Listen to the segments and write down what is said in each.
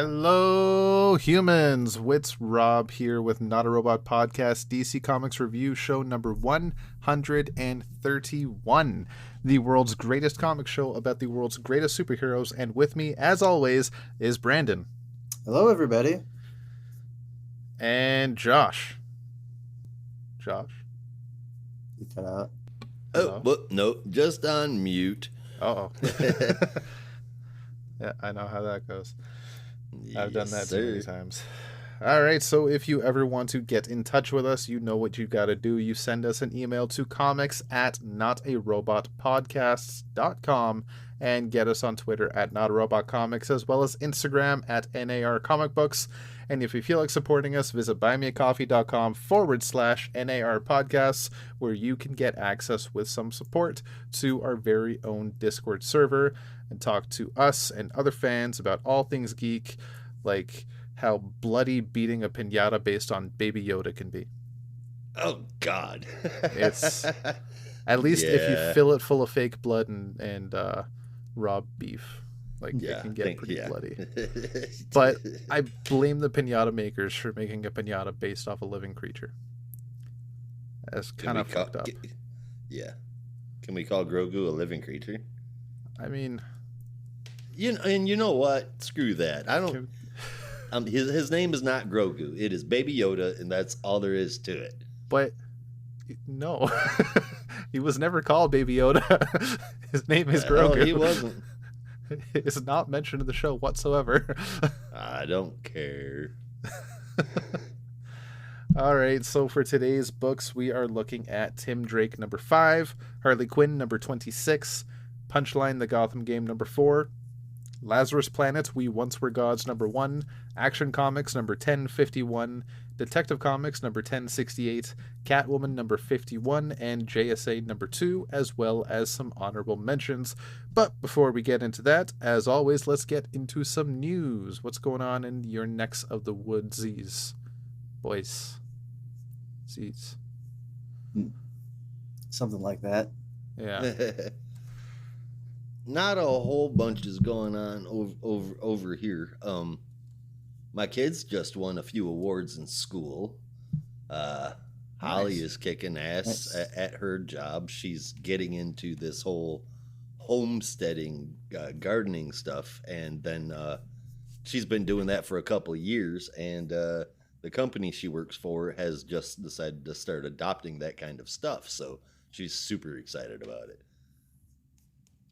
Hello, humans. It's Rob here with Not a Robot Podcast, DC Comics Review Show number 131, the world's greatest comic show about the world's greatest superheroes. And with me, as always, is Brandon. Hello, everybody. And Josh. Josh? You cut out. Oh, well, no, just on mute. Uh-oh. Yeah, I know how that goes. I've done that too many times. All right, so if you ever want to get in touch with us, you know what you got to do. You send us an email to comics@notarobotpodcasts.com and get us on Twitter @notarobotcomics, as well as Instagram @NARComicBooks. And if you feel like supporting us, visit buymeacoffee.com/NAR podcasts, where you can get access with some support to our very own Discord server and talk to us and other fans about all things geek, like how bloody beating a piñata based on Baby Yoda can be. Oh, God. It's at least if you fill it full of fake blood and raw beef. Like, it can get pretty bloody. But I blame the piñata makers for making a piñata based off a living creature. That's kind of fucked up. Yeah. Can we call Grogu a living creature? I mean... And you know what? Screw that. I don't... his name is not Grogu. It is Baby Yoda, and that's all there is to it. But... No. He was never called Baby Yoda. His name is Grogu. No, he wasn't. It's not mentioned in the show whatsoever. I don't care. All right, so for today's books, we are looking at Tim Drake number 5, Harley Quinn number 26, Punchline the Gotham Game number 4, Lazarus Planet We Once Were Gods number 1, Action Comics number 1051, Detective Comics number 1068, Catwoman number 51, and JSA number 2, as well as some honorable mentions. But before we get into that, as always, let's get into some news. What's going on in your necks of the woodsies, boys? Seeds. Something like that. Yeah. Not a whole bunch is going on over here. My kids just won a few awards in school. Holly is kicking ass at her job. She's getting into this whole homesteading, gardening stuff, and then she's been doing that for a couple of years. And the company she works for has just decided to start adopting that kind of stuff. So she's super excited about it.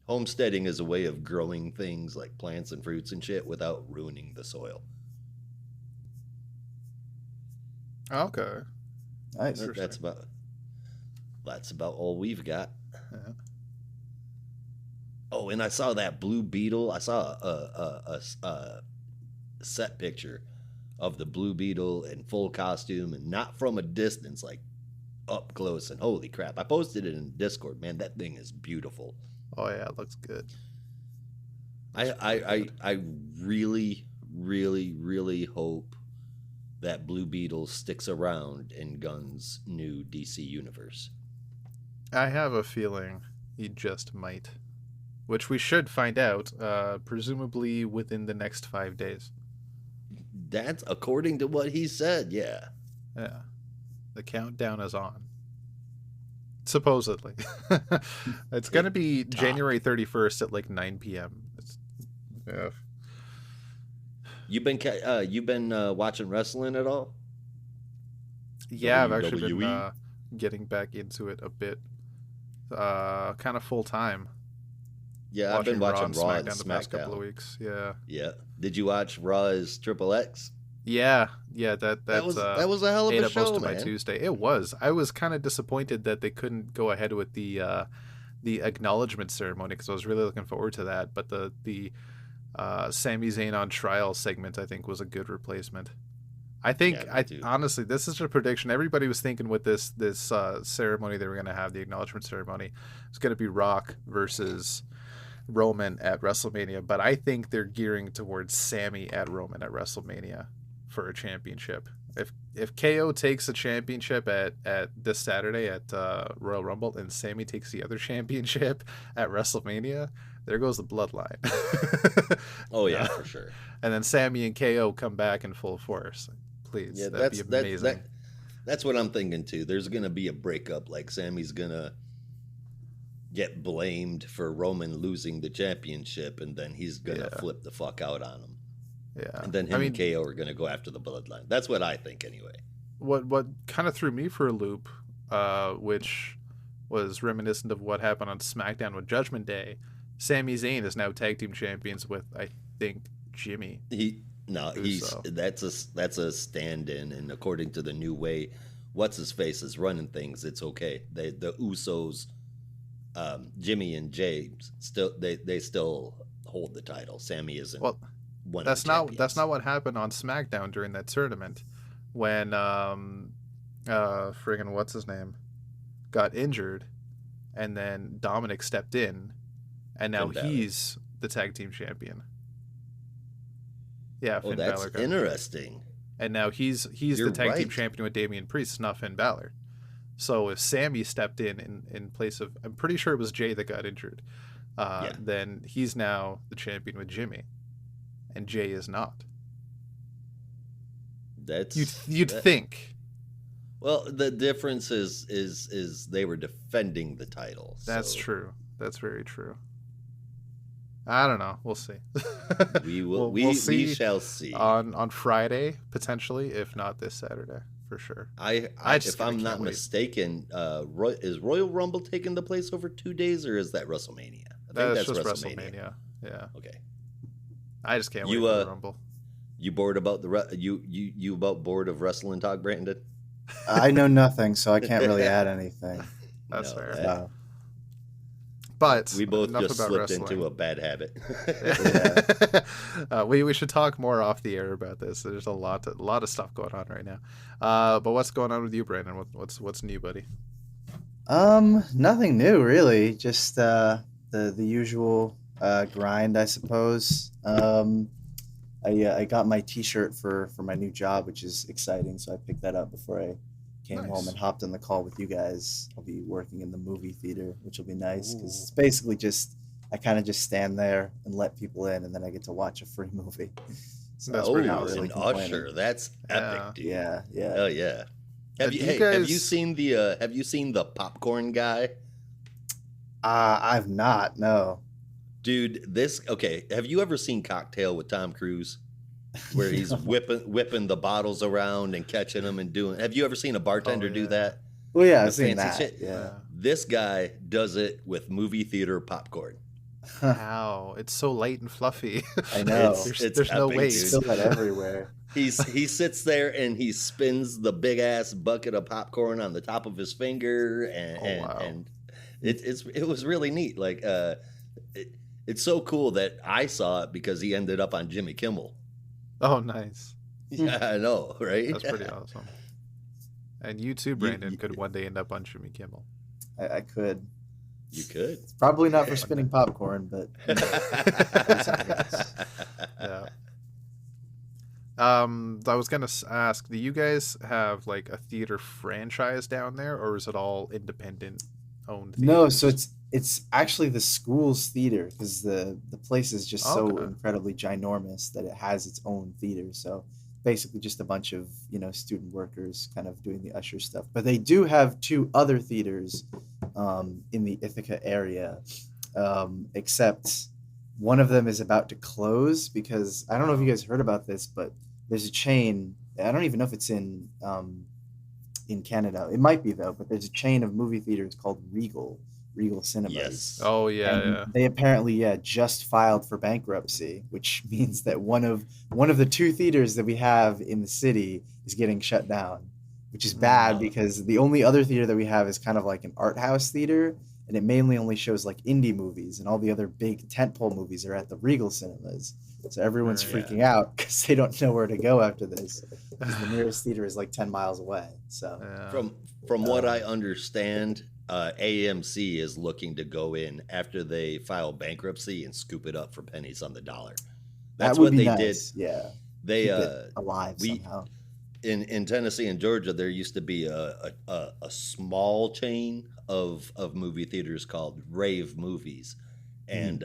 Homesteading is a way of growing things like plants and fruits and shit without ruining the soil. Okay. Nice. That's about all we've got. Yeah. Oh, and I saw that Blue Beetle. I saw a set picture of the Blue Beetle in full costume, and not from a distance, like up close. And holy crap! I posted it in Discord. Man, that thing is beautiful. Oh yeah, it looks good. I really, really, really hope that Blue Beetle sticks around in Gunn's new DC universe. I have a feeling he just might, which we should find out, presumably within the next 5 days. That's according to what he said, yeah. Yeah. The countdown is on. Supposedly. It's going to be January 31st at like 9 p.m. Yeah. You've been watching wrestling at all? Yeah, I've actually been getting back into it a bit, kind of full time. Yeah, I've been watching Raw and the past couple of weeks. Yeah. Yeah. Did you watch Raw's Triple X? Yeah. That was a hell of a show, most of man. my Tuesday. It was. I was kind of disappointed that they couldn't go ahead with the acknowledgement ceremony, because I was really looking forward to that. But the Sami Zayn on trial segment, I think, was a good replacement. I think, honestly, this is a prediction. Everybody was thinking with this ceremony they were going to have, the acknowledgement ceremony, it's going to be Rock versus Roman at WrestleMania. But I think they're gearing towards Sami at Roman at WrestleMania for a championship. If KO takes a championship at this Saturday at Royal Rumble, and Sami takes the other championship at WrestleMania, there goes the bloodline. Oh yeah, for sure. And then Sammy and KO come back in full force. Please, Yeah, that'd be amazing. That's what I'm thinking too. There's gonna be a breakup. Like Sammy's gonna get blamed for Roman losing the championship, and then he's gonna flip the fuck out on him. Yeah, And then him and KO are gonna go after the bloodline. That's what I think anyway. What kind of threw me for a loop, which was reminiscent of what happened on SmackDown with Judgment Day. Sami Zayn is now tag team champions with, I think, Jimmy. That's a stand-in, and according to the new way, what's his face is running things. It's okay. The Usos, Jimmy and James they still hold the title. Sammy isn't. Well, one that's of the champions. that's not what happened on SmackDown during that tournament when friggin' what's his name got injured, and then Dominic stepped in, and now he's the tag team champion. Yeah, Finn that's Balor interesting. And now he's the tag team champion with Damian Priest, not Finn Balor. So if Sammy stepped in place of, I'm pretty sure it was Jay that got injured, then he's now the champion with Jimmy, and Jay is not. You'd think. Well, the difference is they were defending the title. That's true. That's very true. I don't know. We'll see. We shall see on Friday potentially, if not this Saturday for sure. If I'm not mistaken, is Royal Rumble taking the place over 2 days, or is that WrestleMania? That's just WrestleMania. Yeah. Okay. I just can't wait for the Rumble. You bored about you about bored of wrestling talk, Brandon? I know nothing, so I can't really add anything. That's fair. But we both just slipped into a bad habit. We should talk more off the air about this. There's a lot of stuff going on right now. But what's going on with you, Brandon? What's new, buddy? Nothing new really. Just the usual grind, I suppose. I got my T-shirt for my new job, which is exciting. So I picked that up before I came home and hopped on the call with you guys. I'll be working in the movie theater, which will be nice because it's basically I kind of just stand there and let people in, and then I get to watch a free movie. So that's pretty awesome. An usher, that's epic, dude. Yeah. Hell yeah. Have you seen the popcorn guy? I've not. No. Dude, have you ever seen Cocktail with Tom Cruise? Where he's whipping the bottles around and catching them and doing. Have you ever seen a bartender do that? Well, yeah, I've seen that. Shit? Yeah. This guy does it with movie theater popcorn. Wow, it's so light and fluffy. I know. There's no way. Spill that everywhere. He sits there and he spins the big ass bucket of popcorn on the top of his finger, and it was really neat. Like it's so cool that I saw it because he ended up on Jimmy Kimmel. Oh, nice. Yeah, I know, right? That's pretty awesome. And you too, Brandon, could one day end up on Jimmy Kimmel. I could. You could. It's probably not for spinning popcorn, but. Yeah. I was gonna ask, do you guys have like a theater franchise down there, or is it all independent owned theaters? No, so it's actually the school's theater because the place is just so incredibly ginormous that it has its own theater. So basically just a bunch of student workers kind of doing the usher stuff. But they do have 2 other theaters in the Ithaca area, except one of them is about to close because I don't know if you guys heard about this, but there's a chain. I don't even know if it's in Canada. It might be though, but there's a chain of movie theaters called Regal Cinemas. Yes. Oh yeah, and they apparently just filed for bankruptcy, which means that one of the 2 theaters that we have in the city is getting shut down, which is bad because the only other theater that we have is kind of like an art house theater, and it mainly only shows like indie movies, and all the other big tentpole movies are at the Regal Cinemas. So everyone's freaking out because they don't know where to go after this. The nearest theater is like 10 miles away. So from what I understand, AMC is looking to go in after they file bankruptcy and scoop it up for pennies on the dollar. That's what they did. Yeah, they alive somehow. In Tennessee and Georgia, there used to be a small chain of movie theaters called Rave Movies, And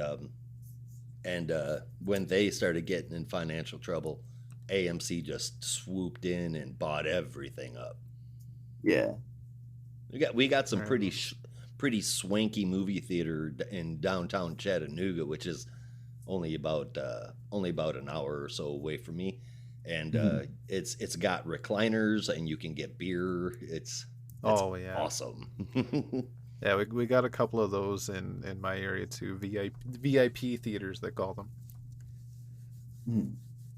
when they started getting in financial trouble, AMC just swooped in and bought everything up. Yeah. We got some pretty swanky movie theater in downtown Chattanooga, which is only about an hour or so away from me, and it's got recliners and you can get beer. It's awesome. Yeah, we got a couple of those in my area too. VIP theaters, they call them.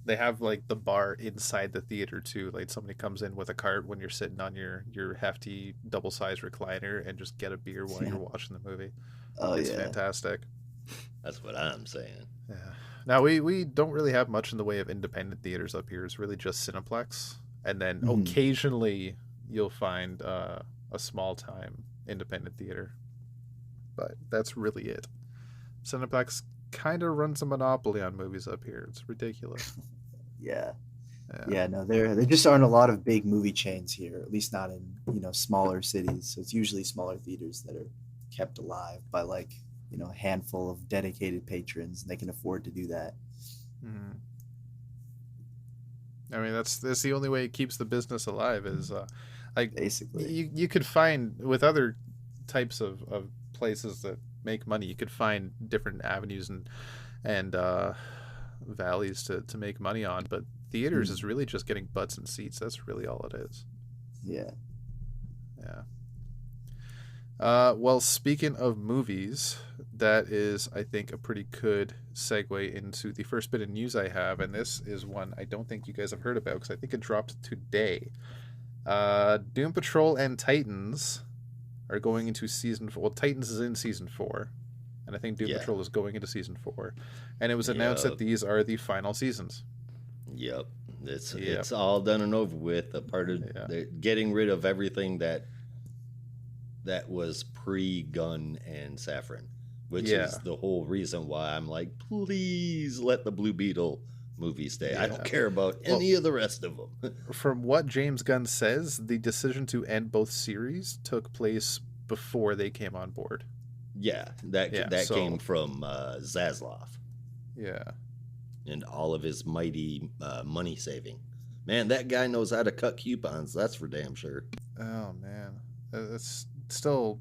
They have like the bar inside the theater too. Like somebody comes in with a cart when you're sitting on your hefty double-sized recliner and just get a beer while you're watching the movie. It's fantastic. That's what I'm saying. Yeah. Now we don't really have much in the way of independent theaters up here. It's really just Cineplex, and then occasionally you'll find a small-time independent theater, but that's really it. Cineplex kind of runs a monopoly on movies up here. It's ridiculous. No, there just aren't a lot of big movie chains here, at least not in smaller cities. So it's usually smaller theaters that are kept alive by like a handful of dedicated patrons, and they can afford to do that. I mean, that's the only way it keeps the business alive is like basically you could find with other types of places that make money, you could find different avenues and valleys to make money on, but theaters is really just getting butts and seats. That's really all it is. Yeah. Well, speaking of movies, that is, I think, a pretty good segue into the first bit of news I have, and this is one I don't think you guys have heard about because I think it dropped today. Doom Patrol and Titans are going into season 4. Well, Titans is in season 4, and I think Doom Patrol is going into season 4. And it was announced that these are the final seasons. Yep. It's all done and over with. A part of getting rid of everything that was pre-Gunn and Safran, which is the whole reason why I'm like, please let the Blue Beetle movie stay. I don't care about any of the rest of them. From what James Gunn says, the decision to end both series took place before they came on board. Yeah, that came from Zaslav. Yeah. And all of his mighty money saving. Man, that guy knows how to cut coupons. That's for damn sure. Oh, man. It's still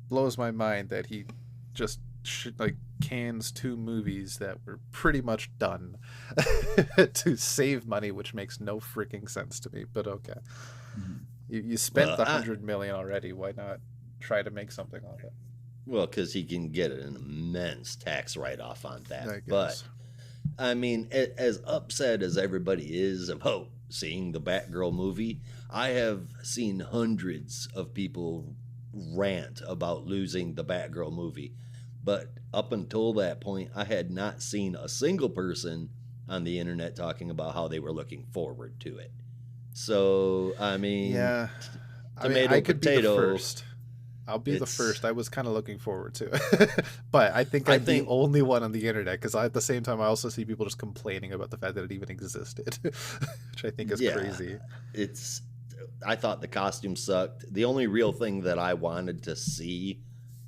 blows my mind that he just cans 2 movies that were pretty much done to save money, which makes no freaking sense to me, but okay. You spent the $100 million already. Why not try to make something on it? Well, because he can get an immense tax write-off on that. But I mean, as upset as everybody is about seeing the Batgirl movie, I have seen hundreds of people rant about losing the Batgirl movie. But up until that point, I had not seen a single person on the internet talking about how they were looking forward to it. So, I mean, I could be the first. I'll be the first. I was kind of looking forward to it. But I think I'm the only one on the internet, because at the same time, I also see people just complaining about the fact that it even existed, which I think is crazy. I thought the costume sucked. The only real thing that I wanted to see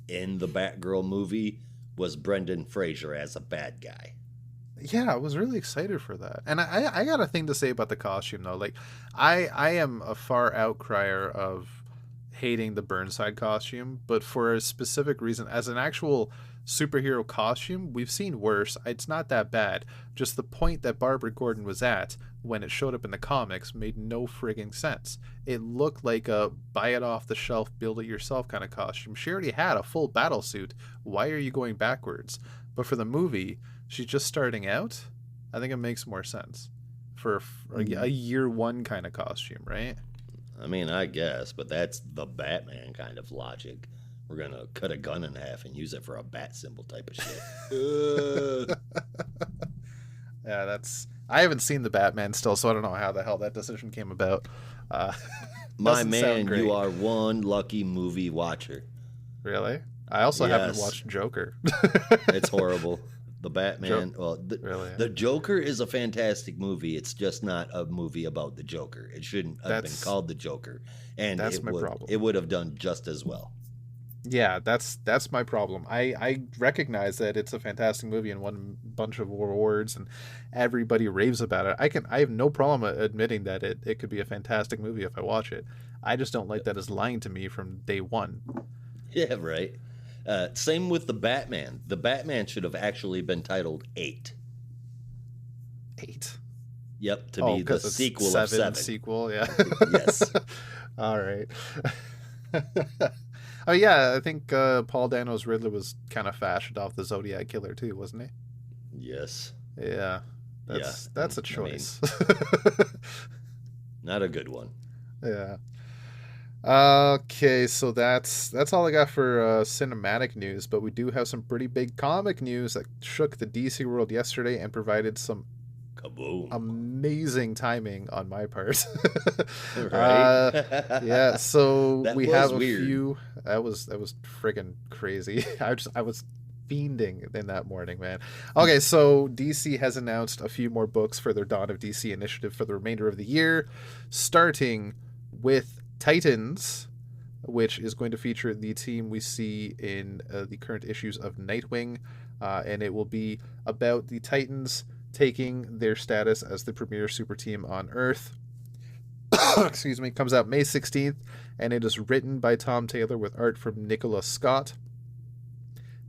in the Batgirl movie was Brendan Fraser as a bad guy. Yeah, I was really excited for that. And I got a thing to say about the costume, though. Like, I am a far outcrier of hating the Burnside costume, but for a specific reason. As an actual superhero costume, we've seen worse. It's not that bad. Just the point that Barbara Gordon was at when it showed up in the comics made no frigging sense. It looked like a buy it off the shelf, build it yourself kind of costume. She already had a full battle suit. Why are you going backwards? But for the movie, she's just starting out. I think it makes more sense for a year 1 kind of costume, right? I mean, I guess, but that's the Batman kind of logic. We're going to cut a gun in half and use it for a bat symbol type of shit. Yeah, I haven't seen the Batman still, so I don't know how the hell that decision came about. My man, you are one lucky movie watcher. Really? I also haven't watched Joker. It's horrible. The Batman. The Joker is a fantastic movie. It's just not a movie about the Joker. It shouldn't have been called the Joker. And that's my problem. It would have done just as well. Yeah, that's my problem. I recognize that it's a fantastic movie and won a bunch of awards and everybody raves about it. I have no problem admitting that it could be a fantastic movie if I watch it. I just don't like that it's lying to me from day one. Yeah, right. Same with the Batman. The Batman should have actually been titled 8. 8. Yep, to be the sequel of 7. Sequel, yeah. Yes. All right. Oh yeah, I think Paul Dano's Riddler was kind of fashioned off the Zodiac Killer too, wasn't he? Yes. Yeah. That's a choice. Not a good one. Yeah. Okay, so that's all I got for cinematic news, but we do have some pretty big comic news that shook the DC world yesterday and provided some Kaboom. Amazing timing on my part. Right? Yeah, so we have a weird. few. That was friggin' crazy. I was fiending in that morning, man. Okay, so DC has announced a few more books for their Dawn of DC initiative for the remainder of the year, starting with Titans, which is going to feature the team we see in the current issues of Nightwing, and it will be about the Titans taking their status as the premier super team on Earth. Excuse me. Comes out May 16th, and it is written by Tom Taylor with art from Nicholas Scott.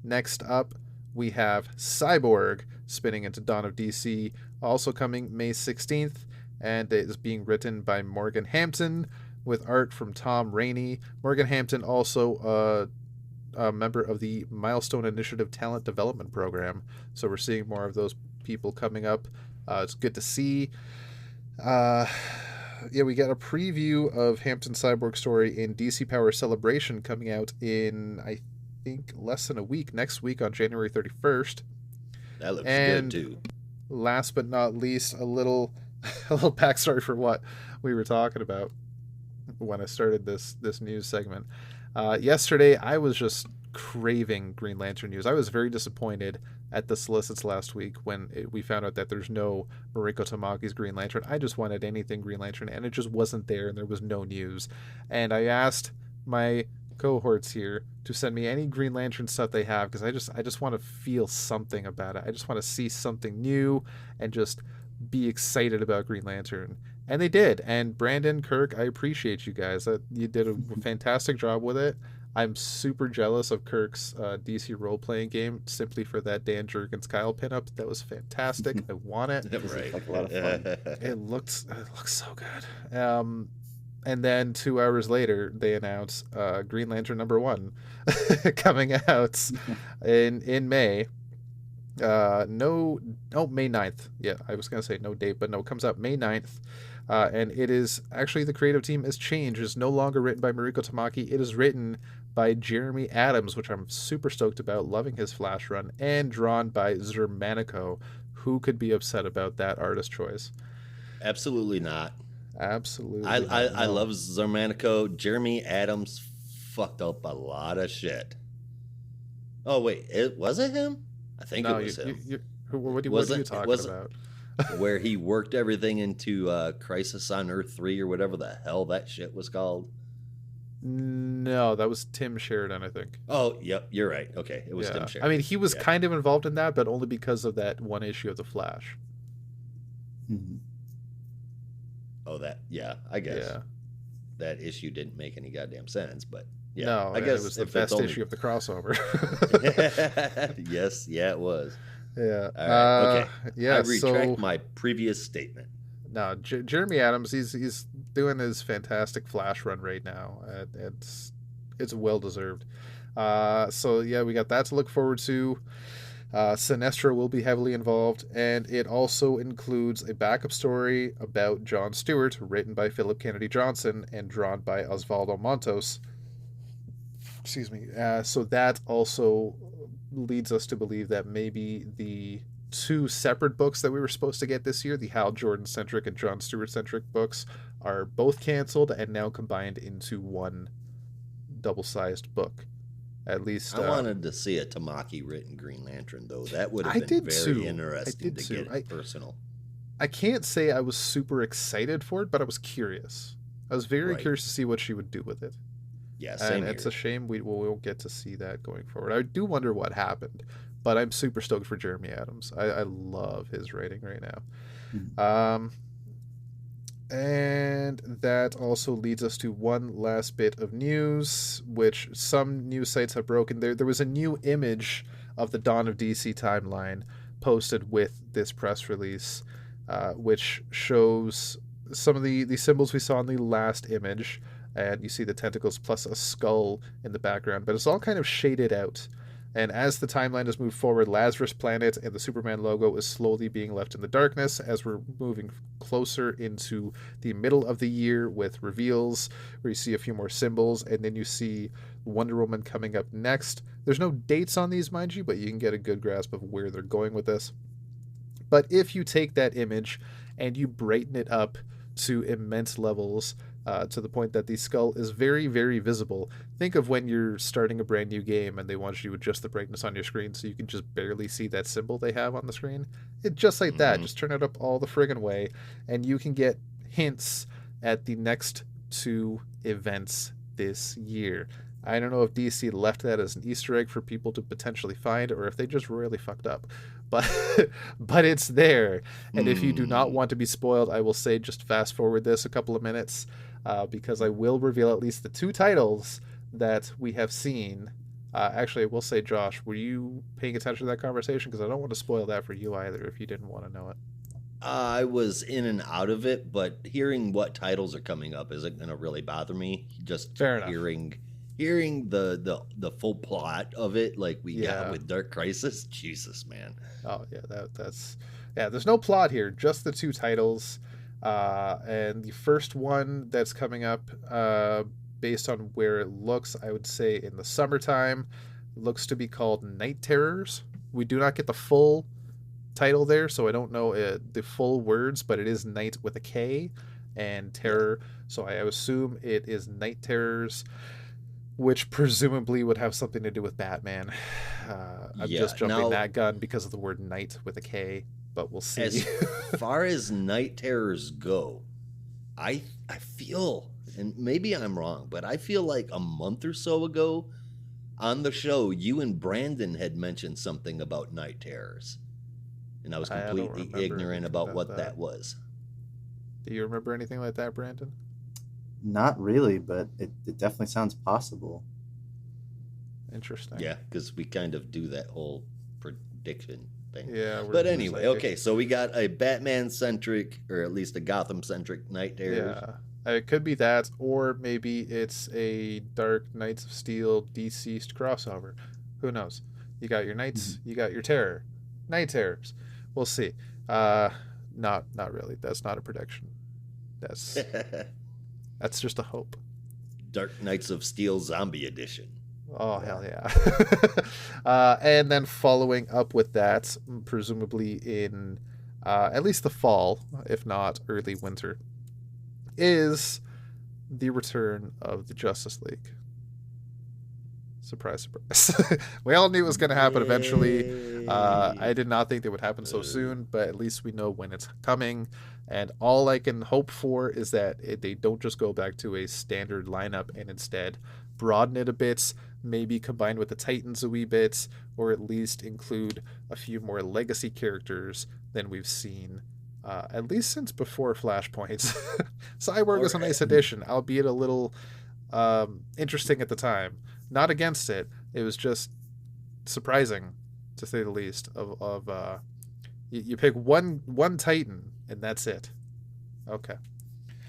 Next up, we have Cyborg spinning into Dawn of DC, also coming May 16th, and it is being written by Morgan Hampton with art from Tom Rainey. Morgan Hampton also a member of the Milestone Initiative Talent Development Program, so we're seeing more of those people coming up. It's good to see. Yeah, we got a preview of Hampton Cyborg story in DC Power Celebration coming out in, I think, less than a week, next week on January 31st. That looks good too. Last but not least, a little backstory for what we were talking about when I started this news segment. Yesterday, I was just craving Green Lantern news. I was very disappointed at the solicits last week when we found out that there's no Mariko Tamaki's Green Lantern. I just wanted anything Green Lantern, and it just wasn't there, and there was no news. And I asked my cohorts here to send me any Green Lantern stuff they have, because I just want to feel something about it. I just want to see something new and just be excited about Green Lantern. And they did. And Brandon, Kirk, I appreciate you guys. You did a fantastic job with it. I'm super jealous of Kirk's DC role-playing game simply for that Dan Jurgens Kyle pinup. That was fantastic. I want it. Right. Like a lot of fun. It looks so good. And then 2 hours later, they announce Green Lantern #1 coming out in May. May 9th. Yeah, I was going to say no date, but no, it comes out May 9th. And it is actually, the creative team has changed. It's no longer written by Mariko Tamaki. It is written by Jeremy Adams, which I'm super stoked about, loving his Flash run, and drawn by Zermanico. Who could be upset about that artist choice? Absolutely not. Absolutely. I love Zermanico. Jeremy Adams fucked up a lot of shit. Oh wait, was it him? I think it was him. What are you talking about? Where he worked everything into Crisis on Earth 3 or whatever the hell that shit was called. No, that was Tim Sheridan, I think. Oh, yep, you're right. Okay, it was Tim Sheridan. I mean, he was kind of involved in that, but only because of that one issue of The Flash. Mm-hmm. Oh, I guess. Yeah. That issue didn't make any goddamn sense, but yeah. No, I guess it was the best issue of the crossover. Yes, yeah, it was. Yeah. All right, okay. Yeah. I retract my previous statement. No, Jeremy Adams, he's doing his fantastic Flash run right now. It's well deserved. So yeah, we got that to look forward to. Sinestro will be heavily involved, and it also includes a backup story about John Stewart, written by Philip Kennedy Johnson and drawn by Osvaldo Montos. Excuse me. So that also leads us to believe that maybe the 2 separate books that we were supposed to get this year, the Hal Jordan centric and John Stewart centric books, are both canceled and now combined into one double-sized book. At least I wanted to see a Tamaki written Green Lantern, though. That would have been very interesting to get personal. I can't say I was super excited for it, but I was curious. I was very curious to see what she would do with it. Yeah, and same it's here. a shame we won't get to see that going forward. I do wonder what happened, but I'm super stoked for Jeremy Adams. I love his writing right Mhm. now. And that also leads us to one last bit of news, which some news sites have broken. There was a new image of the Dawn of DC timeline posted with this press release, which shows some of the symbols we saw in the last image. And you see the tentacles plus a skull in the background, but it's all kind of shaded out. And as the timeline has moved forward, Lazarus Planet and the Superman logo is slowly being left in the darkness as we're moving closer into the middle of the year with reveals where you see a few more symbols, and then you see Wonder Woman coming up next. There's no dates on these, mind you, but you can get a good grasp of where they're going with this. But if you take that image and you brighten it up to immense levels, to the point that the skull is very, very visible. Think of when you're starting a brand new game and they want you to adjust the brightness on your screen so you can just barely see that symbol they have on the screen. It just like that. Just turn it up all the friggin' way, and you can get hints at the next two events this year. I don't know if DC left that as an Easter egg for people to potentially find, or if they just royally fucked up. But but it's there, and if you do not want to be spoiled, I will say just fast forward this a couple of minutes, because I will reveal at least the two titles that we have seen. Actually, I will say, Josh, were you paying attention to that conversation? Because I don't want to spoil that for you either if you didn't want to know it. I was in and out of it, but hearing what titles are coming up isn't going to really bother me. Just Fair enough. hearing the full plot of it, like we got with Dark Crisis. Jesus, man. Oh yeah, that's yeah. There's no plot here, just the two titles, and the first one that's coming up, based on where it looks, I would say in the summertime, looks to be called Night Terrors. We do not get the full title there, so I don't know the full words, but it is night with a K and terror. So I assume it is Night Terrors, which presumably would have something to do with Batman. I'm just jumping that gun because of the word night with a K, but we'll see. As far as Night Terrors go, I feel, and maybe I'm wrong, but I feel like a month or so ago on the show, you and Brandon had mentioned something about Night Terrors. And I was completely ignorant about what that was. Do you remember anything like that, Brandon? Not really, but it definitely sounds possible. Interesting. Yeah, because we kind of do that whole prediction thing. Yeah. But anyway, okay, so we got a Batman-centric, or at least a Gotham-centric Night Terrors. Yeah. It could be that, or maybe it's a Dark Knights of Steel deceased crossover. Who knows? You got your Knights, you got your Terror. Night Terrors. We'll see. Not really. That's not a prediction. That's just a hope. Dark Knights of Steel Zombie Edition. Oh, hell yeah. And then following up with that, presumably in at least the fall, if not early winter, is the return of the Justice League. Surprise, surprise. We all knew it was going to happen eventually. I did not think it would happen so soon, but at least we know when it's coming. And all I can hope for is that they don't just go back to a standard lineup and instead broaden it a bit, maybe combine with the Titans a wee bit, or at least include a few more legacy characters than we've seen, at least since before Flashpoint. Cyborg was a nice addition, albeit a little interesting at the time. Not against it. It was just surprising, to say the least. You pick one Titan and that's it. Okay.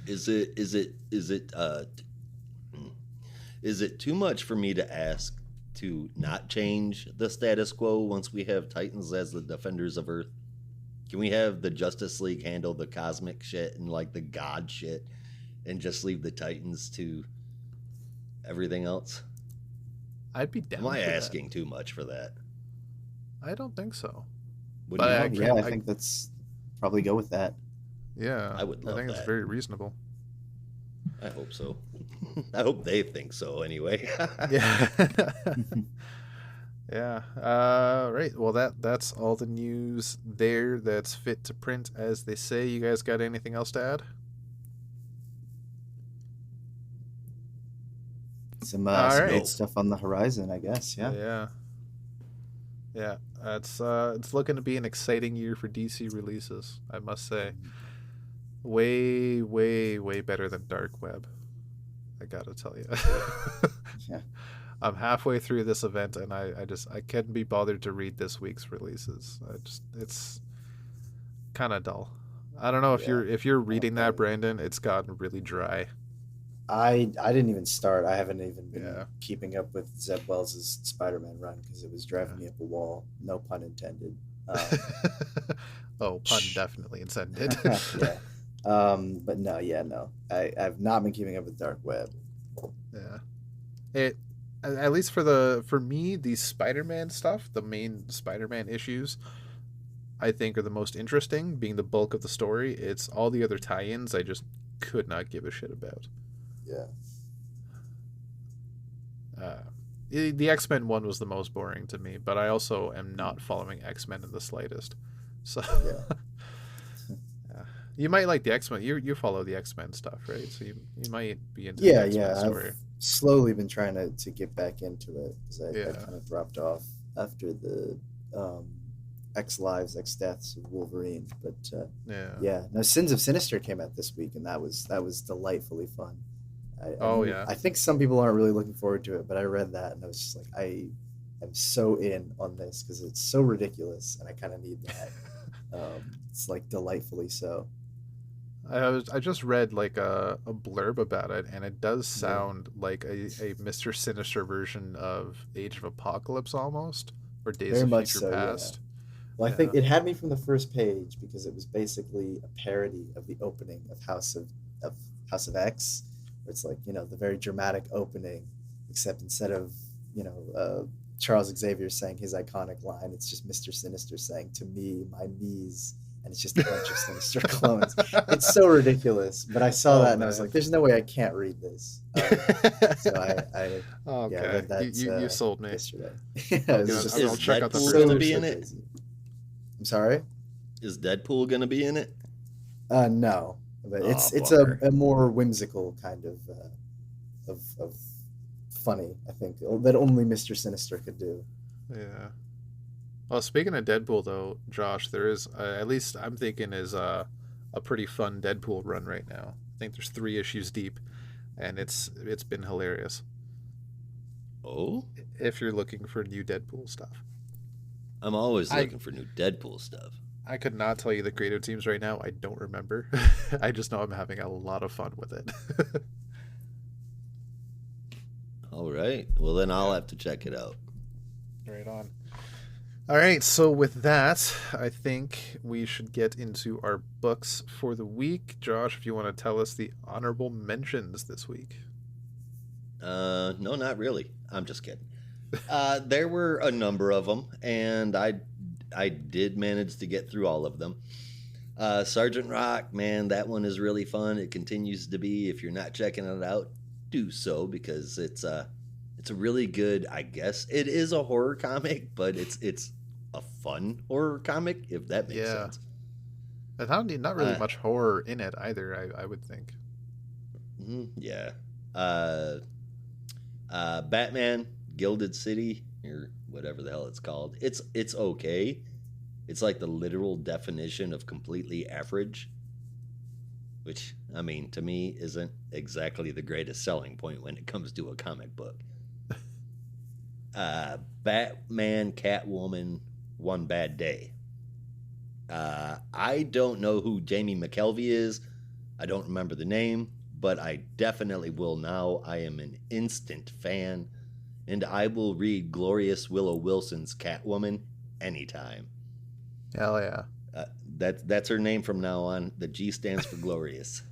Is it too much for me to ask to not change the status quo once we have Titans as the defenders of Earth? Can we have the Justice League handle the cosmic shit and like the god shit and just leave the Titans to everything else? I'd be down. Am I asking too much for that? I don't think so. I think that's probably go with that. Yeah, I would love that. It's very reasonable. I hope so. I hope they think so anyway. Yeah. Yeah. Right. Well, that's all the news there that's fit to print, as they say. You guys got anything else to add? All some right. good stuff on the horizon, I guess. Yeah. Yeah. It's looking to be an exciting year for DC releases, I must say. Way, way, way better than Dark Web. I gotta tell you. Yeah. I'm halfway through this event, and I can't be bothered to read this week's releases. It's kind of dull. I don't know if Yeah. you're reading Okay. that, Brandon. It's gotten really dry. I didn't even start. I haven't even been Yeah. keeping up with Zeb Wells' Spider-Man run because it was driving me up a wall. No pun intended. Oh, pun definitely intended. Yeah. But no, yeah, no. I've not been keeping up with Dark Web. Yeah. It at least for me, the Spider-Man stuff, the main Spider-Man issues, I think are the most interesting, being the bulk of the story. It's all the other tie-ins I just could not give a shit about. Yeah. The X-Men one was the most boring to me, but I also am not following X-Men in the slightest. So Yeah. yeah. You might like the X-Men. You follow the X-Men stuff, right? So you might be into Yeah, the X-Men yeah. story. I've slowly been trying to get back into it because I Yeah. kind of dropped off after the X Lives, X Deaths of Wolverine. But Yeah. yeah, no, Sins of Sinister came out this week, and that was delightfully fun. Oh yeah. I think some people aren't really looking forward to it, but I read that and I was just like, I am so in on this because it's so ridiculous, and I kind of need that. It's like delightfully so. I just read like a blurb about it, and it does Yeah. sound like a Mr. Sinister version of Age of Apocalypse almost, or Days Very of much Future so, yeah. Past. Well, I Yeah. think it had me from the first page because it was basically a parody of the opening of House of X, where it's like the very dramatic opening, except instead of Charles Xavier saying his iconic line, it's just Mr. Sinister saying "to me, my knees," and it's just a bunch of Sinister clones. It's so ridiculous, but I saw Oh, that and I was man. like, "There's no way I can't read this." So I Okay. read that You sold me. yesterday. Yeah, it was just I'll Is check out the Deadpool first gonna issue. be in it? crazy. I'm sorry. Is Deadpool gonna be in it? No, but it's bummer. a more whimsical kind of funny. I think that only Mr. Sinister could do. Yeah. Well, speaking of Deadpool, though, Josh, there is at least I'm thinking is a pretty fun Deadpool run right now. I think there's 3 issues deep, and it's been hilarious. Oh, If you're looking for new Deadpool stuff, I'm always looking for new Deadpool stuff. I could not tell you the creative teams right now. I don't remember. I just know I'm having a lot of fun with it. All right. Well, then I'll have to check it out. Right on. All right, so with that, I think we should get into our books for the week. Josh, if you want to tell us the honorable mentions this week. No, not really. I'm just kidding. There were a number of them, and I did manage to get through all of them. Sergeant Rock, man, that one is really fun. It continues to be. If you're not checking it out, do so because it's a really good. I guess it is a horror comic, but it's a fun horror comic, if that makes sense. And not really much horror in it either. I would think. Yeah. Batman Gilded City, or whatever the hell it's called. It's okay. It's like the literal definition of completely average, which, I mean, to me isn't exactly the greatest selling point when it comes to a comic book. Batman Catwoman One Bad Day. I don't know who Jamie McKelvey is. I don't remember the name, but I definitely will now. I am an instant fan, and I will read Glorious Willow Wilson's Catwoman anytime. Hell yeah. That's her name from now on. The G stands for Glorious.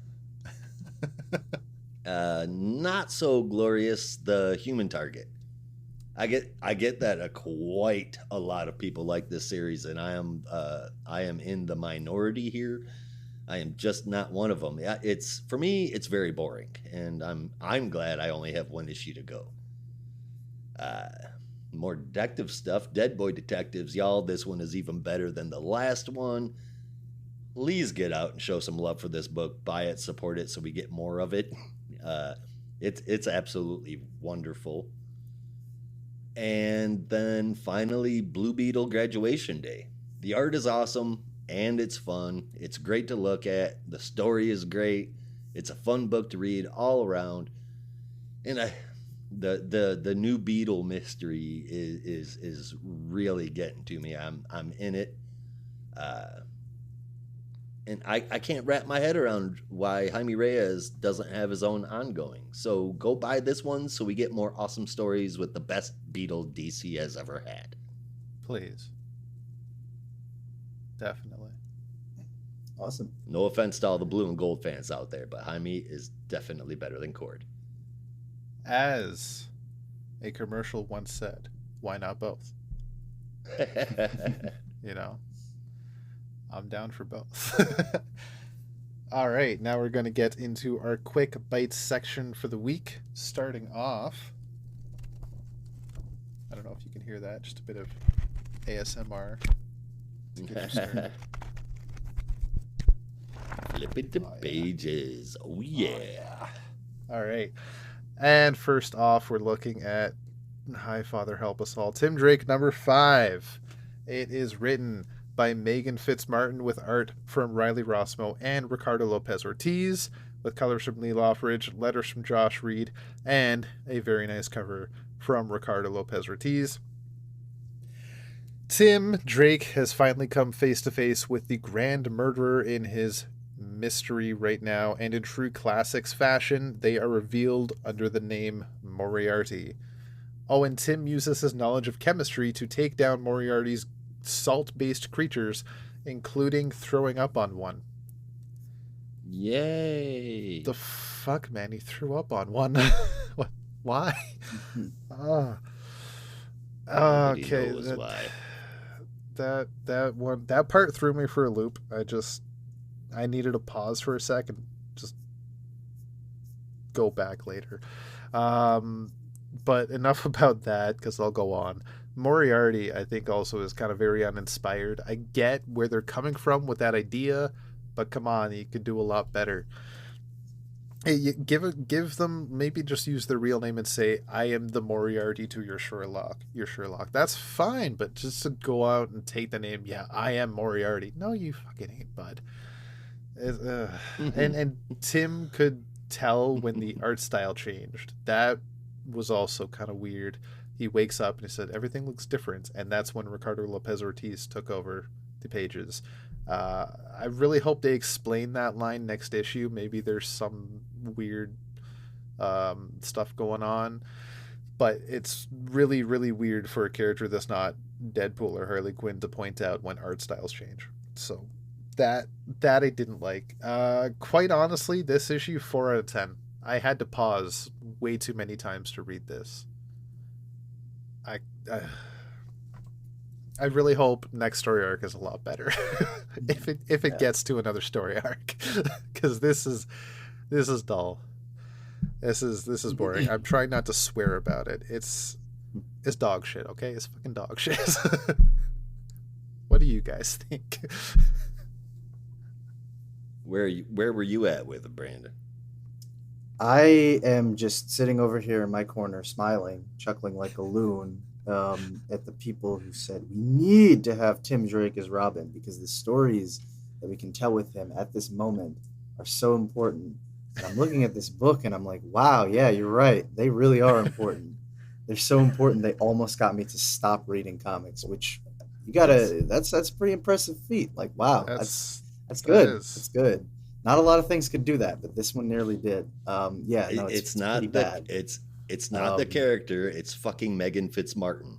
Not so glorious, the Human Target. I get that quite a lot of people like this series, and I am in the minority here. I am just not one of them. It's for me, it's very boring, and I'm glad I only have 1 issue to go. More detective stuff, Dead Boy Detectives, y'all. This one is even better than the last one. Please get out and show some love for this book. Buy it, support it, so we get more of it. It's absolutely wonderful. And then finally, Blue Beetle Graduation Day. The art is awesome and it's fun. It's great to look at. The story is great. It's a fun book to read all around. And the new Beetle mystery is really getting to me. I'm in it. And I can't wrap my head around why Jaime Reyes doesn't have his own ongoing. So go buy this one so we get more awesome stories with the best Beetle DC has ever had. Please. Definitely. Awesome. No offense to all the blue and gold fans out there, but Jaime is definitely better than Cord. As a commercial once said, why not both? You know? I'm down for both. All right, now we're going to get into our quick bites section for the week. Starting off, I don't know if you can hear that, just a bit of ASMR. Flipping the pages. Oh, yeah. All right. And first off, we're looking at Hi, Father, Help Us All. Tim Drake, number 5. It is written by Megan Fitzmartin with art from Riley Rossmo and Ricardo Lopez Ortiz, with colors from Lee Loffridge, letters from Josh Reed, and a very nice cover from Ricardo Lopez Ortiz. Tim Drake has finally come face to face with the grand murderer in his mystery right now, and in true classics fashion, they are revealed under the name Moriarty. Oh, and Tim uses his knowledge of chemistry to take down Moriarty's salt-based creatures, including throwing up on one. Yay. The fuck, man? He threw up on one. What? Why? Okay. That part threw me for a loop. I needed a pause for a second. Just go back later. But enough about that, because I'll go on. Moriarty, I think, also is kind of very uninspired. I get where they're coming from with that idea, but come on, you could do a lot better. Hey, give them, maybe just use their real name and say, I am the Moriarty to your Sherlock. That's fine, but just to go out and take the name, yeah, I am Moriarty. No, you fucking ain't, bud. And Tim could tell when the art style changed. That was also kind of weird. He wakes up and he said, everything looks different. And that's when Ricardo Lopez Ortiz took over the pages. I really hope they explain that line next issue. Maybe there's some weird stuff going on. But it's really, really weird for a character that's not Deadpool or Harley Quinn to point out when art styles change. So that I didn't like. Quite honestly, this issue, 4 out of 10. I had to pause way too many times to read this. I really hope next story arc is a lot better. if it gets to another story arc, because this is dull. This is boring. I'm trying not to swear about it. It's dog shit. Okay, it's fucking dog shit. What do you guys think? Where were you at with it, Brandon? I am just sitting over here in my corner, smiling, chuckling like a loon at the people who said we need to have Tim Drake as Robin because the stories that we can tell with him at this moment are so important. And I'm looking at this book and I'm like, wow, yeah, you're right. They really are important. They're so important. They almost got me to stop reading comics, which that's a pretty impressive feat. Like, wow, that's good. That's good. Not a lot of things could do that, but this one nearly did. It's not bad. It's not the character. It's fucking Megan Fitzmartin.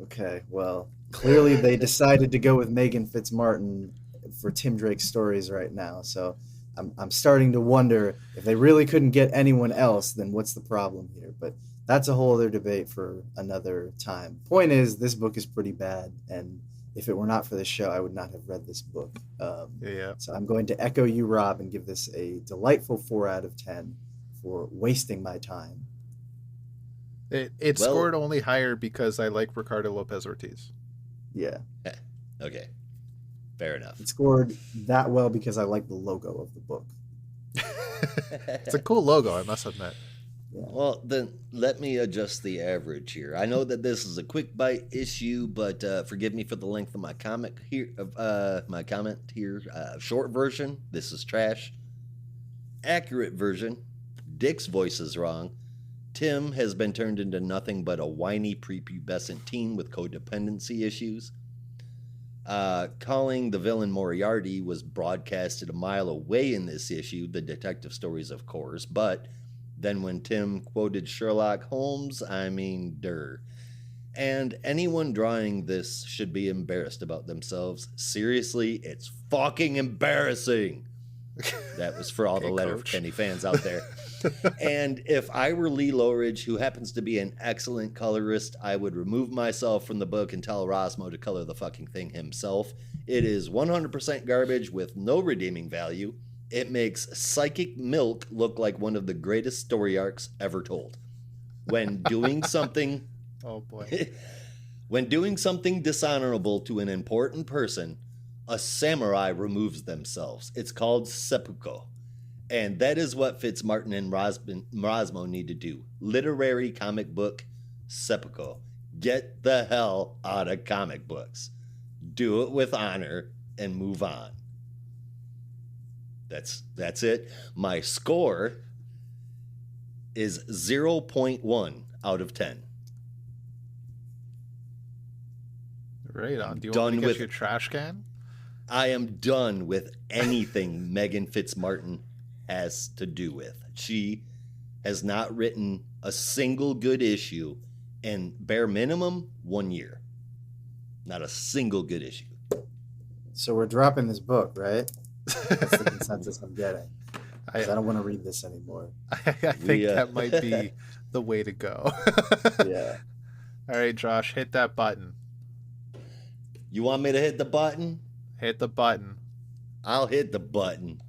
Okay, well, clearly they decided to go with Megan Fitzmartin for Tim Drake's stories right now. So I'm starting to wonder if they really couldn't get anyone else, then what's the problem here? But that's a whole other debate for another time. Point is, this book is pretty bad, and if it were not for this show, I would not have read this book. So I'm going to echo you, Rob, and give this a delightful 4 out of 10 for wasting my time. It scored only higher because I like Ricardo Lopez Ortiz. Yeah. Okay. Fair enough. It scored that well because I like the logo of the book. It's a cool logo, I must admit. Yeah. Well, then let me adjust the average here. I know that this is a quick bite issue, but forgive me for the length of my comment here. My comment here. Short version: this is trash. Accurate version: Dick's voice is wrong. Tim has been turned into nothing but a whiny prepubescent teen with codependency issues. Calling the villain Moriarty was broadcasted a mile away in this issue, the detective stories, of course, but then when Tim quoted Sherlock Holmes, I mean, And anyone drawing this should be embarrassed about themselves. Seriously, it's fucking embarrassing. That was for all the Letterkenny fans out there. And if I were Lee Loughridge, who happens to be an excellent colorist, I would remove myself from the book and tell Rosmo to color the fucking thing himself. It is 100% garbage with no redeeming value. It makes Psychic Milk look like one of the greatest story arcs ever told. When doing something... Oh, boy. When doing something dishonorable to an important person, a samurai removes themselves. It's called seppuku. And that is what Fitzmartin and Rosmo need to do. Literary comic book seppuku. Get the hell out of comic books. Do it with honor and move on. That's it. My score is 0.1 out of 10. Right on. Do you want me to get your trash can? I am done with anything Megan Fitzmartin has to do with. She has not written a single good issue in bare minimum 1 year. Not a single good issue. So we're dropping this book, right? That's the consensus I'm getting. I don't want to read this anymore. I think that might be the way to go. Yeah. All right, Josh, hit that button. You want me to hit the button? Hit the button. I'll hit the button.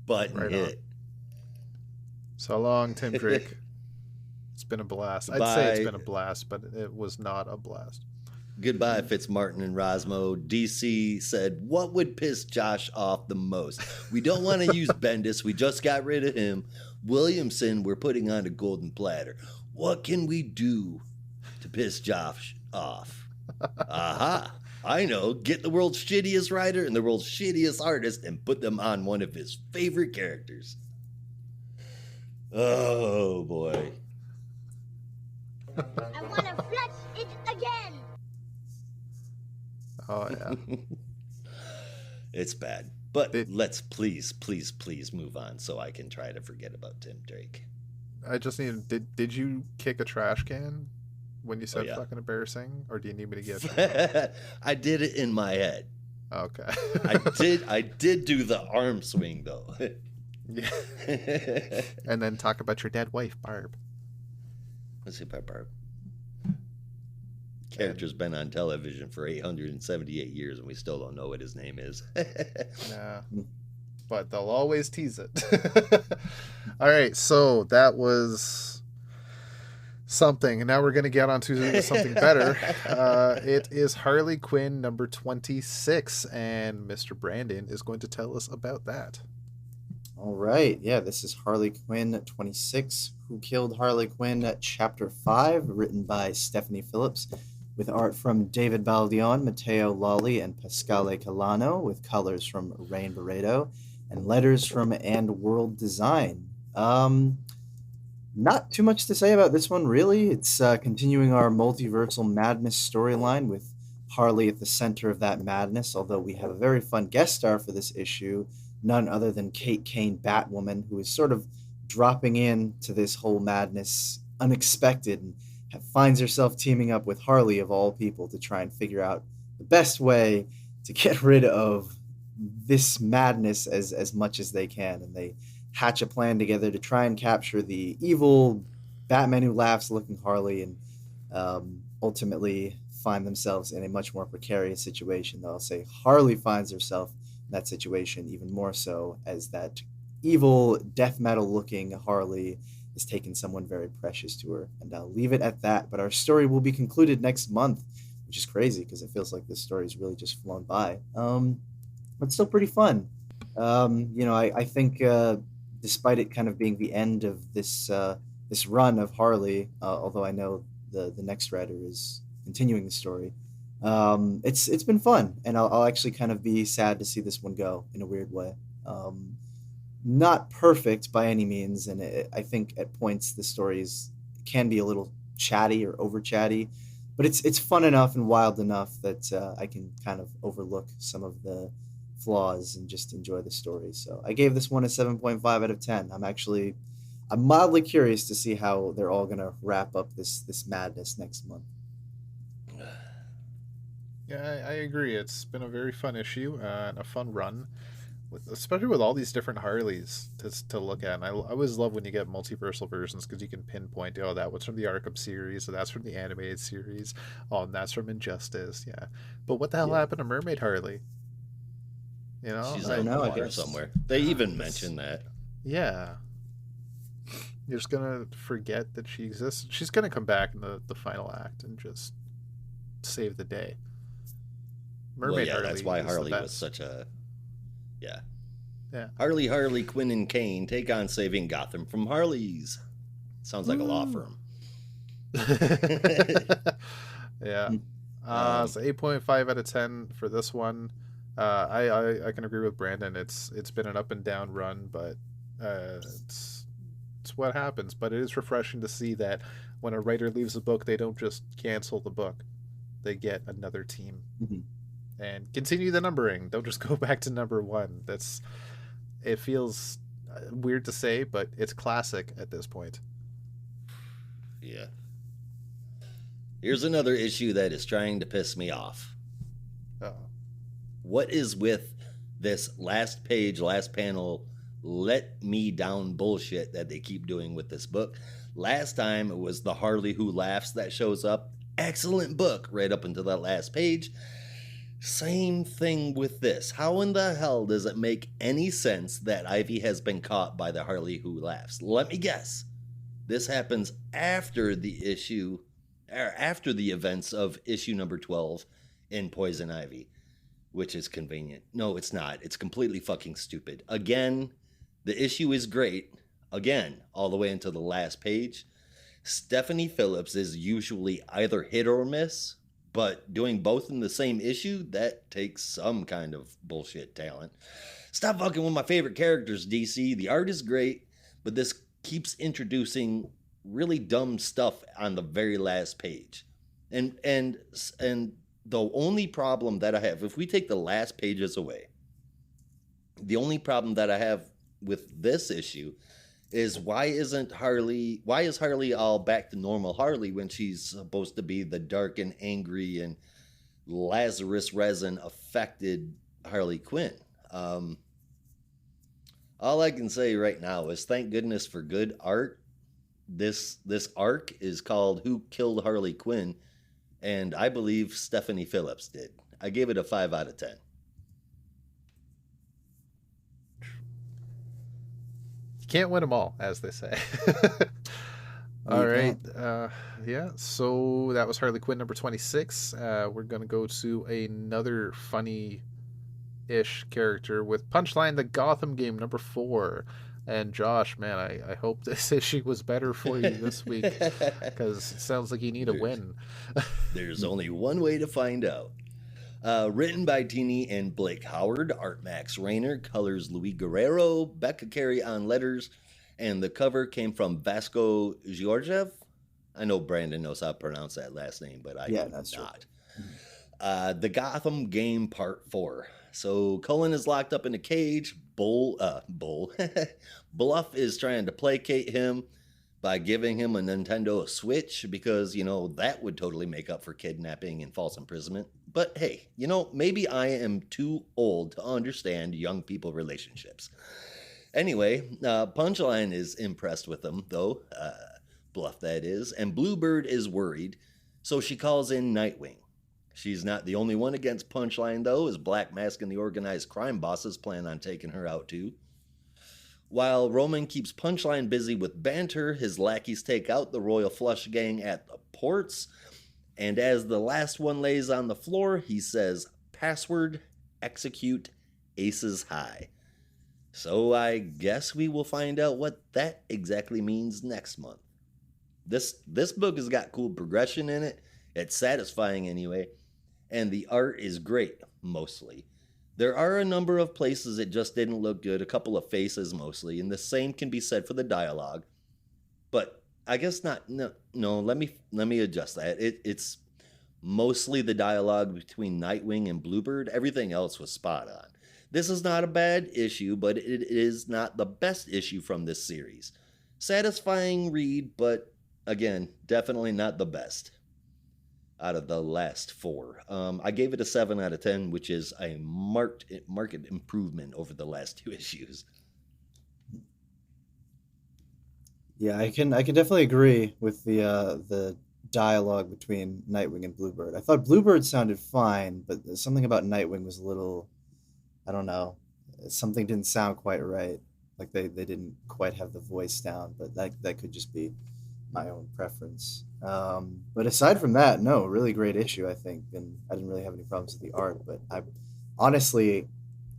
Button right hit. On. So long, Tim Drake. It's been a blast. Goodbye. I'd say it's been a blast, but it was not a blast. Goodbye, Fitzmartin and Rosmo. DC said, what would piss Josh off the most? We don't want to use Bendis. We just got rid of him. Williamson, we're putting on a golden platter. What can we do to piss Josh off? Aha. I know. Get the world's shittiest writer and the world's shittiest artist and put them on one of his favorite characters. Oh, boy. I want to flush it again. Oh, yeah. It's bad. But let's please move on so I can try to forget about Tim Drake. I just need... Did you kick a trash can when you said fucking embarrassing? Or do you need me to get... I did it in my head. Okay. I did do the arm swing, though. Yeah. And then talk about your dead wife, Barb. Let's see about Barb. Character's been on television for 878 years and we still don't know what his name is. Nah. But they'll always tease it. All right, so that was something. And now we're going to get on to something better. It is Harley Quinn number 26, and Mr. Brandon is going to tell us about that. All right. Yeah, this is Harley Quinn 26, Who Killed Harley Quinn, Chapter 5, written by Stephanie Phillips, with art from David Baldion, Matteo Lolli, and Pasquale Calano, with colors from Rain Barreto, and letters from And World Design. Not too much to say about this one, really. It's continuing our multiversal madness storyline with Harley at the center of that madness, although we have a very fun guest star for this issue, none other than Kate Kane, Batwoman, who is sort of dropping into this whole madness unexpected and finds herself teaming up with Harley, of all people, to try and figure out the best way to get rid of this madness as much as they can. And they hatch a plan together to try and capture the evil Batman Who Laughs looking Harley, and ultimately find themselves in a much more precarious situation. Though I'll say Harley finds herself in that situation even more so, as that evil death metal looking Harley has taken someone very precious to her. And I'll leave it at that. But our story will be concluded next month, which is crazy because it feels like this story has really just flown by. but still pretty fun. I think despite it kind of being the end of this run of Harley, although I know the next writer is continuing the story, it's been fun, and I'll actually kind of be sad to see this one go in a weird way. Not perfect by any means, and I think at points the stories can be a little chatty or over chatty, but it's fun enough and wild enough that I can kind of overlook some of the flaws and just enjoy the story. So I gave this one a 7.5 out of 10. I'm mildly curious to see how they're all gonna wrap up this madness next month. Yeah, I agree. It's been a very fun issue and a fun run, especially with all these different Harleys to look at. And I always love when you get multiversal versions because you can pinpoint, oh, that one's from the Arkham series, so that's from the animated series, oh, and that's from Injustice. Yeah, but what the hell happened to Mermaid Harley? She's I on know, the I water guess. somewhere. They even mentioned that. Yeah, you're just gonna forget that she exists. She's gonna come back in the final act and just save the day. Mermaid Harley. That's why is the Harley was best. such a yeah. Yeah. Harley, Quinn, and Kane take on saving Gotham from Harleys. Sounds like a law firm. Yeah. So 8.5 out of 10 for this one. I can agree with Brandon. It's been an up and down run, but it's what happens. But it is refreshing to see that when a writer leaves a book, they don't just cancel the book; they get another team Mhm. and continue the numbering. Don't just go back to number one. It feels weird to say, but it's classic at this point. Yeah. Here's another issue that is trying to piss me off. Uh, What is with this last page, last panel, let me down bullshit that they keep doing with this book? Last time it was the Harley Who Laughs that shows up. Excellent book right up until that last page. Same thing with this. How in the hell does it make any sense that Ivy has been caught by the Harley Who Laughs? Let me guess. This happens after the issue, or after the events of issue number 12 in Poison Ivy, which is convenient. No, it's not. It's completely fucking stupid. Again, the issue is great. Again, all the way into the last page. Stephanie Phillips is usually either hit or miss, but doing both in the same issue, that takes some kind of bullshit talent. Stop fucking with my favorite characters, DC. The art is great, but this keeps introducing really dumb stuff on the very last page. And the only problem that I have, if we take the last pages away, the only problem that I have with this issue is why is Harley all back to normal Harley when she's supposed to be the dark and angry and Lazarus resin affected Harley Quinn? All I can say right now is thank goodness for good art. This arc is called Who Killed Harley Quinn, and I believe Stephanie Phillips did. I gave it a 5 out of 10. You can't win them all, as they say. All right. Yeah, so that was Harley Quinn number 26. We're going to go to another funny-ish character with Punchline the Gotham Game number 4. And Josh, man, I hope this issue was better for you this week because it sounds like you need a win. There's only one way to find out. Written by Tini and Blake Howard, art Max Rayner, colors Luis Guerrero, Becca Carey on letters, and the cover came from Vasco Georgiev. I know Brandon knows how to pronounce that last name, but I do not. The Gotham Game Part 4. So Cullen is locked up in a cage. Bluff is trying to placate him by giving him a Nintendo Switch because, that would totally make up for kidnapping and false imprisonment. But hey, maybe I am too old to understand young people relationships. Anyway, Punchline is impressed with him, though. Bluff, that is. And Bluebird is worried, so she calls in Nightwing. She's not the only one against Punchline, though, as Black Mask and the organized crime bosses plan on taking her out, too. While Roman keeps Punchline busy with banter, his lackeys take out the Royal Flush Gang at the ports, and as the last one lays on the floor, he says, "Password, execute, aces high. So I guess we will find out what that exactly means next month. This book has got cool progression in it. It's satisfying anyway, and the art is great mostly. There are a number of places it just didn't look good, a couple of faces mostly, and the same can be said for the dialogue. But I guess not. No. Let me adjust that. It's mostly the dialogue between Nightwing and Bluebird. Everything else was spot on. This is not a bad issue, but it is not the best issue from this series. Satisfying read, but again, definitely not the best out of the last 4. I gave it a 7 out of 10, which is a marked improvement over the last 2 issues. Yeah, I can definitely agree with the dialogue between Nightwing and Bluebird. I thought Bluebird sounded fine, but something about Nightwing was a little, I don't know, something didn't sound quite right. Like they didn't quite have the voice down, but that could just be my own preference. But aside from that, no, really great issue, I think, and I didn't really have any problems with the art. But honestly,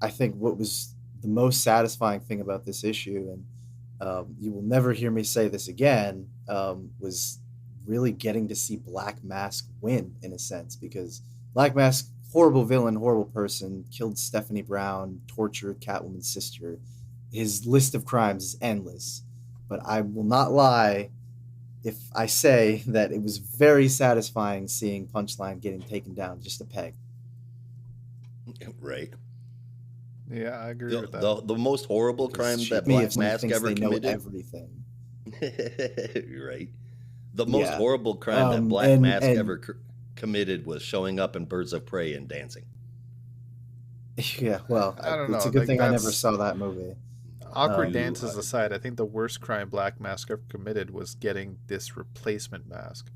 I think what was the most satisfying thing about this issue, and you will never hear me say this again, was really getting to see Black Mask win in a sense, because Black Mask, horrible villain, horrible person, killed Stephanie Brown, tortured Catwoman's sister. His list of crimes is endless. But I will not lie if I say that it was very satisfying seeing Punchline getting taken down just a peg. Right. Yeah, I agree with that. The most horrible crime that Black Mask ever committed. Everything. Right. The most horrible crime that Black Mask ever committed was showing up in Birds of Prey and dancing. Yeah, well, I don't know. It's a good thing I never saw that movie. Awkward dances aside, I think the worst crime Black Mask ever committed was getting this replacement mask.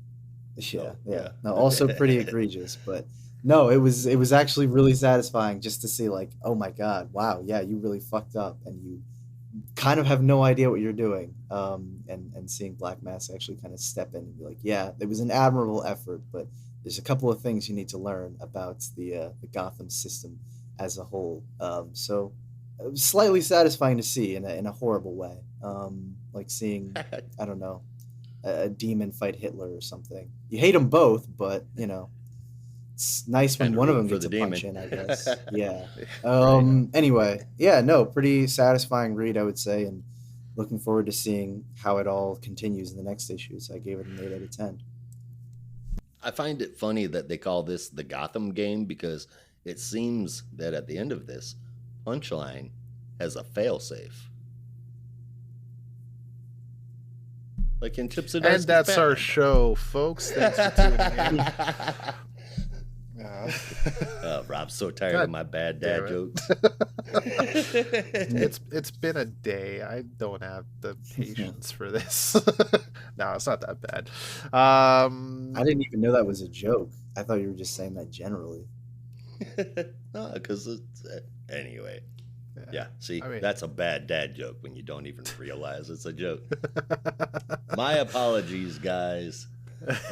Yeah. No, also pretty egregious, but no, it was actually really satisfying just to see, like, oh my God, wow, yeah, you really fucked up, and you kind of have no idea what you're doing. And seeing Black Mask actually kind of step in and be like, yeah, it was an admirable effort, but there's a couple of things you need to learn about the Gotham system as a whole. So it was slightly satisfying to see in a horrible way, like seeing, I don't know, a demon fight Hitler or something. You hate them both, but it's nice when one of them gets a punch in, I guess. Yeah. Anyway, yeah, no, pretty satisfying read, I would say, and looking forward to seeing how it all continues in the next issues. I gave it an 8 out of 10. I find it funny that they call this the Gotham game, because it seems that at the end of this, Punchline has a failsafe. Like in Chips and And that's our show, folks. Thanks for tuning in. Rob's so tired of my bad dad jokes. It's been a day. I don't have the patience for this. No, it's not that bad. I didn't even know that was a joke. I thought you were just saying that generally. No, because it's anyway. Yeah, see, that's a bad dad joke when you don't even realize it's a joke. My apologies, guys.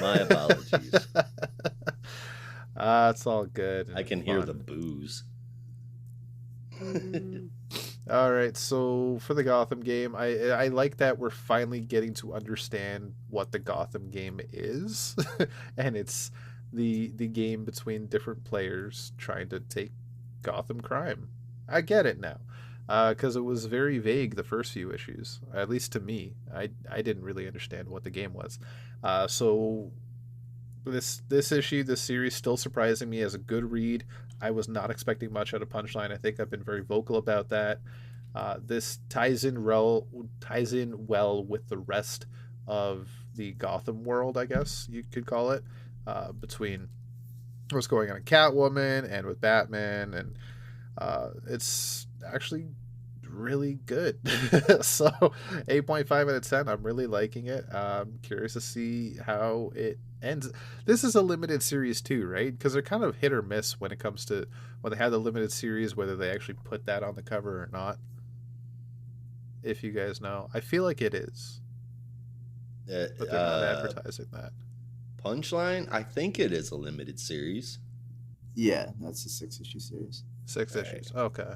My apologies. It's all good. I can hear the booze. All right, so for the Gotham game, I like that we're finally getting to understand what the Gotham game is, and it's the game between different players trying to take Gotham crime. I get it now, because it was very vague the first few issues, at least to me. I didn't really understand what the game was. So this issue, this series, still surprising me as a good read. I was not expecting much out of Punchline. I think I've been very vocal about that. This ties in well with the rest of the Gotham world, I guess you could call it, between what's going on in Catwoman and with Batman, and it's actually really good. So 8.5 out of 10. I'm really liking it. I'm curious to see how it ends. This is a limited series too, right? Because they're kind of hit or miss when it comes to when they have the limited series, whether they actually put that on the cover or not. If you guys know, I feel like it is, but they're not advertising that. Punchline, I think it is a limited series. Yeah, that's a 6-issue series. 6 issues. Okay.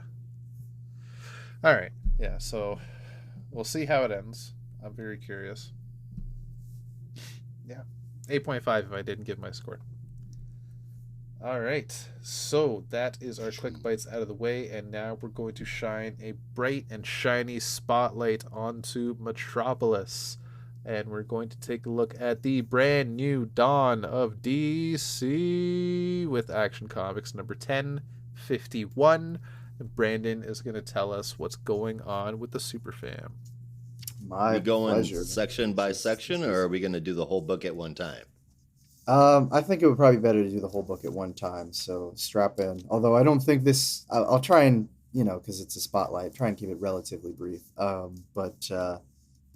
All right. Yeah. So we'll see how it ends. I'm very curious. Yeah. 8.5 if I didn't give my score. All right. So that is our quick bites out of the way, and now we're going to shine a bright and shiny spotlight onto Metropolis. And we're going to take a look at the brand new dawn of DC with Action Comics number 1051. And Brandon is going to tell us what's going on with the Super Fam. My we going pleasure. section by section, or are we going to do the whole book at one time? I think it would probably be better to do the whole book at one time. So strap in. Although I don't think this. I'll try and because it's a spotlight, try and keep it relatively brief. But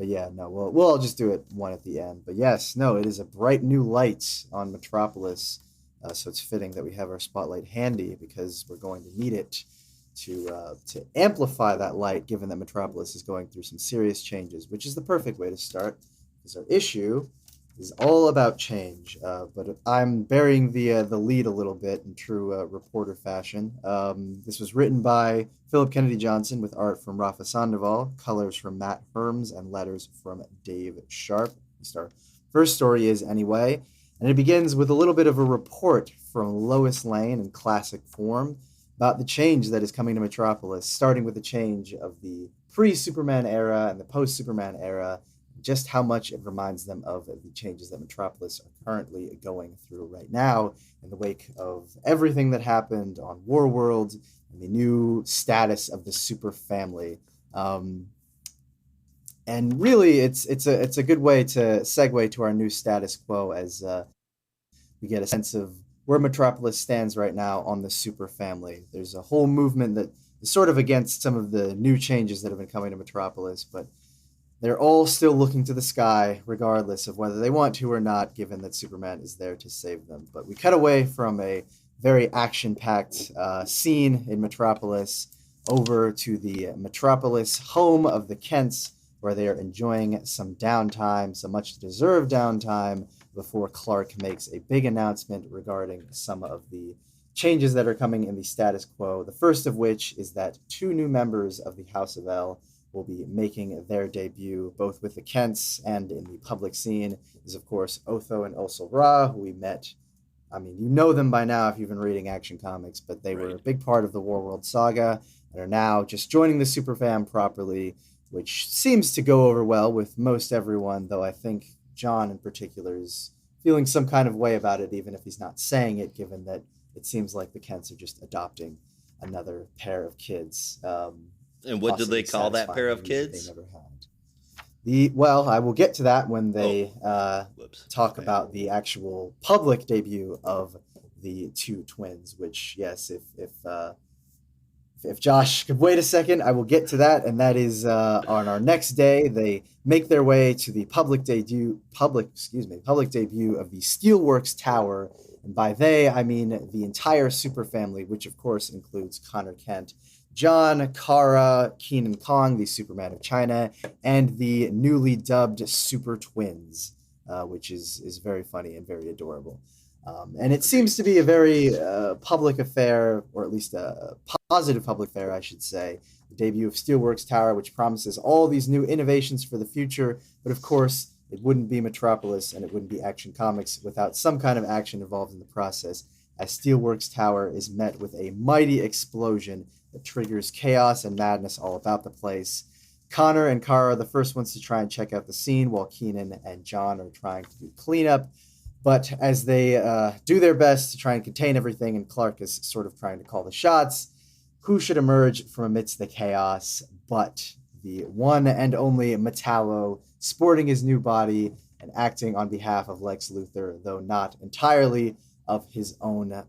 yeah, no, we'll all just do it one at the end. But yes, no, it is a bright new light on Metropolis. So it's fitting that we have our spotlight handy because we're going to need it to amplify that light, given that Metropolis is going through some serious changes, which is the perfect way to start, because our issue is all about change. But I'm burying the lead a little bit in true reporter fashion. This was written by Philip Kennedy Johnson with art from Rafa Sandoval, colors from Matt Herms, and letters from Dave Sharp. Our first story is Anyway, and it begins with a little bit of a report from Lois Lane in classic form about the change that is coming to Metropolis, starting with the change of the pre-Superman era and the post-Superman era, just how much it reminds them of the changes that Metropolis are currently going through right now in the wake of everything that happened on Warworld and the new status of the super family. And really, it's a good way to segue to our new status quo as we get a sense of where Metropolis stands right now on the super family. There's a whole movement that is sort of against some of the new changes that have been coming to Metropolis, but they're all still looking to the sky, regardless of whether they want to or not, given that Superman is there to save them. But we cut away from a very action-packed scene in Metropolis over to the Metropolis home of the Kents, where they are enjoying some downtime, some much-deserved downtime, before Clark makes a big announcement regarding some of the changes that are coming in the status quo. The first of which is that 2 new members of the House of El will be making their debut, both with the Kents and in the public scene, is, of course, Otho and Osul Ra, who we met. I mean, you know them by now if you've been reading Action Comics, but they were a big part of the Warworld saga and are now just joining the Superfam properly, which seems to go over well with most everyone, though I think John in particular is feeling some kind of way about it, even if he's not saying it, given that it seems like the Kents are just adopting another pair of kids. And what do they call that pair of kids? They never had. Well, I will get to that when they talk about the actual public debut of the 2 twins. Which, yes, if Josh could wait a second, I will get to that, and that is on our next day. They make their way to the public debut of the Steelworks Tower, and by they I mean the entire super family, which of course includes Connor Kent, John, Kara, Keenan Kong, the Superman of China, and the newly dubbed Super Twins, which is very funny and very adorable. And it seems to be a very public affair, or at least a positive public affair, I should say. The debut of Steelworks Tower, which promises all these new innovations for the future, but of course, it wouldn't be Metropolis and it wouldn't be Action Comics without some kind of action involved in the process, as Steelworks Tower is met with a mighty explosion that triggers chaos and madness all about the place. Connor and Kara are the first ones to try and check out the scene, while Keenan and John are trying to do cleanup. But as they do their best to try and contain everything, and Clark is sort of trying to call the shots, who should emerge from amidst the chaos but the one and only Metallo, sporting his new body and acting on behalf of Lex Luthor, though not entirely of his own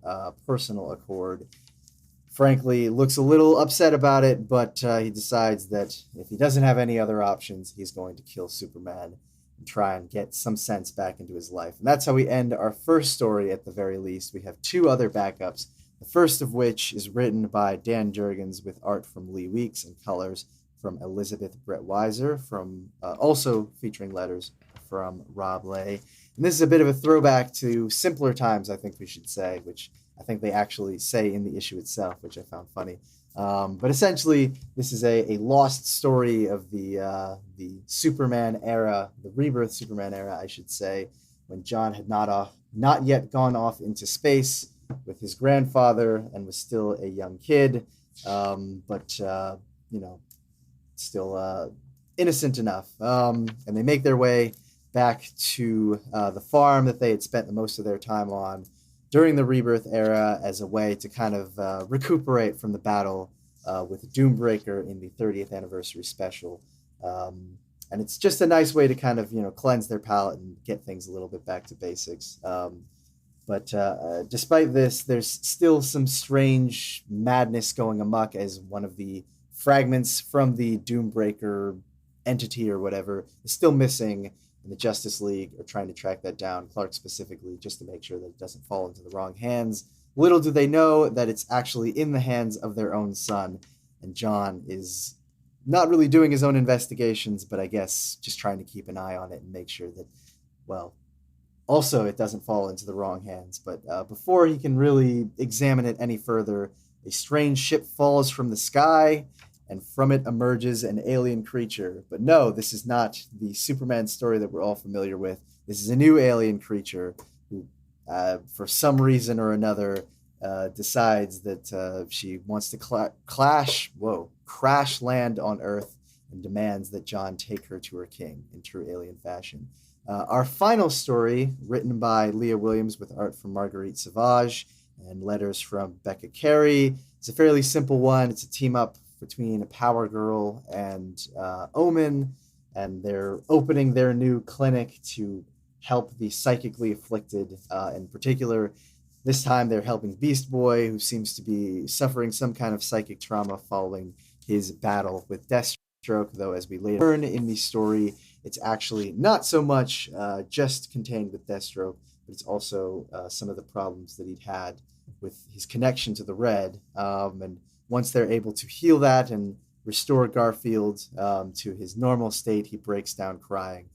personal accord. Frankly, looks a little upset about it, but he decides that if he doesn't have any other options, he's going to kill Superman and try and get some sense back into his life. And that's how we end our first story at the very least. We have 2 other backups, the first of which is written by Dan Jurgens with art from Lee Weeks and colors from Elizabeth Brett Weiser, from also featuring letters from Rob Lay. And this is a bit of a throwback to simpler times, I think we should say, which I think they actually say in the issue itself, which I found funny. But essentially, this is a lost story of the Superman era, the Rebirth Superman era, I should say, when John had not yet gone off into space with his grandfather and was still a young kid, but still innocent enough. And they make their way back to the farm that they had spent the most of their time on during the Rebirth era as a way to kind of recuperate from the battle with Doombreaker in the 30th anniversary special. And it's just a nice way to kind of, cleanse their palate and get things a little bit back to basics. But despite this, there's still some strange madness going amok as one of the fragments from the Doombreaker entity or whatever is still missing, and the Justice League are trying to track that down, Clark specifically, just to make sure that it doesn't fall into the wrong hands. Little do they know that it's actually in the hands of their own son, and John is not really doing his own investigations, but I guess just trying to keep an eye on it and make sure that, well, also it doesn't fall into the wrong hands. But before he can really examine it any further, a strange ship falls from the sky, and from it emerges an alien creature. But no, this is not the Superman story that we're all familiar with. This is a new alien creature who, for some reason or another, decides that she wants to crash land on Earth and demands that John take her to her king in true alien fashion. Our final story, written by Leah Williams with art from Marguerite Sauvage and letters from Becca Carey, it's a fairly simple one. It's a team up between a Power Girl and Omen, and they're opening their new clinic to help the psychically afflicted. In particular, this time they're helping Beast Boy, who seems to be suffering some kind of psychic trauma following his battle with Deathstroke, though as we later learn in the story, it's actually not so much just contained with Deathstroke, but it's also some of the problems that he'd had with his connection to the Red. And once they're able to heal that and restore Garfield to his normal state, he breaks down crying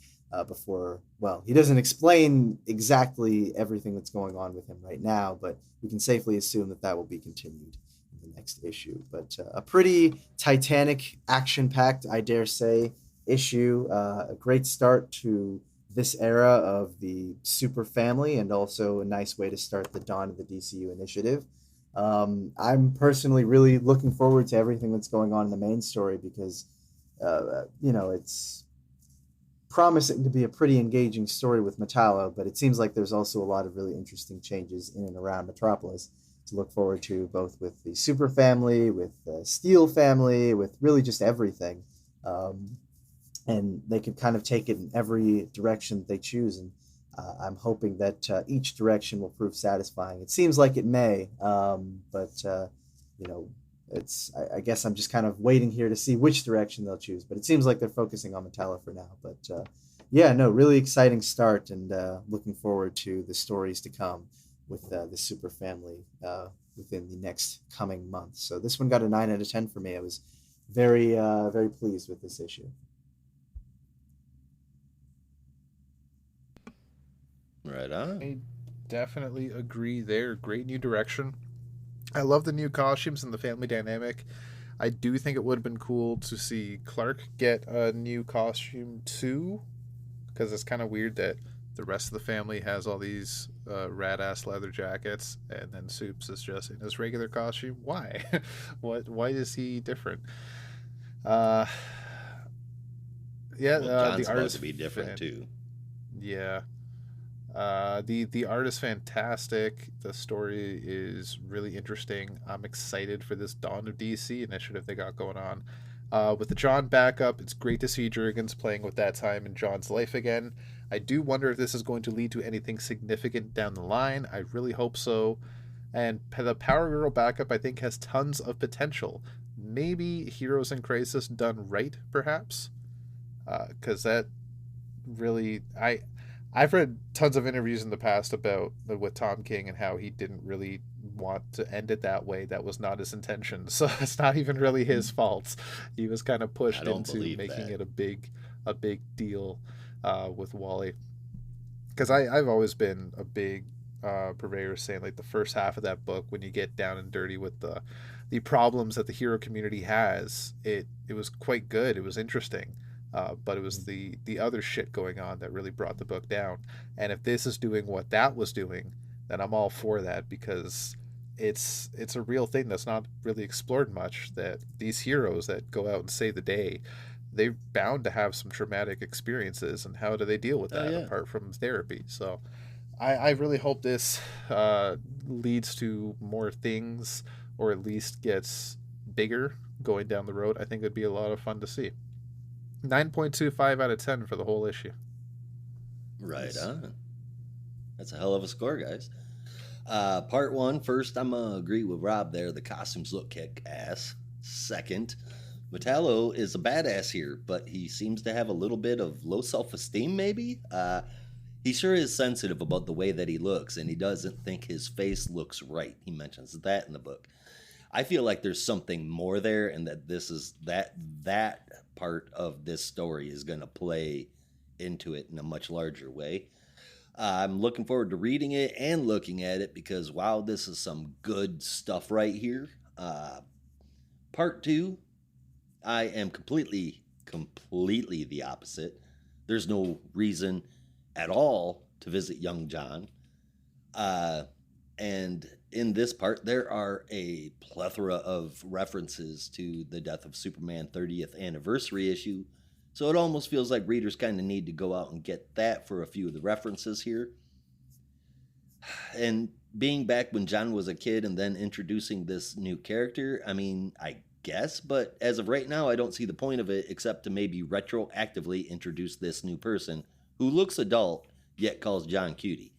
before, well, he doesn't explain exactly everything that's going on with him right now, but we can safely assume that that will be continued in the next issue. But a pretty Titanic, action-packed, I dare say, issue. A great start to this era of the Super Family, and also a nice way to start the dawn of the DCU initiative. I'm personally really looking forward to everything that's going on in the main story because, it's promising to be a pretty engaging story with Metallo, but it seems like there's also a lot of really interesting changes in and around Metropolis to look forward to, both with the Super Family, with the Steel Family, with really just everything. And they could kind of take it in every direction that they choose. And I'm hoping that each direction will prove satisfying. It seems like it may, but I guess I'm just kind of waiting here to see which direction they'll choose. But it seems like they're focusing on Metallo for now. But really exciting start, and looking forward to the stories to come with the Super Family within the next coming month. So this one got a 9 out of 10 for me. I was very, very pleased with this issue. Right on. I definitely agree there. Great new direction. I love the new costumes and the family dynamic. I do think it would have been cool to see Clark get a new costume too, because it's kind of weird that the rest of the family has all these rad-ass leather jackets, and then Soups is just in his regular costume. Why? Why is he different? John's the art is to be different too. Yeah. The art is fantastic. The story is really interesting. I'm excited for this Dawn of DC initiative they got going on. With the John backup, it's great to see Jurgens playing with that time in John's life again. I do wonder if this is going to lead to anything significant down the line. I really hope so. And the Power Girl backup, I think, has tons of potential. Maybe Heroes in Crisis done right, perhaps? Because that really... I've read tons of interviews in the past with Tom King and how he didn't really want to end it that way. That was not his intention. So it's not even really his fault. He was kind of pushed into making it a big deal with Wally. Because I've always been a big purveyor saying, like, the first half of that book, when you get down and dirty with the the problems that the hero community has, it was quite good. It was interesting. But it was the other shit going on that really brought the book down. And if this is doing what that was doing, then I'm all for that, because it's a real thing that's not really explored much, that these heroes that go out and save the day, they're bound to have some traumatic experiences, and how do they deal with that apart from therapy? So I really hope this leads to more things, or at least gets bigger going down the road. I think it'd be a lot of fun to see. 9.25 out of 10 for the whole issue. Right on. That's a hell of a score, guys. Part 1, first, I'm going to agree with Rob there. The costumes look kick-ass. Second, Metallo is a badass here, but he seems to have a little bit of low self-esteem, maybe? He sure is sensitive about the way that he looks, and he doesn't think his face looks right. He mentions that in the book. I feel like there's something more there, and that this is that part of this story is going to play into it in a much larger way. I'm looking forward to reading it and looking at it, because wow, this is some good stuff right here. Part 2, I am completely the opposite. There's no reason at all to visit young John. And in this part, there are a plethora of references to the Death of Superman 30th anniversary issue. So it almost feels like readers kind of need to go out and get that for a few of the references here. And being back when John was a kid and then introducing this new character, I mean, I guess, but as of right now, I don't see the point of it except to maybe retroactively introduce this new person who looks adult yet calls John cutie.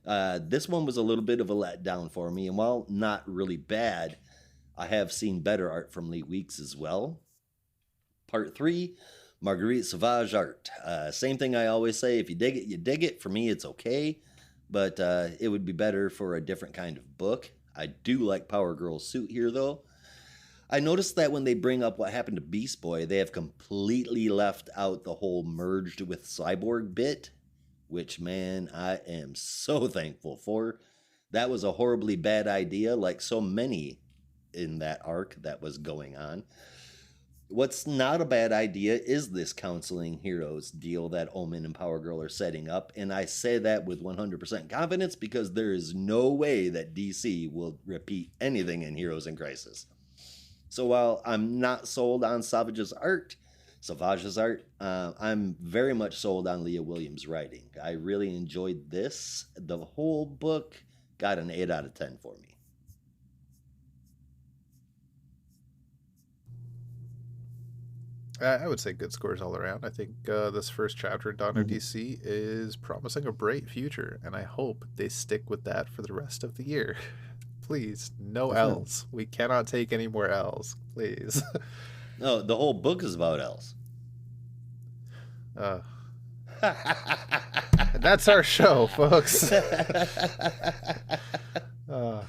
This one was a little bit of a letdown for me, and while not really bad, I have seen better art from Lee Weeks as well. Part 3, Marguerite Sauvage art. Same thing I always say, if you dig it, you dig it. For me, it's okay, but it would be better for a different kind of book. I do like Power Girl's suit here, though. I noticed that when they bring up what happened to Beast Boy, they have completely left out the whole merged with Cyborg bit, which, man, I am so thankful for. That was a horribly bad idea, like so many in that arc that was going on. What's not a bad idea is this counseling heroes deal that Omen and Power Girl are setting up, and I say that with 100% confidence because there is no way that DC will repeat anything in Heroes in Crisis. So while I'm not sold on Savage's art, I'm very much sold on Leah Williams' writing. I really enjoyed this. The whole book got an 8 out of 10 for me. I would say good scores all around. I think this first chapter in Dawn of DC is promising a bright future, and I hope they stick with that for the rest of the year. Please, no L's. We cannot take any more L's, please. No, the whole book is about L's. That's our show, folks. God,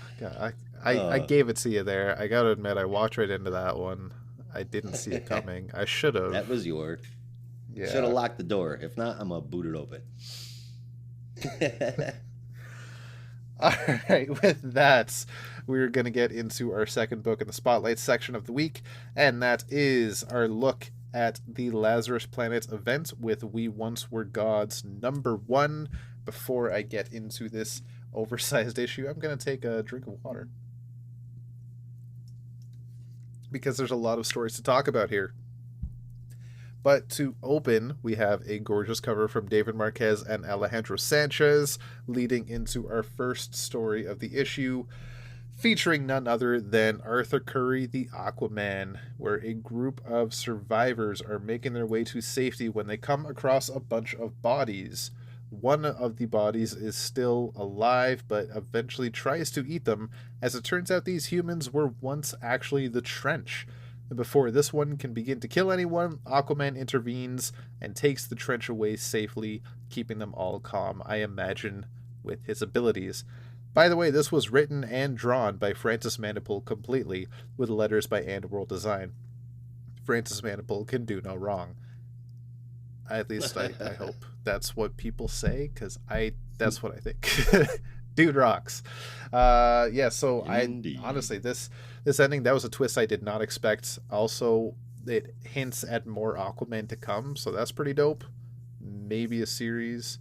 I gave it to you there. I gotta admit, I walked right into that one. I didn't see it coming. I should have. That was yours. Yeah. Should have locked the door. If not, I'm gonna boot it open. All right, with that, we're going to get into our second book in the Spotlight section of the week, and that is our look at the Lazarus Planet event with We Once Were Gods #1. Before I get into this oversized issue, I'm going to take a drink of water, because there's a lot of stories to talk about here. But to open, we have a gorgeous cover from David Marquez and Alejandro Sanchez, leading into our first story of the issue, featuring none other than Arthur Curry, the Aquaman, where a group of survivors are making their way to safety when they come across a bunch of bodies. One of the bodies is still alive, but eventually tries to eat them, as it turns out these humans were once actually the Trench. Before this one can begin to kill anyone, Aquaman intervenes and takes the Trench away safely, keeping them all calm, I imagine, with his abilities. By the way, this was written and drawn by Francis Manapul completely, with letters by Underworld Design. Francis Manapul can do no wrong. At least I hope that's what people say, because that's what I think. Dude rocks. So honestly, this this ending, that was a twist I did not expect. Also, it hints at more Aquaman to come, so that's pretty dope. Maybe a series.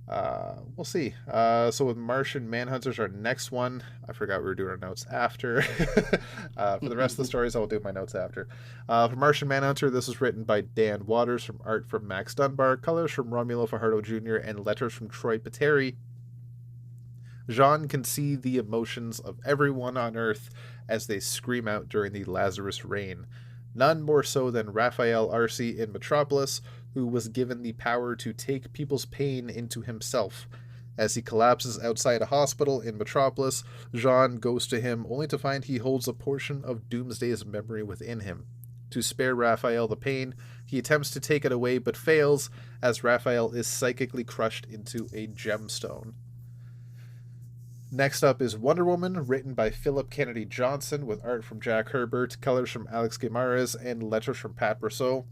We'll see. So with Martian Manhunters, our next one, I forgot we were doing our notes after. For the rest of the stories, I'll do my notes after. For Martian Manhunter, this was written by Dan Waters, from art from Max Dunbar, colors from Romulo Fajardo Jr., and letters from Troy Peteri. Jean can see the emotions of everyone on Earth as they scream out during the Lazarus Rain. None more so than Raphael Arce in Metropolis, who was given the power to take people's pain into himself. As he collapses outside a hospital in Metropolis, Jean goes to him only to find he holds a portion of Doomsday's memory within him. To spare Raphael the pain, he attempts to take it away but fails, as Raphael is psychically crushed into a gemstone. Next up is Wonder Woman, written by Philip Kennedy Johnson, with art from Jack Herbert, colors from Alex Guimarães, and letters from Pat Brosseau.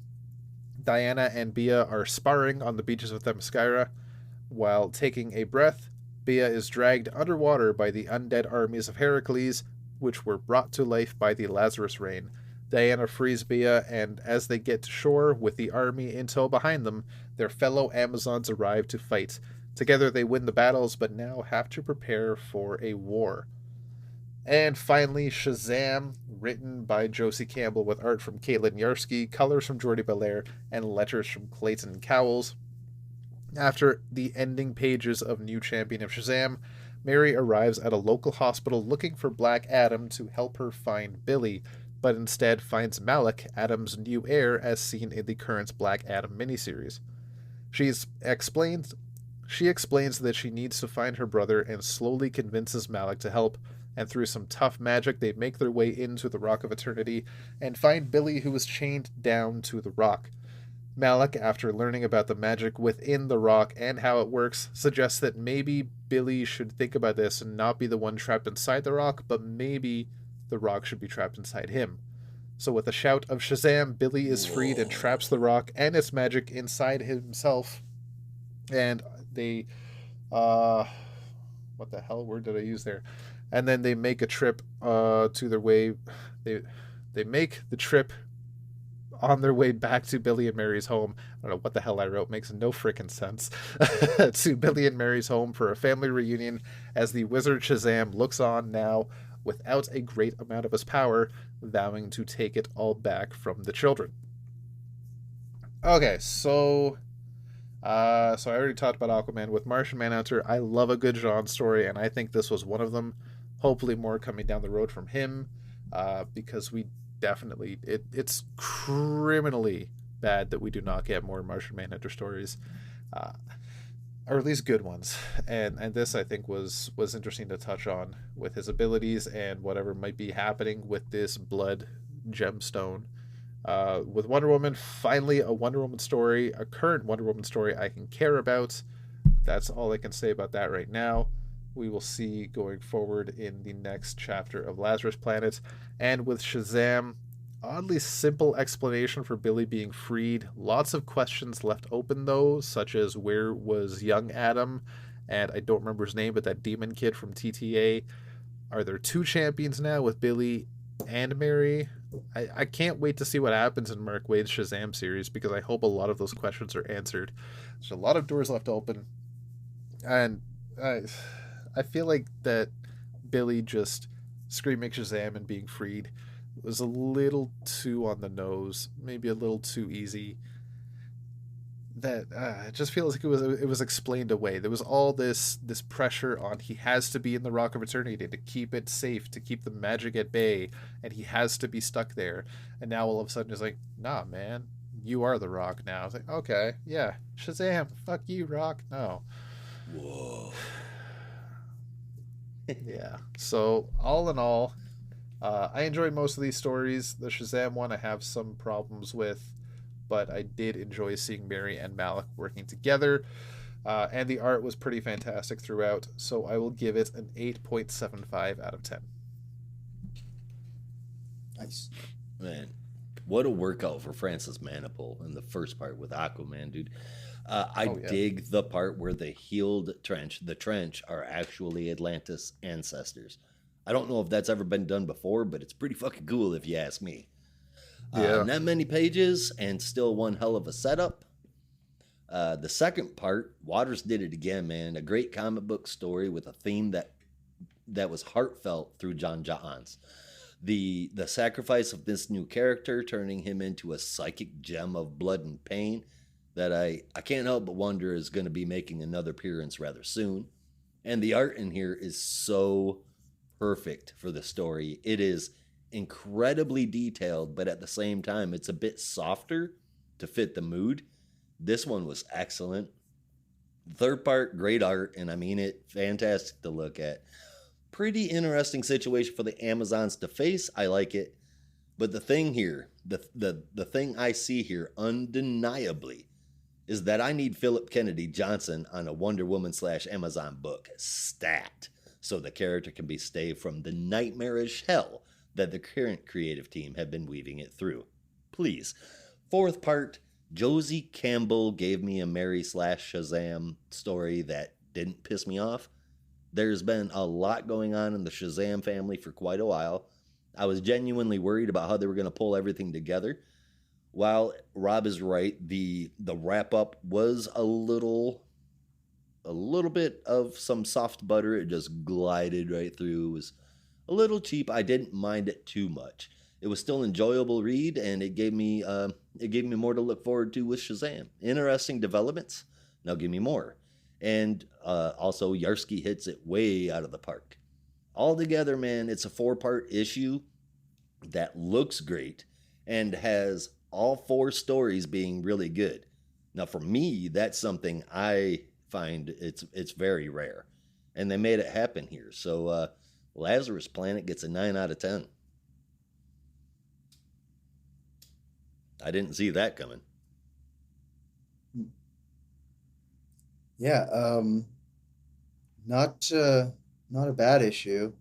Diana and Bia are sparring on the beaches of Themyscira. While taking a breath, Bia is dragged underwater by the undead armies of Heracles, which were brought to life by the Lazarus Rain. Diana frees Bia, and as they get to shore with the army in tow behind them, their fellow Amazons arrive to fight. Together they win the battles, but now have to prepare for a war. And finally, Shazam, written by Josie Campbell with art from Caitlin Yarsky, colors from Jordi Belair, and letters from Clayton Cowles. After the ending pages of New Champion of Shazam, Mary arrives at a local hospital looking for Black Adam to help her find Billy, but instead finds Malik, Adam's new heir, as seen in the current Black Adam miniseries. She explains that she needs to find her brother and slowly convinces Malik to help, and through some tough magic they make their way into the Rock of Eternity and find Billy, who is chained down to the rock. Malik, after learning about the magic within the rock and how it works, suggests that maybe Billy should think about this and not be the one trapped inside the rock, but maybe the rock should be trapped inside him. So with a shout of Shazam, Billy is freed and traps the rock and its magic inside himself. And they what the hell word did I use there? And then they make a trip to their way. They make the trip on their way back to Billy and Mary's home. I don't know what the hell I wrote. Makes no frickin' sense. To Billy and Mary's home for a family reunion, as the wizard Shazam looks on now without a great amount of his power, vowing to take it all back from the children. Okay, so I already talked about Aquaman. With Martian Manhunter, I love a good Jean story, and I think this was one of them. Hopefully more coming down the road from him, because we definitely, it's criminally bad that we do not get more Martian Manhunter stories, or at least good ones. And this, I think, was interesting to touch on with his abilities and whatever might be happening with this blood gemstone. With Wonder Woman, finally a Wonder Woman story, a current Wonder Woman story I can care about. That's all I can say about that right now. We will see going forward in the next chapter of Lazarus Planet. And with Shazam, oddly simple explanation for Billy being freed. Lots of questions left open, though, such as where was young Adam? And I don't remember his name, but that demon kid from TTA. Are there two champions now with Billy and Mary? I can't wait to see what happens in Mark Waid's Shazam series, because I hope a lot of those questions are answered. There's a lot of doors left open. And I feel like that Billy just screaming Shazam and being freed was a little too on the nose, maybe a little too easy. That it just feels like it was explained away. There was all this pressure on, he has to be in the Rock of Eternity to keep it safe, to keep the magic at bay, and he has to be stuck there. And now all of a sudden it's like, nah, man, you are the Rock now. It's like, okay, yeah, Shazam, fuck you, Rock. No. Whoa. Yeah. So all in all, I enjoyed most of these stories. The Shazam one I have some problems with, but I did enjoy seeing Mary and Malik working together, and the art was pretty fantastic throughout, so I will give it an 8.75 out of 10. Nice. Man, what a workout for Francis Manapul in the first part with Aquaman, dude. I dig the part where the healed trench, the trench, are actually Atlantis ancestors. I don't know if that's ever been done before, but it's pretty fucking cool if you ask me. Yeah. Not many pages and still one hell of a setup. The second part, Waters did it again, man. A great comic book story with a theme that was heartfelt through John Johns. The sacrifice of this new character, turning him into a psychic gem of blood and pain that I can't help but wonder is going to be making another appearance rather soon. And the art in here is so perfect for the story. It is incredibly detailed, but at the same time, it's a bit softer to fit the mood. This one was excellent. The third part, great art, and I mean it, fantastic to look at. Pretty interesting situation for the Amazons to face. I like it. But the thing here, the thing I see here undeniably is that I need Philip Kennedy Johnson on a Wonder Woman / Amazon book stat so the character can be saved from the nightmarish hell that the current creative team have been weaving it through. Please. Fourth part, Josie Campbell gave me a Mary / Shazam story that didn't piss me off. There's been a lot going on in the Shazam family for quite a while. I was genuinely worried about how they were going to pull everything together. While Rob is right, the wrap up was a little bit of some soft butter. It just glided right through. It was a little cheap. I didn't mind it too much. It was still an enjoyable read, and it gave me more to look forward to with Shazam. Interesting developments. Now give me more. And also, Yarsky hits it way out of the park. Altogether, man, it's a 4-part issue that looks great and has all 4 stories being really good. Now, for me, that's something I find it's very rare. And they made it happen here. So, Lazarus Planet gets a 9 out of 10. I didn't see that coming. Yeah, not a bad issue.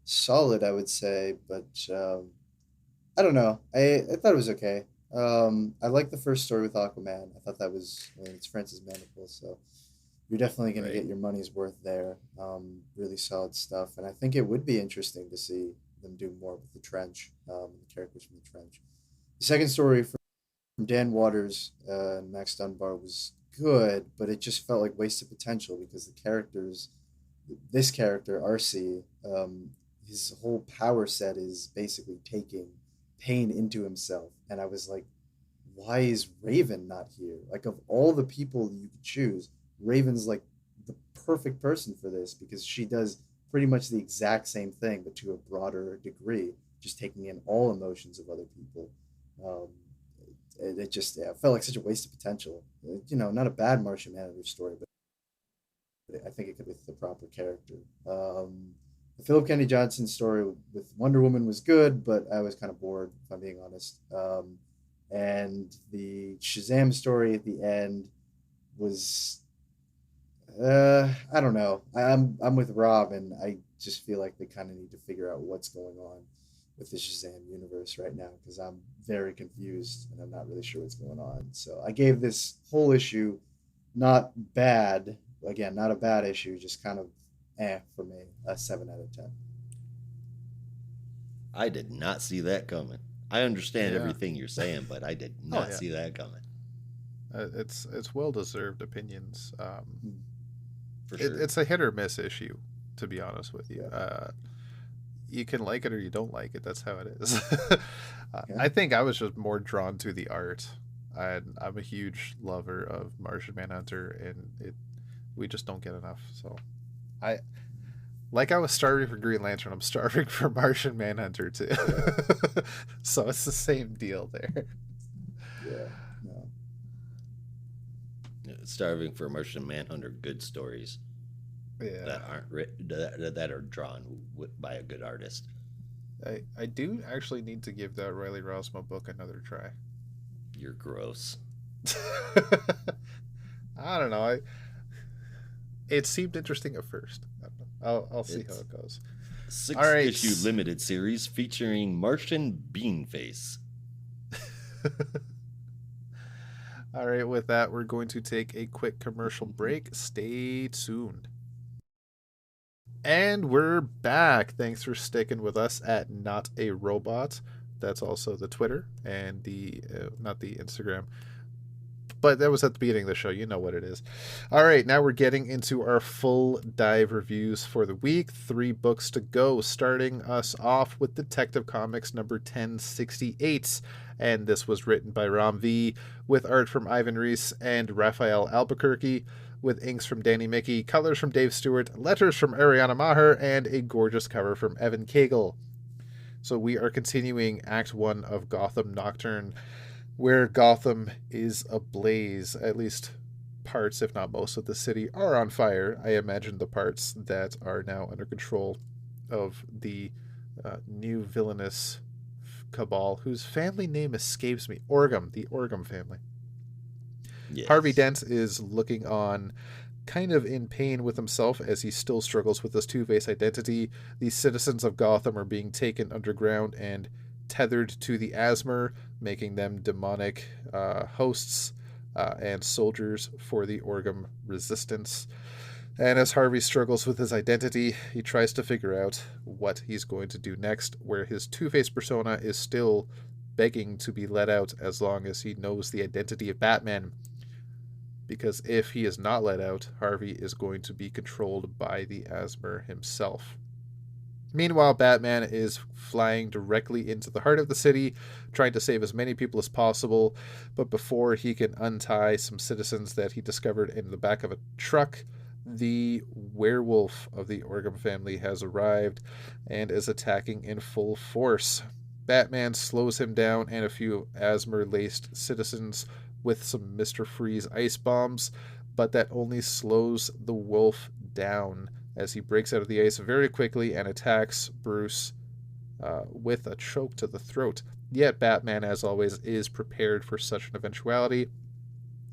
Solid, I would say, but I don't know. I thought it was okay. I like the first story with Aquaman. I thought that was, I mean, it's Francis Manapul, so you're definitely going to get your money's worth there. Really solid stuff, and I think it would be interesting to see them do more with the Trench, the characters from the Trench. The second story from Dan Waters and Max Dunbar was good, but it just felt like wasted potential because the characters, this character RC, his whole power set is basically taking pain into himself, and I was like, why is Raven not here? Like, of all the people you could choose, Raven's like the perfect person for this because she does pretty much the exact same thing, but to a broader degree, just taking in all emotions of other people. Um, it just, yeah, it felt like such a waste of potential. Not a bad Martian Manhunter story, but I think it could be with the proper character. The Philip Kennedy Johnson story with Wonder Woman was good, but I was kind of bored, if I'm being honest. And the Shazam story at the end was, I don't know. I'm with Rob, and I just feel like they kind of need to figure out what's going on with the Shazam universe right now because I'm very confused and I'm not really sure what's going on. So I gave this whole issue not bad. Again, not a bad issue, just kind of for me, a 7 out of 10. I did not see that coming. I understand Yeah. everything you're saying, but I did not see that coming. It's well-deserved opinions. For sure. It's a hit or miss issue, to be honest with you. Yeah. You can like it or you don't like it. That's how it is. Yeah. I think I was just more drawn to the art. I'm a huge lover of Martian Manhunter, and we just don't get enough. So, I was starving for Green Lantern. I'm starving for Martian Manhunter too. So it's the same deal there. Yeah. No. Starving for Martian Manhunter good stories that aren't that are drawn by a good artist. I do actually need to give that Riley Rosmo book another try. You're gross. I don't know. It seemed interesting at first. I'll see how it goes. 6-issue limited series featuring Martian Beanface. All right, with that, we're going to take a quick commercial break. Stay tuned. And we're back. Thanks for sticking with us at Not a Robot. That's also the Twitter and the not the Instagram. But that was at the beginning of the show. You know what it is. All right, now we're getting into our full dive reviews for the week. 3 books to go, starting us off with Detective Comics number 1068. And this was written by Ram V, with art from Ivan Reis and Raphael Albuquerque, with inks from Danny Mickey, colors from Dave Stewart, letters from Ariana Maher, and a gorgeous cover from Evan Cagle. So we are continuing Act 1 of Gotham Nocturne, where Gotham is ablaze. At least parts, if not most, of the city are on fire. I imagine the parts that are now under control of the new villainous cabal, whose family name escapes me. Orgham, the Orgham family. Yes. Harvey Dent is looking on, kind of in pain with himself as he still struggles with his Two-Face identity. The citizens of Gotham are being taken underground and tethered to the Asmer, making them demonic hosts and soldiers for the Orgham resistance. And as Harvey struggles with his identity, he tries to figure out what he's going to do next, where his Two-Face persona is still begging to be let out as long as he knows the identity of Batman. Because if he is not let out, Harvey is going to be controlled by the Asmer himself. Meanwhile, Batman is flying directly into the heart of the city, trying to save as many people as possible, but before he can untie some citizens that he discovered in the back of a truck, the werewolf of the Orgham family has arrived and is attacking in full force. Batman slows him down and a few Asmer-laced citizens with some Mr. Freeze ice bombs, but that only slows the wolf down as he breaks out of the ice very quickly and attacks Bruce with a choke to the throat. Yet Batman, as always, is prepared for such an eventuality,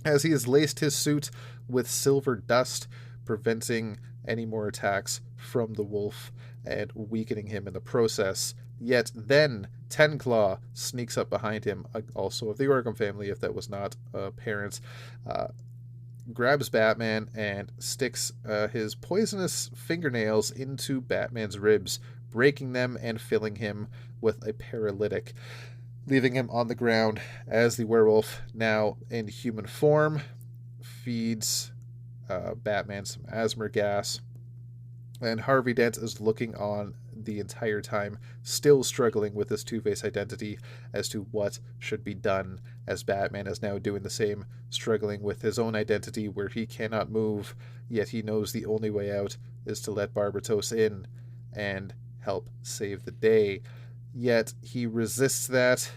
as he has laced his suit with silver dust, preventing any more attacks from the wolf and weakening him in the process. Yet then Ten Claw sneaks up behind him, also of the Orgham family, if that was not apparent, grabs Batman and sticks his poisonous fingernails into Batman's ribs, breaking them and filling him with a paralytic, leaving him on the ground as the werewolf, now in human form, feeds Batman some Asmer gas. And Harvey Dent is looking on the entire time, still struggling with his Two-Face identity as to what should be done, as Batman is now doing the same, struggling with his own identity where he cannot move, yet he knows the only way out is to let Barbatos in and help save the day. Yet he resists that,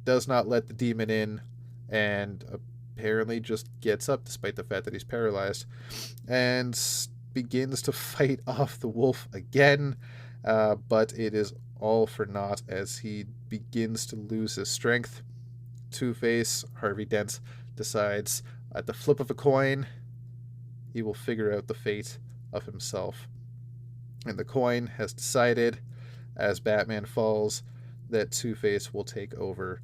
does not let the demon in, and apparently just gets up despite the fact that he's paralyzed, and begins to fight off the wolf again, but it is all for naught as he begins to lose his strength. Two-Face, Harvey Dent, decides at the flip of a coin, he will figure out the fate of himself. And the coin has decided, as Batman falls, that Two-Face will take over,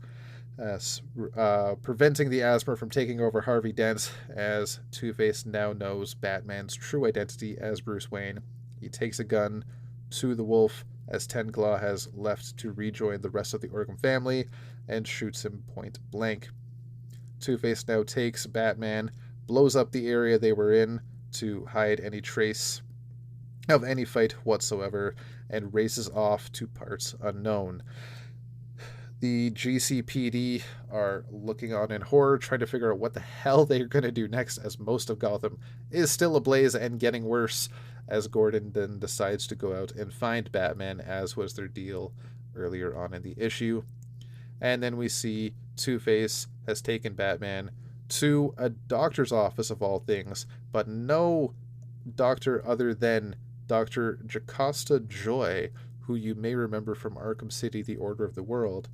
preventing the Asmer from taking over Harvey Dent, as Two-Face now knows Batman's true identity as Bruce Wayne. He takes a gun to the wolf as Ten Claw has left to rejoin the rest of the Orgham family and shoots him point blank. Two-Face now takes Batman, blows up the area they were in to hide any trace of any fight whatsoever, and races off to parts unknown. The GCPD are looking on in horror, trying to figure out what the hell they're going to do next, as most of Gotham is still ablaze and getting worse, as Gordon then decides to go out and find Batman, as was their deal earlier on in the issue. And then we see Two-Face has taken Batman to a doctor's office of all things, but no doctor other than Dr. Jocasta Joy, who you may remember from Arkham City, The Order of the World.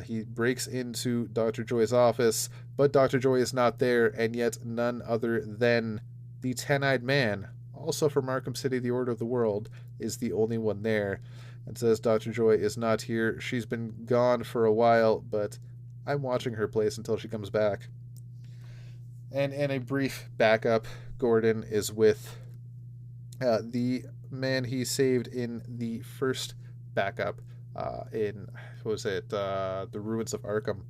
He breaks into Dr. Joy's office, but Dr. Joy is not there, and yet none other than the Ten-Eyed Man, also from Arkham City, The Order of the World, is the only one there, and says Dr. Joy is not here. She's been gone for a while, but I'm watching her place until she comes back. And in a brief backup, Gordon is with the man he saved in the first backup in, what was it, the ruins of Arkham,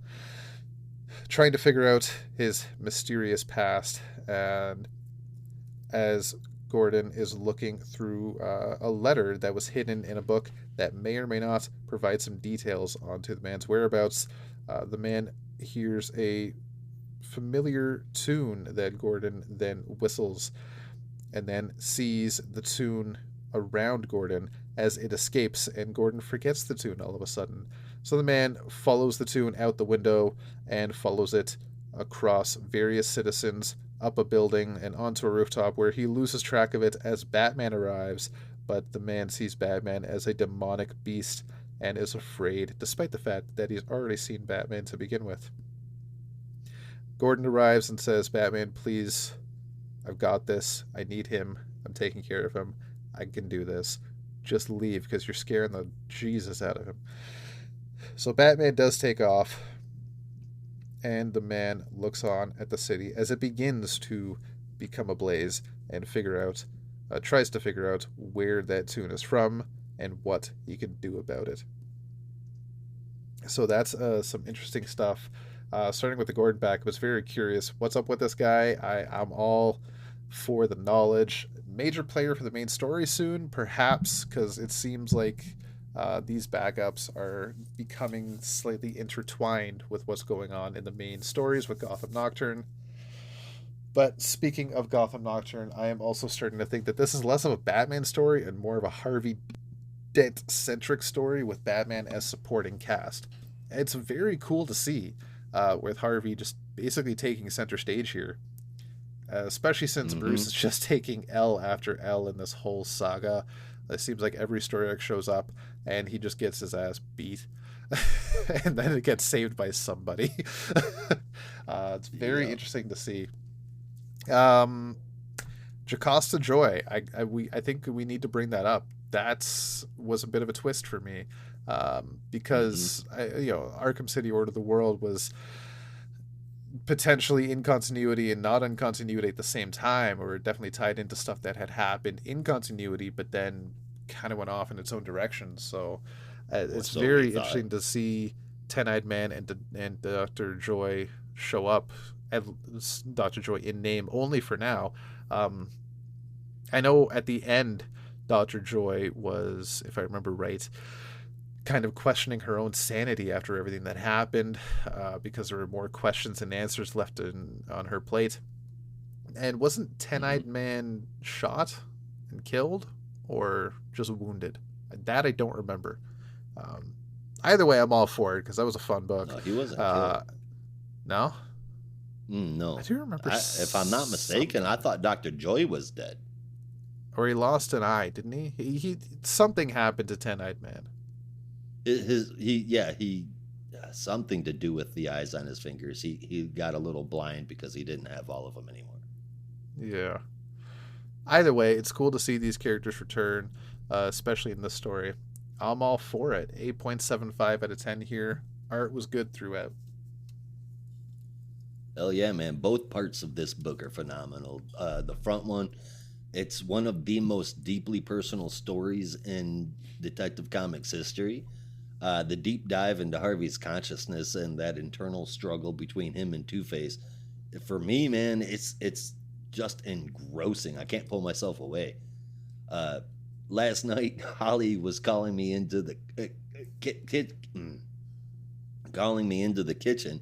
trying to figure out his mysterious past. And as Gordon is looking through a letter that was hidden in a book that may or may not provide some details onto the man's whereabouts, the man hears a familiar tune that Gordon then whistles, and then sees the tune around Gordon as it escapes, and Gordon forgets the tune all of a sudden. So the man follows the tune out the window and follows it across various citizens, up a building, and onto a rooftop, where he loses track of it as Batman arrives. But the man sees Batman as a demonic beast and is afraid, despite the fact that he's already seen Batman to begin with. Gordon arrives and says, "Batman, please, I've got this. I need him. I'm taking care of him. I can do this. Just leave, because you're scaring the Jesus out of him." So Batman does take off, and the man looks on at the city as it begins to become ablaze and tries to figure out where that tune is from and what he can do about it. So that's some interesting stuff. Starting with the Gordon back, I was very curious. What's up with this guy? I'm all for the knowledge. Major player for the main story soon, perhaps, because it seems like these backups are becoming slightly intertwined with what's going on in the main stories with Gotham Nocturne. But speaking of Gotham Nocturne, I am also starting to think that this is less of a Batman story and more of a Harvey Dent-centric story with Batman as supporting cast. It's very cool to see, with Harvey just basically taking center stage here. Especially since Bruce is just taking L after L in this whole saga. It seems like every story arc shows up and he just gets his ass beat. And then it gets saved by somebody. It's very interesting to see. Jocasta Joy, I think we need to bring that up. That was a bit of a twist for me, because Arkham City Order of the World was potentially in continuity and not in continuity at the same time, or definitely tied into stuff that had happened in continuity but then kind of went off in its own direction. So it's very interesting to see Ten-Eyed Man and Dr. Joy show up, Dr. Joy in name only for now. I know at the end Dr. Joy was, if I remember right, kind of questioning her own sanity after everything that happened, because there were more questions and answers left on her plate. And wasn't Ten-Eyed Man shot and killed, or just wounded? That I don't remember. Either way, I'm all for it, because that was a fun book. No, he wasn't killed. No? No. I do remember. If I'm not mistaken, I thought Dr. Joy was dead. Or he lost an eye, didn't he? He something happened to Ten-Eyed Man. He something to do with the eyes on his fingers. He got a little blind because he didn't have all of them anymore. Yeah. Either way, it's cool to see these characters return, especially in this story. I'm all for it. 8.75 out of 10 here. Art was good throughout. Hell yeah, man. Both parts of this book are phenomenal. The front one, it's one of the most deeply personal stories in Detective Comics history. The deep dive into Harvey's consciousness and that internal struggle between him and Two-Face. For me, man, it's just engrossing. I can't pull myself away. Last night, Holly was calling me into the kitchen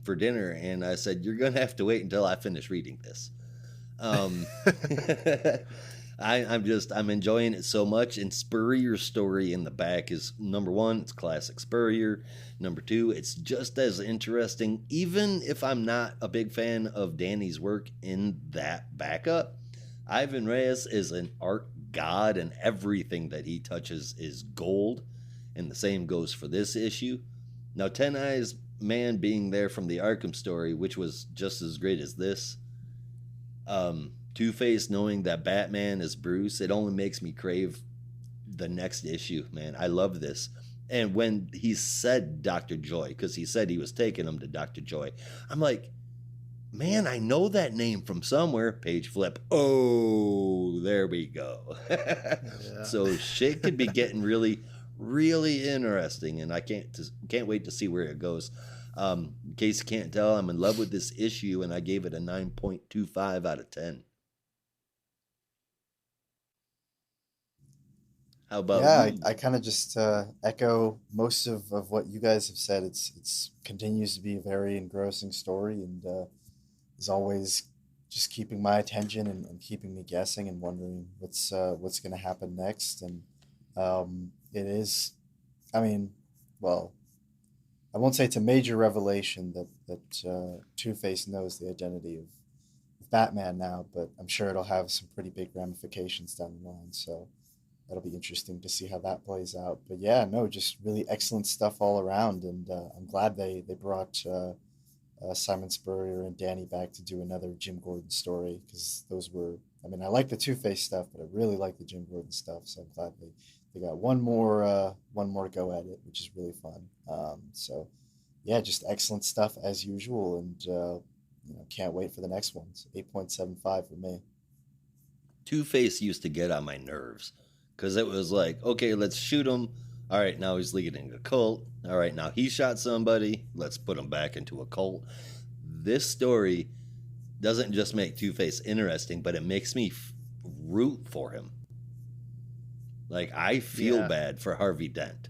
for dinner, and I said, "You're gonna have to wait until I finish reading this." I'm enjoying it so much. And Spurrier's story in the back is, number one, it's classic Spurrier. Number two, it's just as interesting, even if I'm not a big fan of Danny's work in that backup. Ivan Reyes is an art god, and everything that he touches is gold. And the same goes for this issue. Now, Ten-Eyed Man being there from the Arkham story, which was just as great as this. Two-Face knowing that Batman is Bruce, it only makes me crave the next issue, man. I love this. And when he said Dr. Joy, because he said he was taking him to Dr. Joy, I'm like, man, I know that name from somewhere. Page flip. Oh, there we go. Yeah. So shit could be getting really, really interesting, and I can't wait to see where it goes. In case you can't tell, I'm in love with this issue, and I gave it a 9.25 out of 10. How about you? I kind of just echo most of what you guys have said. It's continues to be a very engrossing story, and is always just keeping my attention and keeping me guessing and wondering what's going to happen next. And it is, I mean, well, I won't say it's a major revelation that Two Face knows the identity of Batman now, but I'm sure it'll have some pretty big ramifications down the line. So that'll be interesting to see how that plays out. But yeah, no, just really excellent stuff all around, and I'm glad they brought Simon Spurrier and Danny back to do another Jim Gordon story, because those were. I mean, I like the Two Face stuff, but I really like the Jim Gordon stuff. So I'm glad they got one more go at it, which is really fun. So yeah, just excellent stuff as usual, and can't wait for the next ones. 8.75 for me. Two-Face used to get on my nerves because it was like, okay, let's shoot him. All right, now he's leading a cult. All right, now he shot somebody. Let's put him back into a cult. This story doesn't just make Two-Face interesting, but it makes me root for him. Like, I feel bad for Harvey Dent.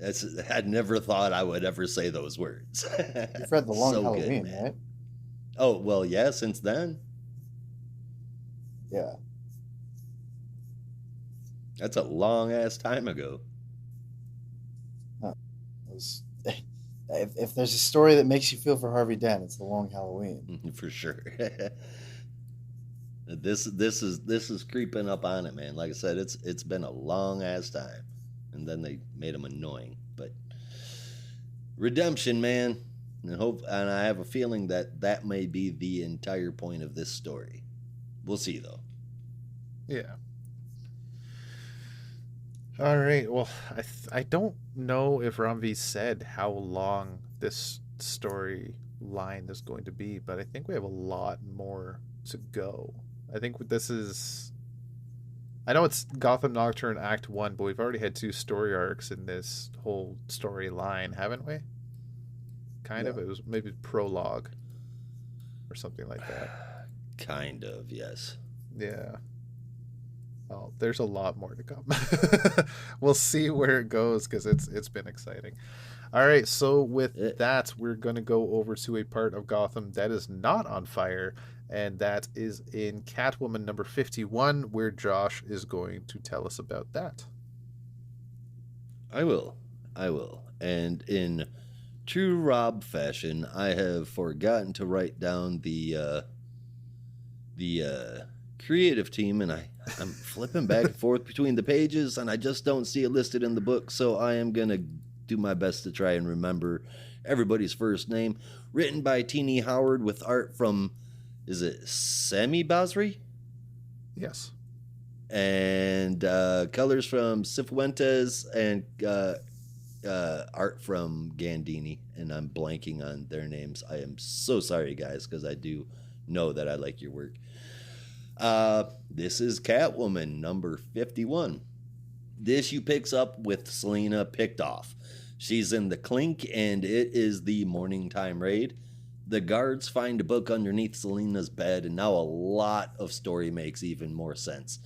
I never thought I would ever say those words. You've read The Long Halloween, good, right? Oh, well, yeah, since then. Yeah. That's a long-ass time ago. Huh. If there's a story that makes you feel for Harvey Dent, it's The Long Halloween. For sure. This is creeping up on it, man. Like I said, it's been a long-ass time. And then they made him annoying. But redemption, man. And I have a feeling that may be the entire point of this story. We'll see, though. Yeah. All right. Well, I don't know if Ramvi said how long this story line is going to be, but I think we have a lot more to go. I think this is... I know it's Gotham Nocturne Act 1, but we've already had 2 story arcs in this whole storyline, haven't we? Kind of. It was maybe prologue or something like that. Kind of, yes. Yeah. Well, there's a lot more to come. We'll see where it goes, because it's been exciting. All right, so with that, we're going to go over to a part of Gotham that is not on fire, and that is in Catwoman number 51, where Josh is going to tell us about that. I will. And in true Rob fashion, I have forgotten to write down the creative team, and I'm flipping back and forth between the pages, and I just don't see it listed in the book, so I am going to do my best to try and remember everybody's first name. Written by Tini Howard with art from, is it Sami Basri? Yes. And colors from Cifuentes, and art from Gandini, and I'm blanking on their names. I am so sorry, guys, because I do know that I like your work. This is Catwoman number 51. The issue picks up with Selina picked off. She's in the clink, and it is the morning time raid. The guards find a book underneath Selina's bed, and now a lot of story makes even more sense.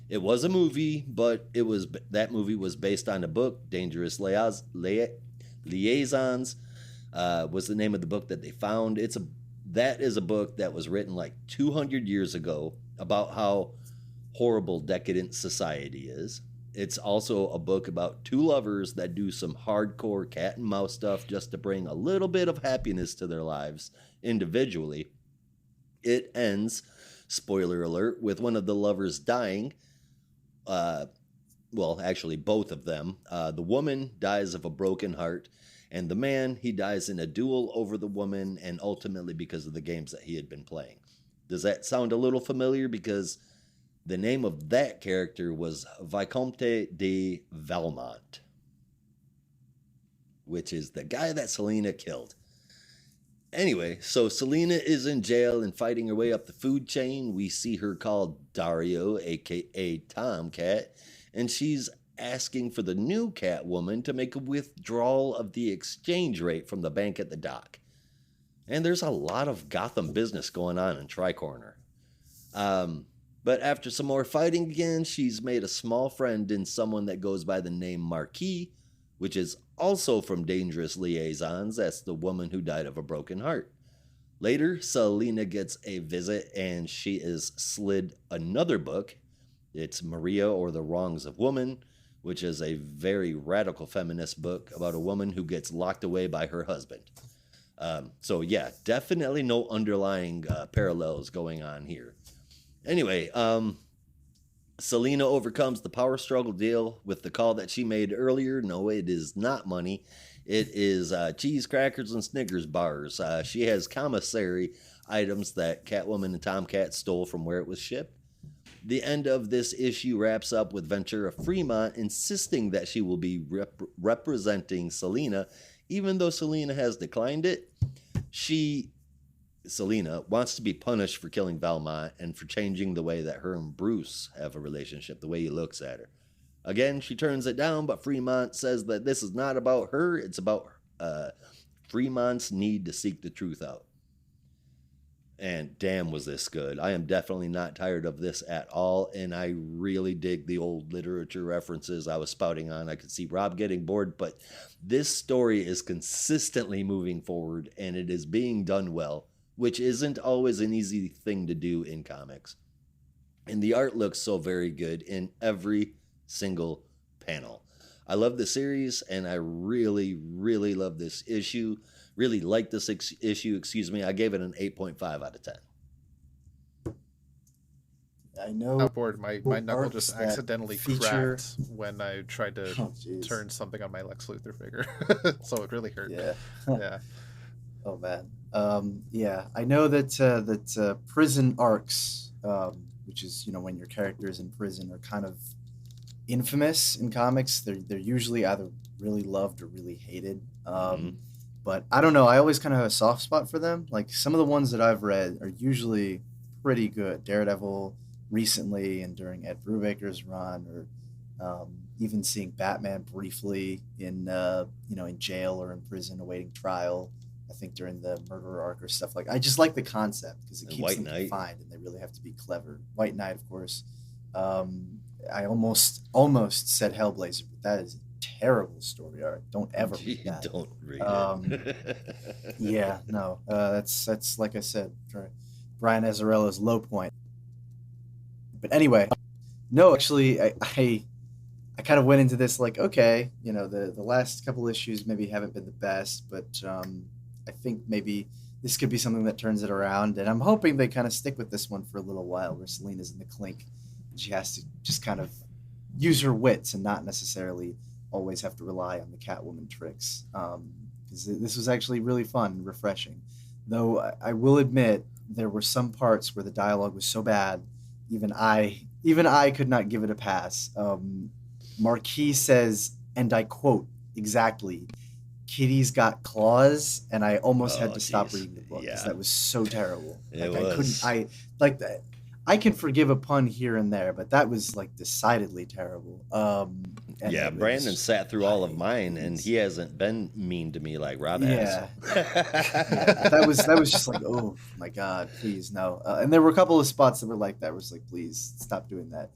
It was a movie, but that movie was based on a book. Dangerous Liaisons was the name of the book that they found. That is a book that was written like 200 years ago about how horrible decadent society is. It's also a book about 2 lovers that do some hardcore cat and mouse stuff just to bring a little bit of happiness to their lives individually. It ends, spoiler alert, with one of the lovers dying. Well, actually, both of them. The woman dies of a broken heart, and the man, he dies in a duel over the woman, and ultimately because of the games that he had been playing. Does that sound a little familiar? Because the name of that character was Vicomte de Valmont, which is the guy that Selina killed. Anyway, so Selena is in jail and fighting her way up the food chain. We see her call Dario, aka Tomcat, and she's asking for the new Catwoman to make a withdrawal of the exchange rate from the bank at the dock. And there's a lot of Gotham business going on in Tricorner. But after some more fighting again, she's made a small friend in someone that goes by the name Marquis, which is also from Dangerous Liaisons. That's the woman who died of a broken heart. Later, Selena gets a visit and she is slid another book. It's Maria or the Wrongs of Woman, which is a very radical feminist book about a woman who gets locked away by her husband. So yeah, definitely no underlying parallels going on here. Anyway, Selena overcomes the power struggle deal with the call that she made earlier. No, it is not money. It is cheese, crackers, and Snickers bars. She has commissary items that Catwoman and Tomcat stole from where it was shipped. The end of this issue wraps up with Ventura Fremont insisting that she will be representing Selena, even though Selena has declined it. Selena wants to be punished for killing Valmont and for changing the way that her and Bruce have a relationship, the way he looks at her. Again, she turns it down, but Fremont says that this is not about her. It's about Fremont's need to seek the truth out. And damn, was this good. I am definitely not tired of this at all, and I really dig the old literature references I was spouting on. I could see Rob getting bored, but this story is consistently moving forward, and it is being done well, which isn't always an easy thing to do in comics. And the art looks so very good in every single panel. I love the series, and I really, really love this issue. Really like this issue, I gave it an 8.5 out of 10. I know. Outboard, my knuckle just accidentally cracked when I tried to turn something on my Lex Luthor figure. So it really hurt. Yeah. Yeah. Oh, man. Yeah, I know that prison arcs, which is, when your character is in prison, are kind of infamous in comics. They're usually either really loved or really hated. But I don't know. I always kind of have a soft spot for them. Like some of the ones that I've read are usually pretty good. Daredevil recently and during Ed Brubaker's run, or even seeing Batman briefly in jail or in prison awaiting trial. I think during the murder arc or stuff like. I just like the concept because it keeps them confined and they really have to be clever. White Knight, of course. I almost said Hellblazer, but that is terrible story arc. Don't ever read that. Don't read it. Yeah, no. That's like I said, Brian Azzarello's low point. But anyway, no, actually, I kind of went into this like, okay, the last couple issues maybe haven't been the best, but I think maybe this could be something that turns it around, and I'm hoping they kind of stick with this one for a little while, where Selena's in the clink, and she has to just kind of use her wits and not necessarily always have to rely on the Catwoman tricks, because this was actually really fun and refreshing. Though I will admit there were some parts where the dialogue was so bad, even I could not give it a pass. Marquis says, and I quote exactly, "Kitty's got claws," and I almost had to stop reading the book because that was so terrible. I can forgive a pun here and there, but that was like decidedly terrible. Brandon sat through all of mine, and he hasn't been mean to me like Rob has. That was just like, oh my god, please no. And there were a couple of spots that were like that. Was like, please stop doing that.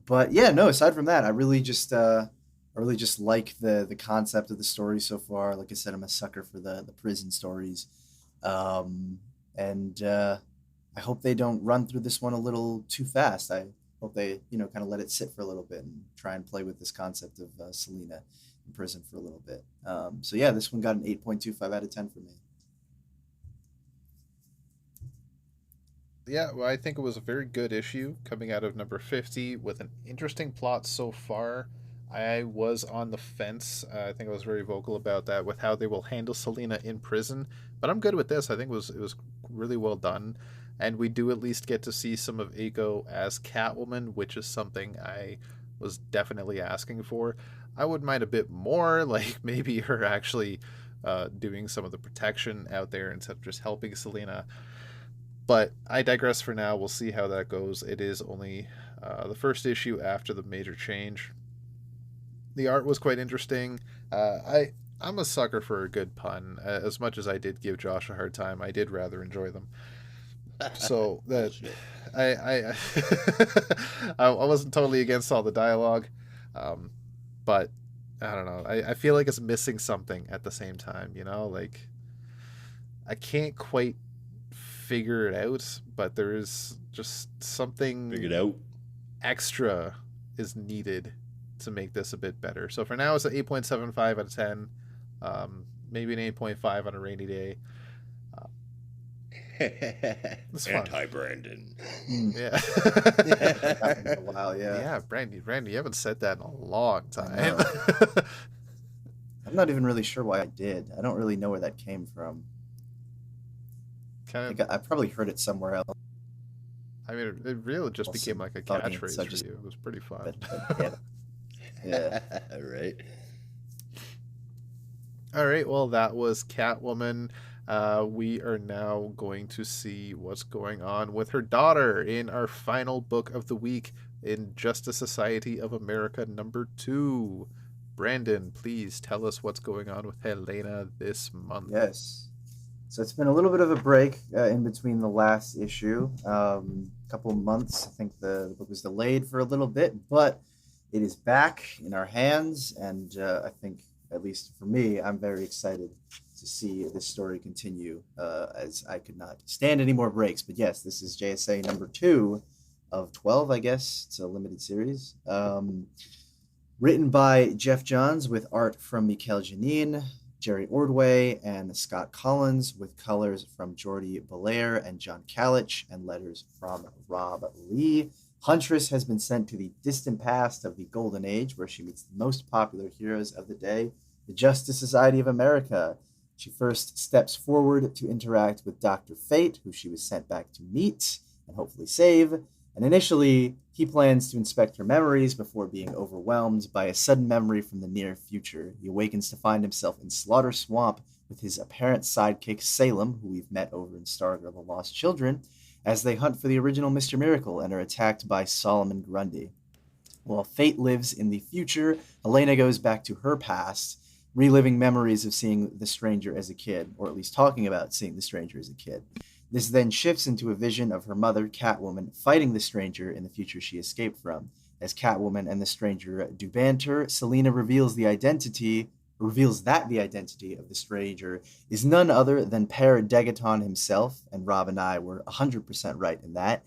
But yeah, no. Aside from that, I really just like the concept of the story so far. Like I said, I'm a sucker for the prison stories. And I hope they don't run through this one a little too fast. I hope they, kind of let it sit for a little bit and try and play with this concept of Selena in prison for a little bit. So yeah, this one got an 8.25 out of 10 for me. Yeah, well, I think it was a very good issue coming out of number 50 with an interesting plot so far. I was on the fence. I think I was very vocal about that with how they will handle Selena in prison. But I'm good with this. I think it was really well done. And we do at least get to see some of Eiko as Catwoman, which is something I was definitely asking for. I wouldn't mind a bit more, like maybe her actually doing some of the protection out there instead of just helping Selena. But I digress for now. We'll see how that goes. It is only the first issue after the major change. The art was quite interesting. I'm a sucker for a good pun. As much as I did give Josh a hard time, I did rather enjoy them. So that I wasn't totally against all the dialogue, but I don't know. I feel like it's missing something at the same time. Like I can't quite figure it out, but there is just something Figured out. extra is needed to make this a bit better. So for now, it's an 8.75 out of 10. Maybe an 8.5 on a rainy day. It's fun. Anti-Brandon. Yeah. Wow, yeah. Yeah, Brandon, you haven't said that in a long time. I'm not even really sure why I did. I don't really know where that came from. I probably heard it somewhere else. I mean, it really just became like a catchphrase for you. It was pretty fun. Yeah. Right. All right. Well, that was Catwoman. We are now going to see what's going on with her daughter in our final book of the week in Justice Society of America #2. Brandon, please tell us what's going on with Helena this month. Yes. So it's been a little bit of a break in between the last issue. Couple of months. I think the book was delayed for a little bit, but it is back in our hands. And I think, at least for me, I'm very excited to see this story continue, as I could not stand any more breaks. But yes, this is JSA #2 of 12, I guess. It's a limited series. Written by Jeff Johns with art from Mikel Janin, Jerry Ordway, and Scott Collins, with colors from Jordi Belair and John Kalich, and letters from Rob Lee. Huntress has been sent to the distant past of the Golden Age, where she meets the most popular heroes of the day, the Justice Society of America. She first steps forward to interact with Dr. Fate, who she was sent back to meet and hopefully save. And initially, he plans to inspect her memories before being overwhelmed by a sudden memory from the near future. He awakens to find himself in Slaughter Swamp with his apparent sidekick Salem, who we've met over in Stargirl The Lost Children, as they hunt for the original Mr. Miracle and are attacked by Solomon Grundy. While Fate lives in the future, Helena goes back to her past, reliving memories of seeing the stranger as a kid, or at least talking about seeing the stranger as a kid. This then shifts into a vision of her mother, Catwoman, fighting the stranger in the future she escaped from. As Catwoman and the stranger do banter, Selena reveals that the identity of the stranger is none other than Per Degaton himself, and Rob and I were 100% right in that.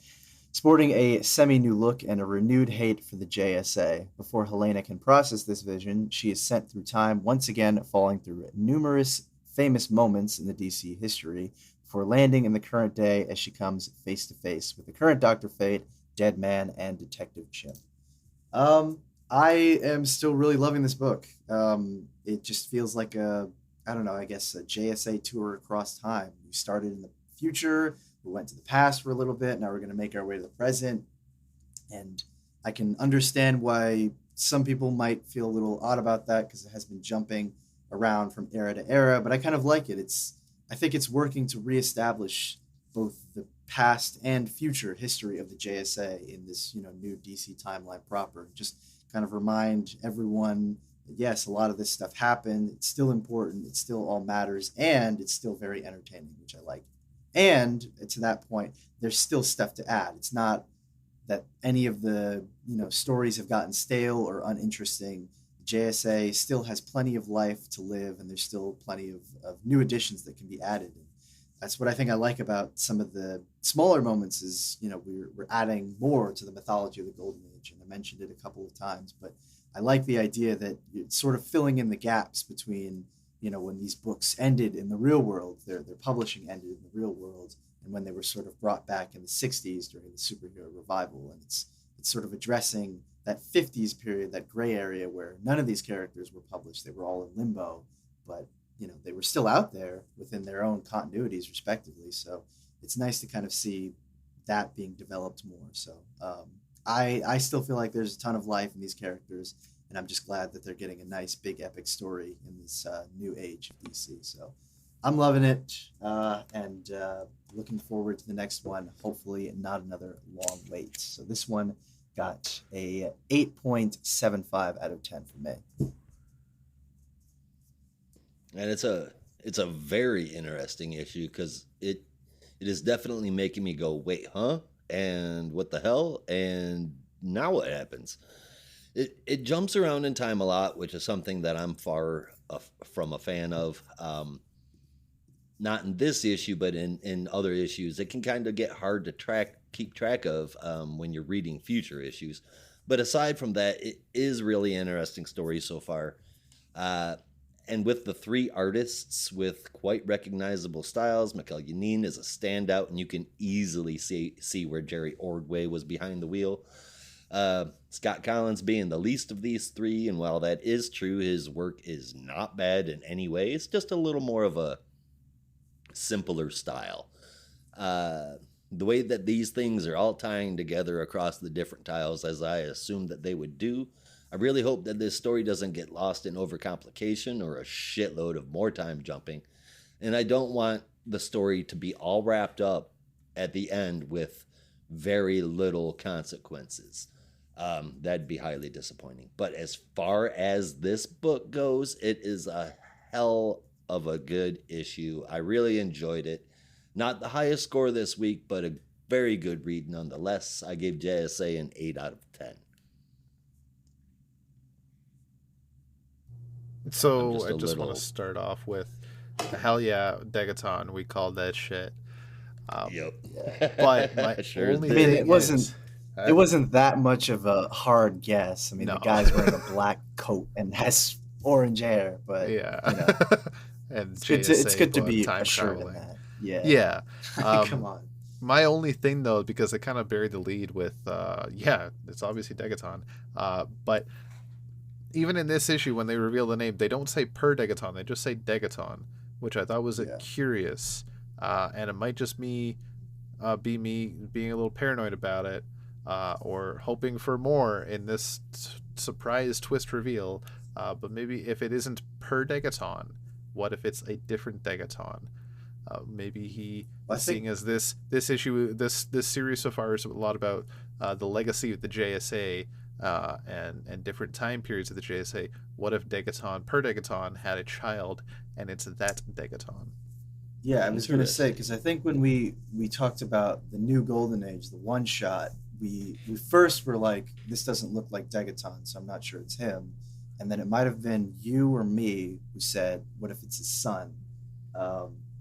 Sporting a semi-new look and a renewed hate for the JSA. Before Helena can process this vision, she is sent through time, once again falling through numerous famous moments in the DC history, before landing in the current day as she comes face to face with the current Dr. Fate, Deadman, and Detective Chimp. I am still really loving this book. It just feels like a JSA tour across time. We started in the future, we went to the past for a little bit, now we're going to make our way to the present. And I can understand why some people might feel a little odd about that, because it has been jumping around from era to era, but I kind of like it. I think it's working to reestablish both the past and future history of the JSA in this, new DC timeline proper. Just kind of remind everyone that, yes, a lot of this stuff happened. It's still important. It still all matters. And it's still very entertaining, which I like. And to that point, there's still stuff to add. It's not that any of the, stories have gotten stale or uninteresting. JSA still has plenty of life to live, and there's still plenty of new additions that can be added. And that's what I think I like about some of the smaller moments is, we're adding more to the mythology of the Golden Age, and I mentioned it a couple of times, but I like the idea that it's sort of filling in the gaps between, when these books ended in the real world, their publishing ended in the real world, and when they were sort of brought back in the 60s during the superhero revival. And it's sort of addressing that 50s period, that gray area where none of these characters were published. They were all in limbo, but they were still out there within their own continuities respectively. So it's nice to kind of see that being developed more. So I still feel like there's a ton of life in these characters. and I'm just glad that they're getting a nice big epic story in this new age of DC. So I'm loving it, and looking forward to the next one. Hopefully, not another long wait. So this one got a 8.75 out of 10 for me. And it's a very interesting issue because it is definitely making me go, wait, huh? And what the hell? And now what happens? It jumps around in time a lot, which is something that I'm far from a fan of. Not in this issue, but in other issues. It can kind of get hard to keep track of when you're reading future issues. But aside from that, it is really interesting story so far. And with the three artists with quite recognizable styles, Mikel Janin is a standout, and you can easily see where Jerry Ordway was behind the wheel. Scott Collins being the least of these three, and while that is true, his work is not bad in any way. It's just a little more of a simpler style. The way that these things are all tying together across the different tiles, as I assumed that they would do, I really hope that this story doesn't get lost in overcomplication or a shitload of more time jumping. And I don't want the story to be all wrapped up at the end with very little consequences. That'd be highly disappointing. But as far as this book goes, it is a hell of a good issue. I really enjoyed it. Not the highest score this week, but a very good read nonetheless. I gave JSA an 8 out of 10. So I just want to start off with, hell yeah, Degaton. We called that shit. Yep. But my only thing it wasn't that much of a hard guess. I mean, the guy's wearing a black coat and has orange hair, but yeah, you know, and it's good to be time assured traveling. in that. Yeah, yeah. Come on. My only thing though, because I kind of buried the lead with, it's obviously Degaton, but even in this issue, when they reveal the name, they don't say Per Degaton, they just say Degaton, which I thought was curious, and it might just be me being a little paranoid about it, or hoping for more in this surprise twist reveal. But maybe if it isn't Per Degaton, what if it's a different Degaton? Maybe seeing as this issue, this series so far is a lot about the legacy of the JSA, and different time periods of the JSA. What if Degaton, Per Degaton, had a child, and it's that Degaton? Yeah, I was going to say, because I think when we talked about the new Golden Age, the one shot, we first were like, this doesn't look like Degaton, so I'm not sure it's him. And then it might have been you or me who said, what if it's his son?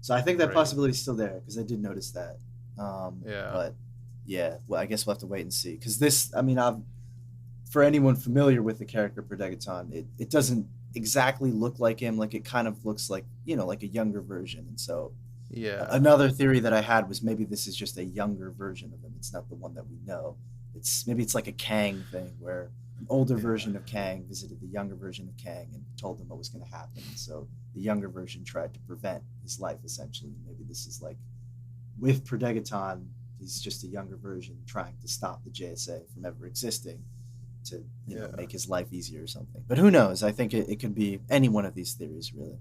So I think that possibility is still there, because I did notice that. But yeah, well, I guess we'll have to wait and see. Because this, I mean, for anyone familiar with the character Per Degaton, it doesn't exactly look like him. Like, it kind of looks like, like a younger version. And so another theory that I had was maybe this is just a younger version of him. It's not the one that we know. Maybe it's like a Kang thing where an older version of Kang visited the younger version of Kang and told him what was going to happen. And so the younger version tried to prevent his life, essentially. Maybe this is like, with Per Degaton, he's just a younger version trying to stop the JSA from ever existing to make his life easier or something. But who knows? I think it could be any one of these theories, really.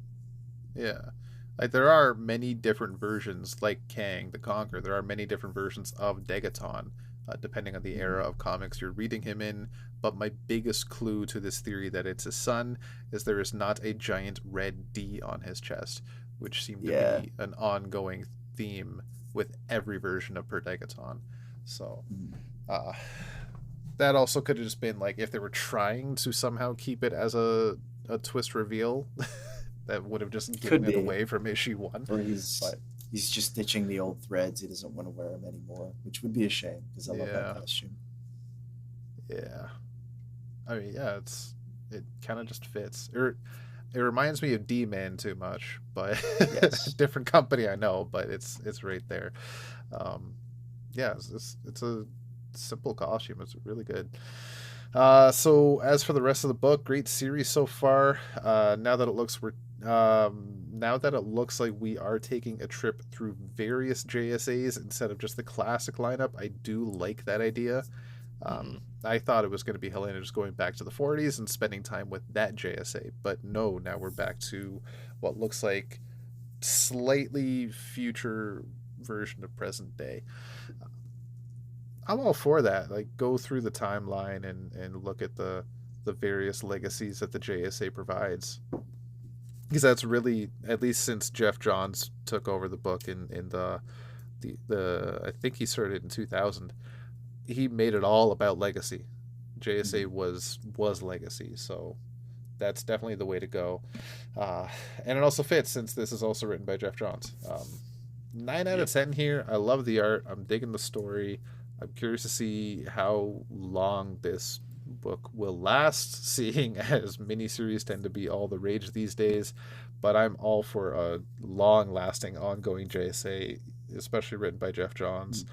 Yeah. Like, there are many different versions, like Kang the Conqueror. There are many different versions of Degaton, depending on the era of comics you're reading him in. But my biggest clue to this theory that it's his son is there is not a giant red D on his chest, which seemed to be an ongoing theme with every version of Per Degaton. So that also could have just been like, if they were trying to somehow keep it as a twist reveal, that would have just given it away from issue 1. Or he's just ditching the old threads. He doesn't want to wear them anymore, which would be a shame, because I love that costume. Yeah. I mean, it kind of just fits. It reminds me of D-Man too much, but different company, I know, but it's right there. It's a simple costume. It's really good. So as for the rest of the book, great series so far. Now that it looks like we are taking a trip through various JSAs instead of just the classic lineup, I do like that idea. I thought it was going to be Helena just going back to the 40s and spending time with that JSA, but no, now we're back to what looks like slightly future version of present day. I'm all for that. Like, go through the timeline and look at the various legacies that the JSA provides, because that's really, at least since Jeff Johns took over the book in the I think he started in 2000. He made it all about legacy. JSA was legacy, so that's definitely the way to go. And it also fits since this is also written by Jeff Johns. 9 out of 10 here. I love the art. I'm digging the story. I'm curious to see how long this book will last, seeing as miniseries tend to be all the rage these days. But I'm all for a long-lasting, ongoing JSA, especially written by Jeff Johns.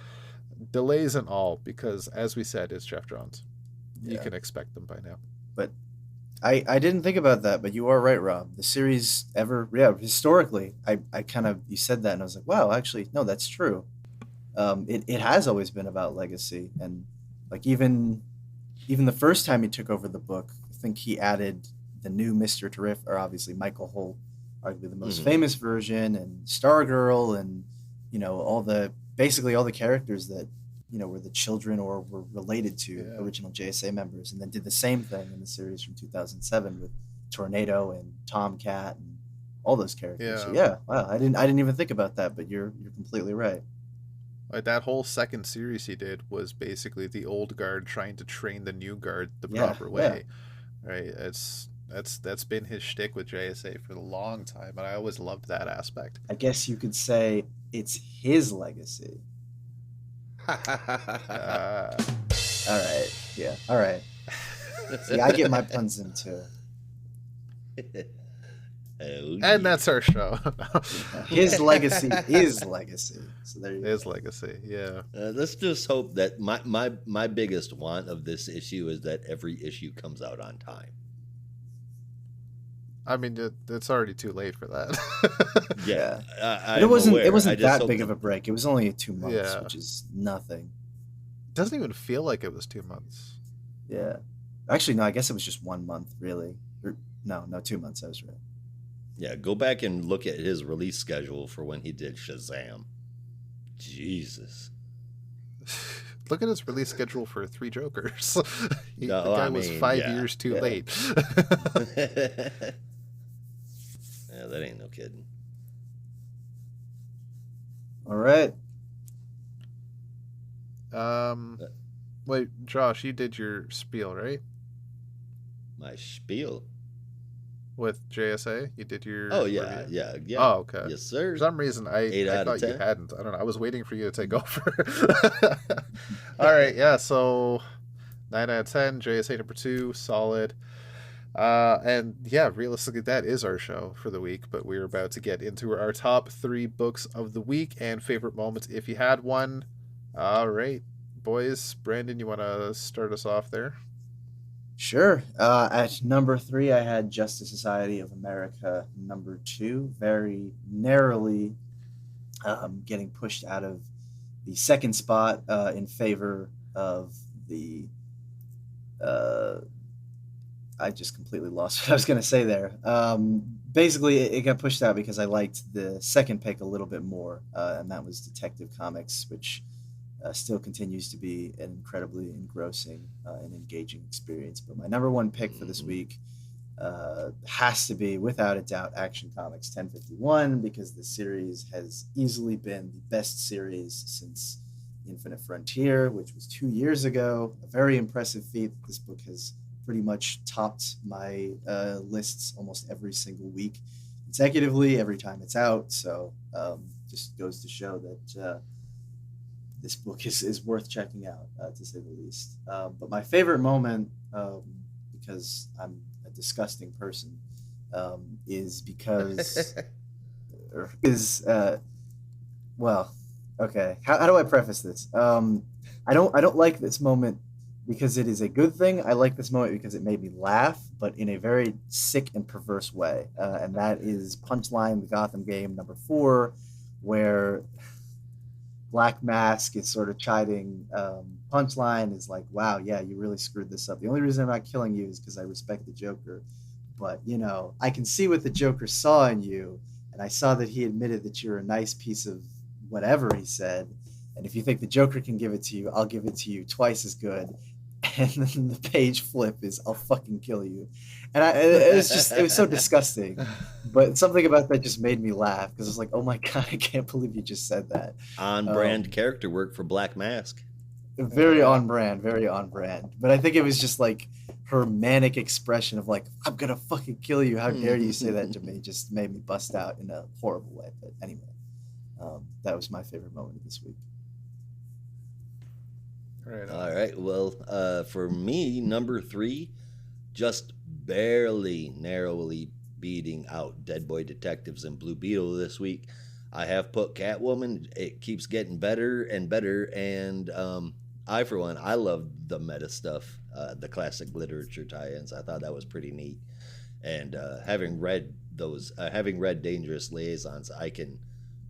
Delays and all, because as we said, it's Jeff Johns. You can expect them by now. But I didn't think about that, but you are right, Rob. The series historically, I kind of, you said that and I was like, wow, actually, no, that's true. It has always been about legacy, and like even the first time he took over the book, I think he added the new Mr. Terrific, or obviously Michael Holt, arguably the most famous version, and Stargirl, and basically all the characters that were the children or were related to original JSA members, and then did the same thing in the series from 2007 with Tornado and Tomcat and all those characters. So wow, I didn't even think about that, but you're completely right. Like, that whole second series he did was basically the old guard trying to train the new guard the proper way. Right? That's been his shtick with JSA for a long time, and I always loved that aspect. I guess you could say it's his legacy. All right. Yeah. All right. See, I get my puns in too. And that's our show. His legacy is legacy. So there you go. His legacy, yeah. Let's just hope that my biggest want of this issue is that every issue comes out on time. I mean, it's already too late for that. Yeah, it wasn't that big of a break. It was only 2 months, which is nothing. It doesn't even feel like it was 2 months. Yeah, actually, no. I guess it was just 1 month, really. No, 2 months. I was right. Yeah, go back and look at his release schedule for when he did Shazam. Jesus. Look at his release schedule for Three Jokers. The guy was 5 years too late. Yeah, that ain't no kidding. All right. Wait, Josh, you did your spiel, right? My spiel? With JSA? You did your... Oh, yeah. review? Yeah. Oh, okay. Yes, sir. For some reason, I thought you hadn't. I don't know. I was waiting for you to take over. All right, yeah, so 9 out of 10, JSA number 2, solid. And yeah, realistically, that is our show for the week, but we're about to get into our top 3 books of the week and favorite moments if you had one. All right, boys. Brandon, you want to start us off there? Sure. At number 3, I had Justice Society of America number 2, very narrowly getting pushed out of the second spot in favor of the... I just completely lost what I was going to say there. Basically, it got pushed out because I liked the second pick a little bit more, and that was Detective Comics, which still continues to be an incredibly engrossing and engaging experience. But my number 1 pick for this week has to be, without a doubt, Action Comics 1051, because the series has easily been the best series since Infinite Frontier, which was 2 years ago. A very impressive feat. This book has pretty much topped my lists almost every single week consecutively, every time it's out. So just goes to show that this book is worth checking out, to say the least. But my favorite moment, because I'm a disgusting person, is because well, okay. How do I preface this? I don't like this moment because it is a good thing. I like this moment because it made me laugh, but in a very sick and perverse way. And that is Punchline, the Gotham game, number 4, where Black Mask is sort of chiding Punchline is like, wow, yeah, you really screwed this up. The only reason I'm not killing you is because I respect the Joker. But, I can see what the Joker saw in you, and I saw that he admitted that you're a nice piece of whatever he said. And if you think the Joker can give it to you, I'll give it to you twice as good. And then the page flip is, I'll fucking kill you. And it was so disgusting. But something about that just made me laugh because it's like, oh my God, I can't believe you just said that. On brand character work for Black Mask. Very on brand, very on brand. But I think it was just like her manic expression of like, I'm going to fucking kill you. How dare you say that to me? Just made me bust out in a horrible way. But anyway, that was my favorite moment of this week. All right. Well, for me, number 3, just barely, narrowly beating out Dead Boy Detectives and Blue Beetle this week. I have put Catwoman. It keeps getting better and better. And I, for one, I love the meta stuff, the classic literature tie-ins. I thought that was pretty neat. And having read Dangerous Liaisons, I can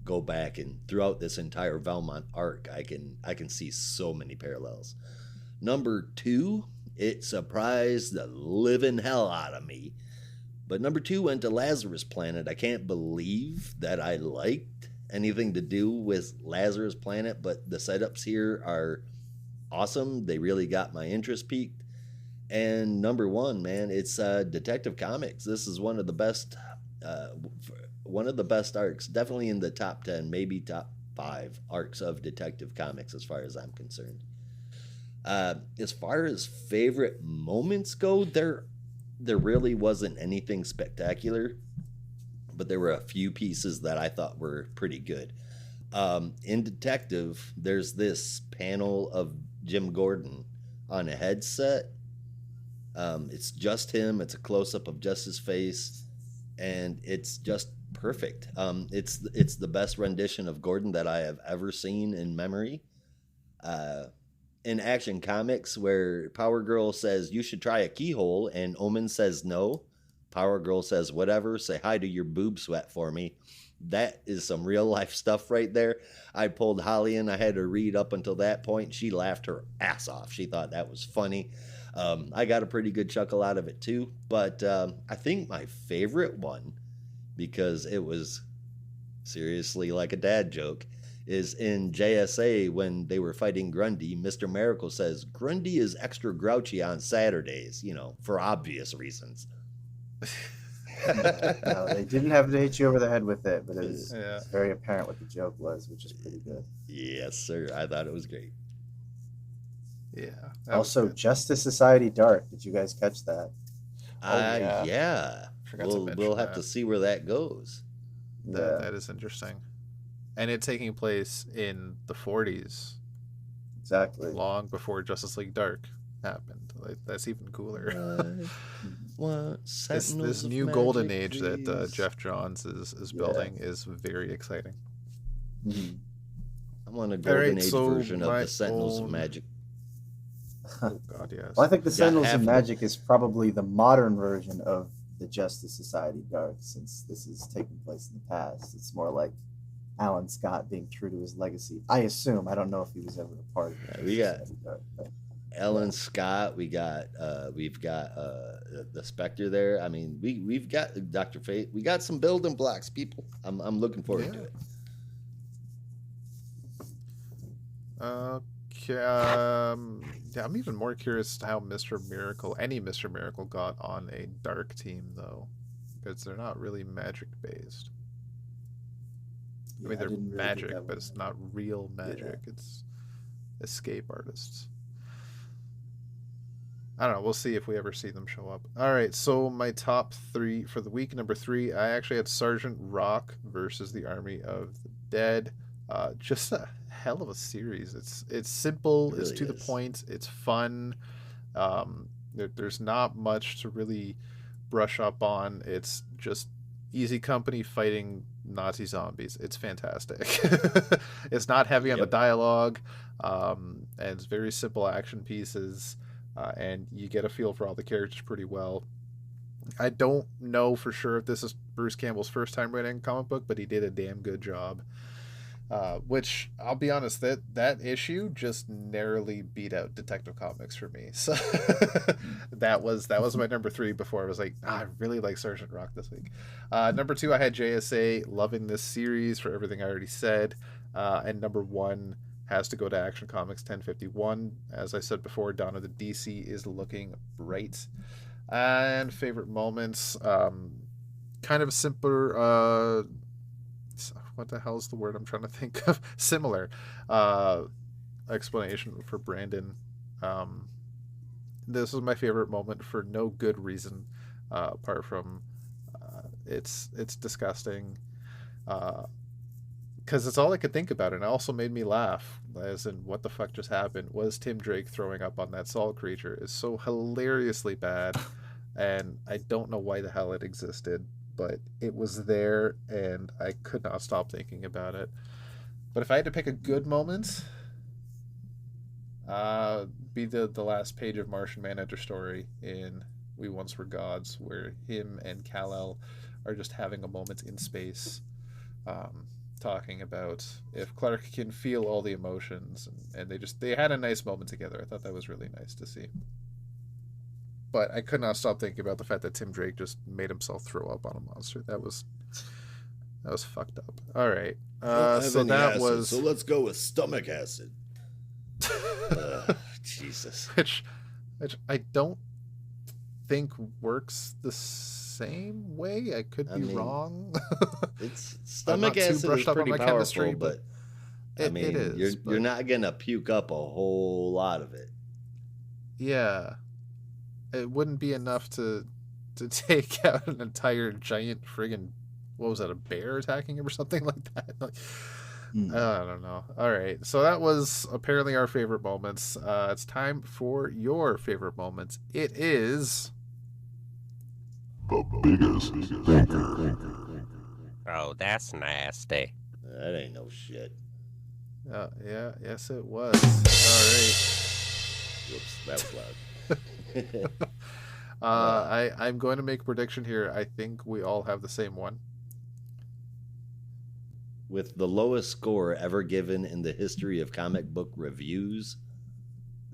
go back and throughout this entire Valmont arc, I can see so many parallels. Number 2, it surprised the living hell out of me. But number 2 went to Lazarus Planet. I can't believe that I liked anything to do with Lazarus Planet, but the setups here are awesome. They really got my interest peaked. And number 1, man, it's Detective Comics. This is one of the best arcs, definitely in the top 10, maybe top 5 arcs of Detective Comics as far as I'm concerned. As far as favorite moments go, there really wasn't anything spectacular, but there were a few pieces that I thought were pretty good. In Detective, there's this panel of Jim Gordon on a headset. It's just him. It's a close-up of just his face, and it's just perfect. It's the best rendition of Gordon that I have ever seen in memory. In Action Comics, where Power Girl says, you should try a keyhole, and Omen says no. Power Girl says, whatever, say hi to your boob sweat for me. That is some real life stuff right there. I pulled Holly in. I had to read up until that point. She laughed her ass off. She thought that was funny. I got a pretty good chuckle out of it too. But I think my favorite one, because it was seriously like a dad joke, is in JSA when they were fighting Grundy. Mr. Miracle says, Grundy is extra grouchy on Saturdays, for obvious reasons. No, they didn't have to hit you over the head with it, but it was very apparent what the joke was, which is pretty good. Yes, sir. I thought it was great. Yeah. Also, Justice Society Dark. Did you guys catch that? Yeah. We'll have to see where that goes. That is interesting. And it taking place in the 40s. Exactly. Long before Justice League Dark happened. That's even cooler. This new golden age that Jeff Johns is building is very exciting. Mm-hmm. I want a golden age version of the Sentinels of Magic. Oh God, yes. Well, I think the Sentinels of Magic is probably the modern version of the Justice Society Dark, since this is taking place in the past. It's more like Alan Scott being true to his legacy. I assume. I don't know if he was ever a part of it. We got Alan Scott. We've got the Spectre there. I mean, we've got Dr. Fate. We got some building blocks, people. I'm looking forward to it. Okay. I'm even more curious how any Mr. Miracle got on a dark team though, because they're not really magic based. I mean, they're magic, but it's not real magic. Yeah. It's escape artists. I don't know. We'll see if we ever see them show up. All right. So my top 3 for the week. Number 3, I actually had Sergeant Rock versus the Army of the Dead. Just a hell of a series. It's simple. It really it's to the point. It's fun. There's not much to really brush up on. It's just Easy Company fighting Nazi zombies. It's fantastic. It's not heavy on the dialogue, and it's very simple action pieces, and you get a feel for all the characters pretty well. I don't know for sure if this is Bruce Campbell's first time writing a comic book, but he did a damn good job. Which I'll be honest, that issue just narrowly beat out Detective Comics for me. So that was my number 3 before I was like, I really like Sergeant Rock this week. Number 2, I had JSA, loving this series for everything I already said. And number 1 has to go to Action Comics 1051. As I said before, Dawn of the DC is looking bright. And favorite moments, kind of simpler. What the hell is the word I'm trying to think of? Similar explanation for Brandon. This was my favorite moment for no good reason, apart from it's disgusting. Because it's all I could think about, and it also made me laugh. As in, what the fuck just happened? Was Tim Drake throwing up on that Sol creature is so hilariously bad, and I don't know why the hell it existed. But it was there, and I could not stop thinking about it. But if I had to pick a good moment, be the last page of Martian Manhunter story in We Once Were Gods, where him and Kal-El are just having a moment in space, talking about if Clark can feel all the emotions, and they had a nice moment together. I thought that was really nice to see. But I could not stop thinking about the fact that Tim Drake just made himself throw up on a monster. That was fucked up. All right. So that was. So let's go with stomach acid. Jesus. Which I don't think works the same way. I could be wrong. It's stomach acid is pretty powerful, chemistry, but it is. You're not gonna puke up a whole lot of it. Yeah. It wouldn't be enough to take out an entire giant friggin', what was that, a bear attacking him or something like that? Like, I don't know. All right, so that was apparently our favorite moments. It's time for your favorite moments. It is the biggest thinker. Oh, that's nasty. That ain't no shit. Yeah, yes it was. All right. Whoops, that was loud. I'm going to make a prediction here. I think we all have the same one. With the lowest score ever given in the history of comic book reviews,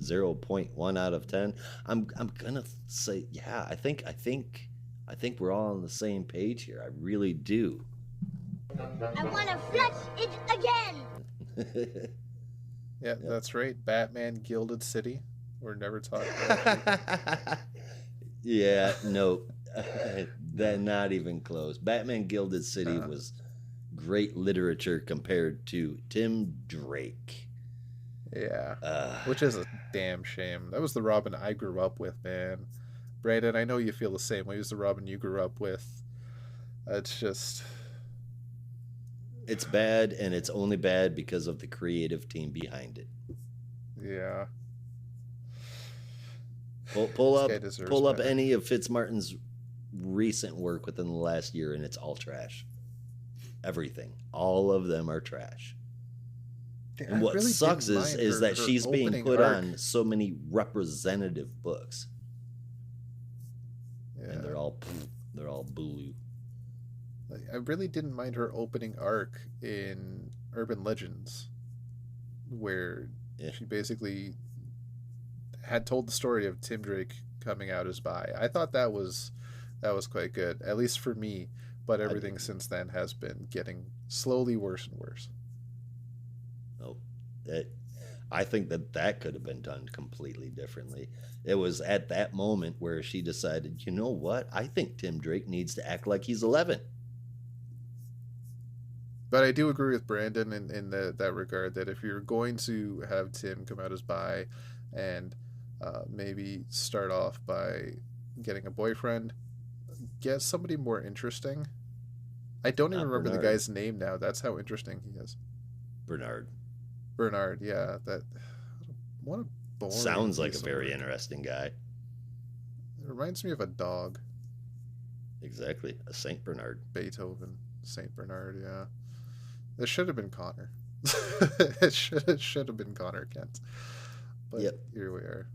0.1 out of 10. I'm gonna say, yeah. I think we're all on the same page here. I really do. I want to flush it again. Yeah, that's right. Batman Gilded City. We're never talking about Yeah, no. That not even close. Batman Gilded City was great literature compared to Tim Drake. Yeah. Which is a damn shame. That was the Robin I grew up with, man. Brandon, I know you feel the same way as the Robin you grew up with. It's just... It's bad, and it's only bad because of the creative team behind it. Yeah. Pull up any of Fitzmartin's recent work within the last year, and it's all trash. Everything. All of them are trash. And what really sucks is that she's being put on so many representative books. Yeah. And they're all blue. I really didn't mind her opening arc in Urban Legends, where she basically had told the story of Tim Drake coming out as bi. I thought that was quite good, at least for me. But everything since then has been getting slowly worse and worse. Oh, I think that could have been done completely differently. It was at that moment where she decided, you know what? I think Tim Drake needs to act like he's 11. But I do agree with Brandon in that regard, that if you're going to have Tim come out as bi and maybe start off by getting a boyfriend, get somebody more interesting. I don't even remember the guy's name now. That's how interesting he is. Bernard, yeah. What a boring... Sounds like a very interesting guy. It reminds me of a dog. Exactly. A Saint Bernard. Beethoven. Saint Bernard, yeah. It should have been Connor. It should have been Connor Kent. But here we are.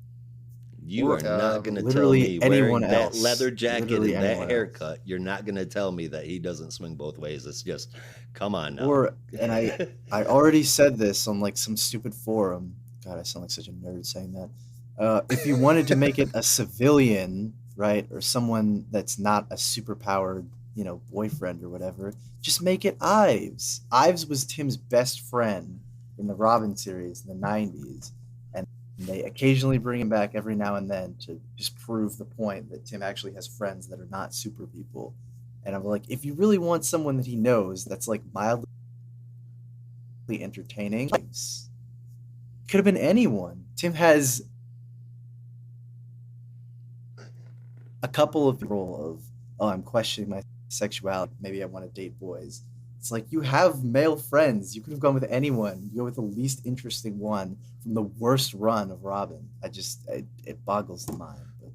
You Or, are not going to tell literally me anyone wearing that else. leather jacket Literally and that anyone haircut, you're not going to tell me that he doesn't swing both ways. It's just, come on now. Or, and I already said this on like some stupid forum. God, I sound like such a nerd saying that. If you wanted to make it a civilian, right, or someone that's not a superpowered, boyfriend or whatever, just make it Ives. Ives was Tim's best friend in the Robin series in the 90s. And they occasionally bring him back every now and then to just prove the point that Tim actually has friends that are not super people. And I'm like, if you really want someone that he knows that's like mildly entertaining, could have been anyone. Tim has a couple of role of, oh, I'm questioning my sexuality. Maybe I want to date boys. It's like, you have male friends. You could have gone with anyone. You go with the least interesting one from the worst run of Robin. It boggles the mind, but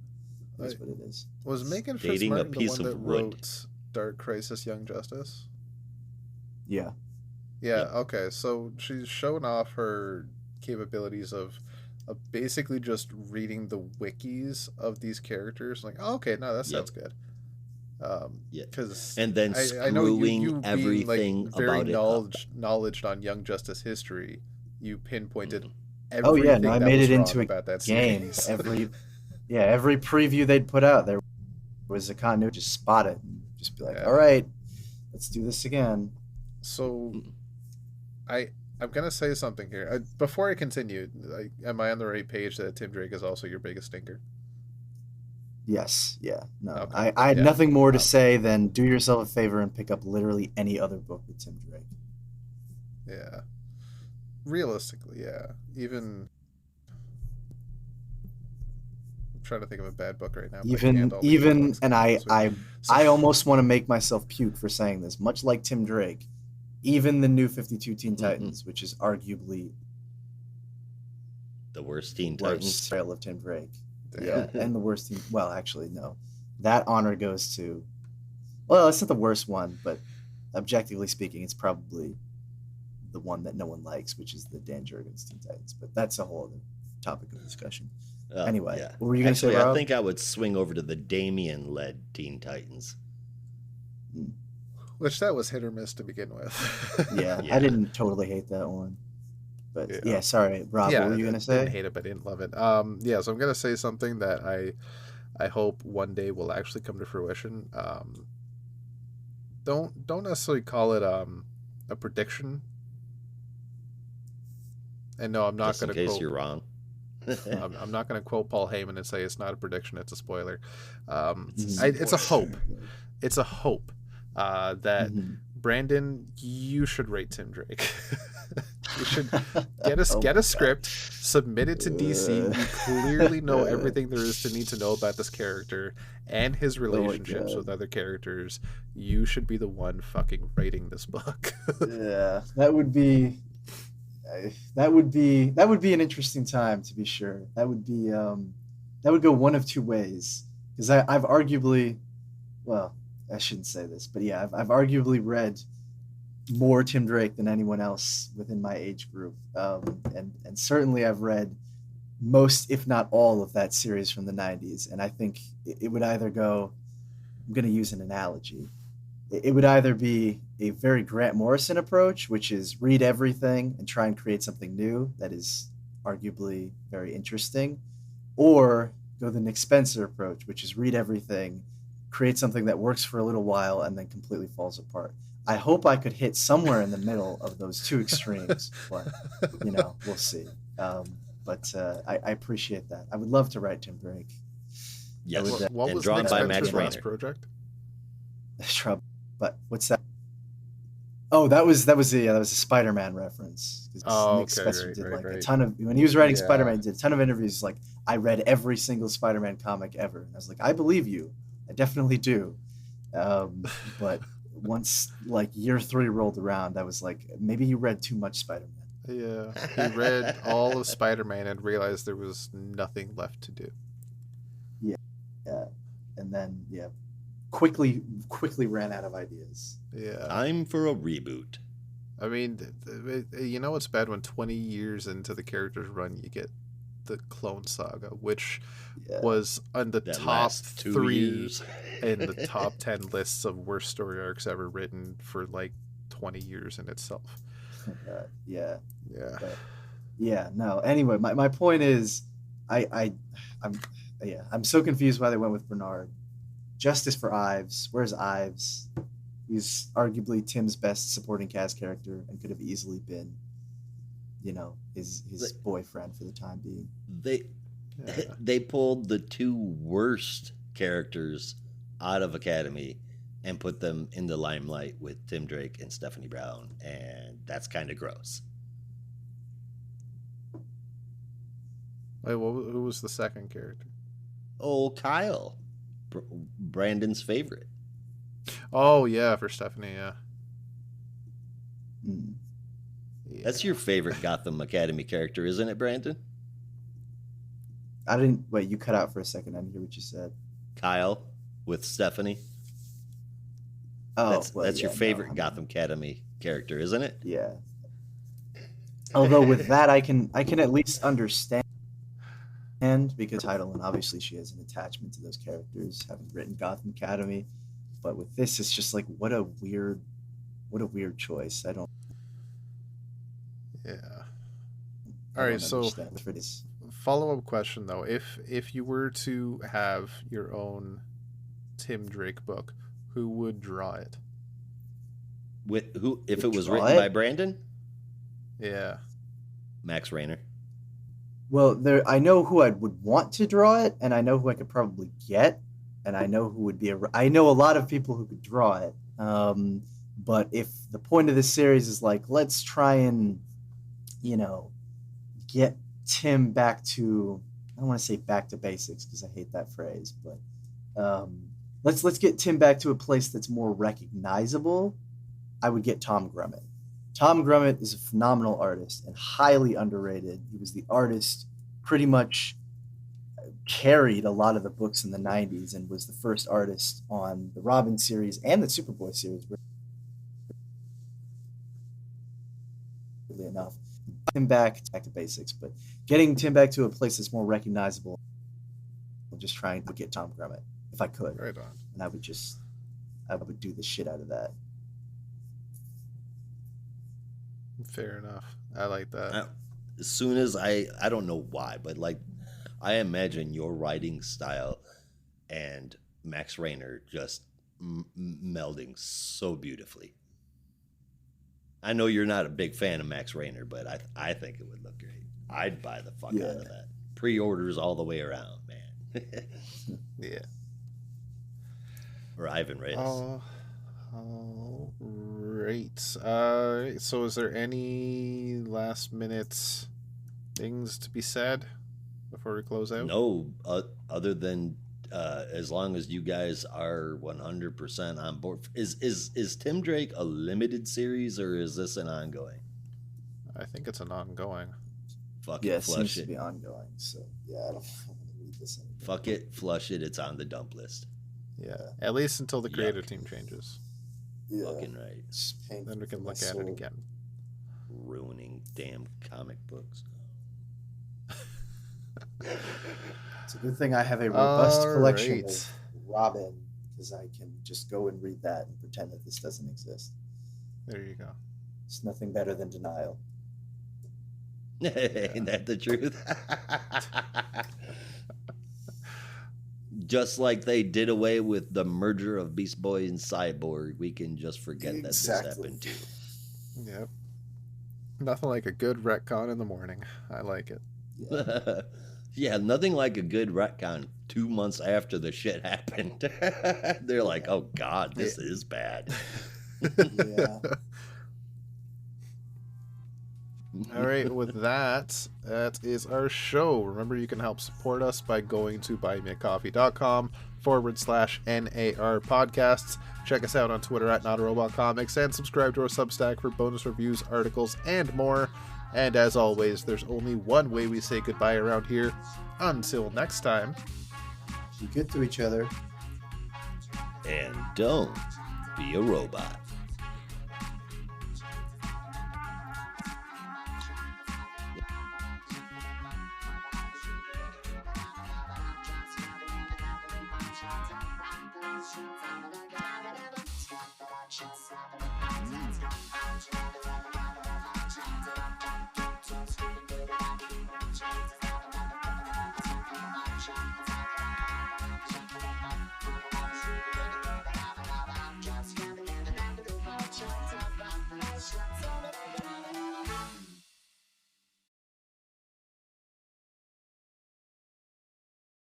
that's what it is. Was Megan Dating a Fitzmartin the piece one of that wood. wrote Dark Crisis Young Justice? Yeah. Yeah, okay. So she's showing off her capabilities of basically just reading the wikis of these characters. Like, oh, okay, no, that sounds good. Yeah. Because And then I know screwing you everything being, like, very about it up. knowledge on Young Justice history, you pinpointed Oh everything yeah, no, I that made was it wrong into a about that game. series. Every preview they'd put out, there was a continuity. Just spot it and just be like, Yeah. all right, let's do this again. So, I'm gonna say something here before I continue. Am I on the right page that Tim Drake is also your biggest stinker? Yes, yeah, no. Okay. I had Yeah. nothing more to say than do yourself a favor and pick up literally any other book with Tim Drake. Yeah. Realistically, yeah. Even I'm trying to think of a bad book right now. But I can't. All the good books And come this week. I almost want to make myself puke for saying this. Much like Tim Drake, even the new 52 Teen Titans, which is arguably The worst Teen worst Titans. trail of Tim Drake. Damn. Yeah, and the worst team. Well, actually, no. That honor goes to. Well, it's not the worst one, but objectively speaking, it's probably the one that no one likes, which is the Dan Jurgens Teen Titans. But that's a whole other topic of discussion. Anyway, yeah. what were you going to say, Actually, Rob? I think I would swing over to the Damien-led Teen Titans. Which that was hit or miss to begin with. Yeah, Yeah. I didn't totally hate that one. But Yeah. yeah, sorry, Rob. What were you going to Didn't say? hate it, but didn't love it. Yeah. So I'm gonna say something that I hope one day will actually come to fruition. Don't necessarily call it a prediction. And no, I'm not Just in gonna case quote. you're wrong. I'm not going to quote Paul Heyman and say it's not a prediction; it's a spoiler. It's It's a hope. It's a hope that Mhm. Brandon, you should rate Tim Drake. You should get a Oh my God. script, submit it to DC. You clearly know everything there is to need to know about this character and his relationships God. with other characters. You should be the one fucking writing this book. Yeah, that would be an interesting time, to be sure. That would go one of two ways, because I've arguably, well, I shouldn't say this, but yeah, I've arguably read more Tim Drake than anyone else within my age group, and certainly I've read most, if not all, of that series from the 90s, and I think it would either go. I'm going to use an analogy. It would either be a very Grant Morrison approach, which is read everything and try and create something new that is arguably very interesting, or go the Nick Spencer approach, which is read everything, create something that works for a little while, and then completely falls apart. I hope I could hit somewhere in the middle of those two extremes, but we'll see. But I appreciate that. I would love to write Tim Drake. Yes. What And was drawn Nick by Spencer's Max last Rayner. project? But what's that? Oh, that was a Spider-Man reference. 'Cause Oh, Nick okay, Spencer right, did right, a right. ton of when he was writing Yeah. Spider-Man. He did a ton of interviews. Like, I read every single Spider-Man comic ever, and I was like, I believe you, I definitely do. But once like year 3 rolled around, I was like, maybe you read too much Spider-Man. Yeah, he read all of Spider-Man and realized there was nothing left to do. Yeah, and then quickly ran out of ideas. Yeah, Time for a reboot. I mean, you know what's bad when 20 years into the character's run, you get the Clone Saga, which Yeah. was on the That top last 2 3 years. in the top 10 lists of worst story arcs ever written for like 20 years in itself. Yeah. Yeah. But, yeah. No. Anyway, my point is, I'm so confused why they went with Bernard. Justice for Ives. Where's Ives? He's arguably Tim's best supporting cast character and could have easily been, his boyfriend for the time being. They pulled the 2 worst characters out of Academy and put them in the limelight with Tim Drake and Stephanie Brown, and that's kind of gross. Wait, who was the second character? Oh, Kyle, Brandon's favorite. Oh yeah, for Stephanie, yeah. Mm. That's your favorite Gotham Academy character, isn't it, Brandon? I didn't wait. You cut out for a second. I didn't hear what you said. Kyle with Stephanie. Oh, that's your favorite Gotham Academy character, isn't it? Yeah. Although with that, I can at least understand, because title, and obviously she has an attachment to those characters, having written Gotham Academy. But with this, it's just like what a weird choice. I don't. Yeah. All right. So for this. Follow-up question though: if you were to have your own Tim Drake book, who would draw it? With who? If it was written by Brandon? Yeah. Max Raynor. Well, I know who I would want to draw it, and I know who I could probably get, and I know who would be. I know a lot of people who could draw it. But if the point of this series is like, let's try and, get Tim back to, I don't want to say back to basics because I hate that phrase, but let's get Tim back to a place that's more recognizable. I would get Tom Grummett. Tom Grummett is a phenomenal artist and highly underrated. He was the artist, pretty much carried a lot of the books in the 90s and was the first artist on the Robin series and the Superboy series. Weirdly enough, Tim back to basics, but getting Tim back to a place that's more recognizable. I'm just trying to get Tom Grummett if I could. Right on. And I would do the shit out of that. Fair enough. I like that. As soon as I don't know why, but like I imagine your writing style and Max Raynor just melding so beautifully. I know you're not a big fan of Max Raynor, but I think it would look great. I'd buy the fuck out of that. Pre-orders all the way around, man. Yeah. Or Ivan Reyes. All right. So is there any last minute things to be said before we close out? No, other than as long as you guys are 100% on board. Is Tim Drake a limited series or is this an ongoing? I think it's an ongoing. Fuck Yeah, it, it seems flush to it. be ongoing. So yeah, I don't want to read this anymore. Fuck it, flush it. It's on the dump list. Yeah. At least until the creative Yuck. team changes. Yeah. Fucking right. It's painful Then we can for my look at it soul. again. Ruining damn comic books. It's a good thing I have a robust collection Alright. of Robin, because I can just go and read that and pretend that this doesn't exist. There you go. It's nothing better than denial. Ain't that the truth? Just like they did away with the merger of Beast Boy and Cyborg, we can just forget that this happened too. Yep. Nothing like a good retcon in the morning. I like it. Yeah. Yeah, nothing like a good retcon 2 months after the shit happened. They're like, oh God, this is bad. Yeah. All right, with that is our show. Remember, you can help support us by going to buymeacoffee.com/NAR podcasts. Check us out on Twitter at NotARobotComics and subscribe to our Substack for bonus reviews, articles, and more. And as always, there's only one way we say goodbye around here. Until next time. Be good to each other. And don't be a robot.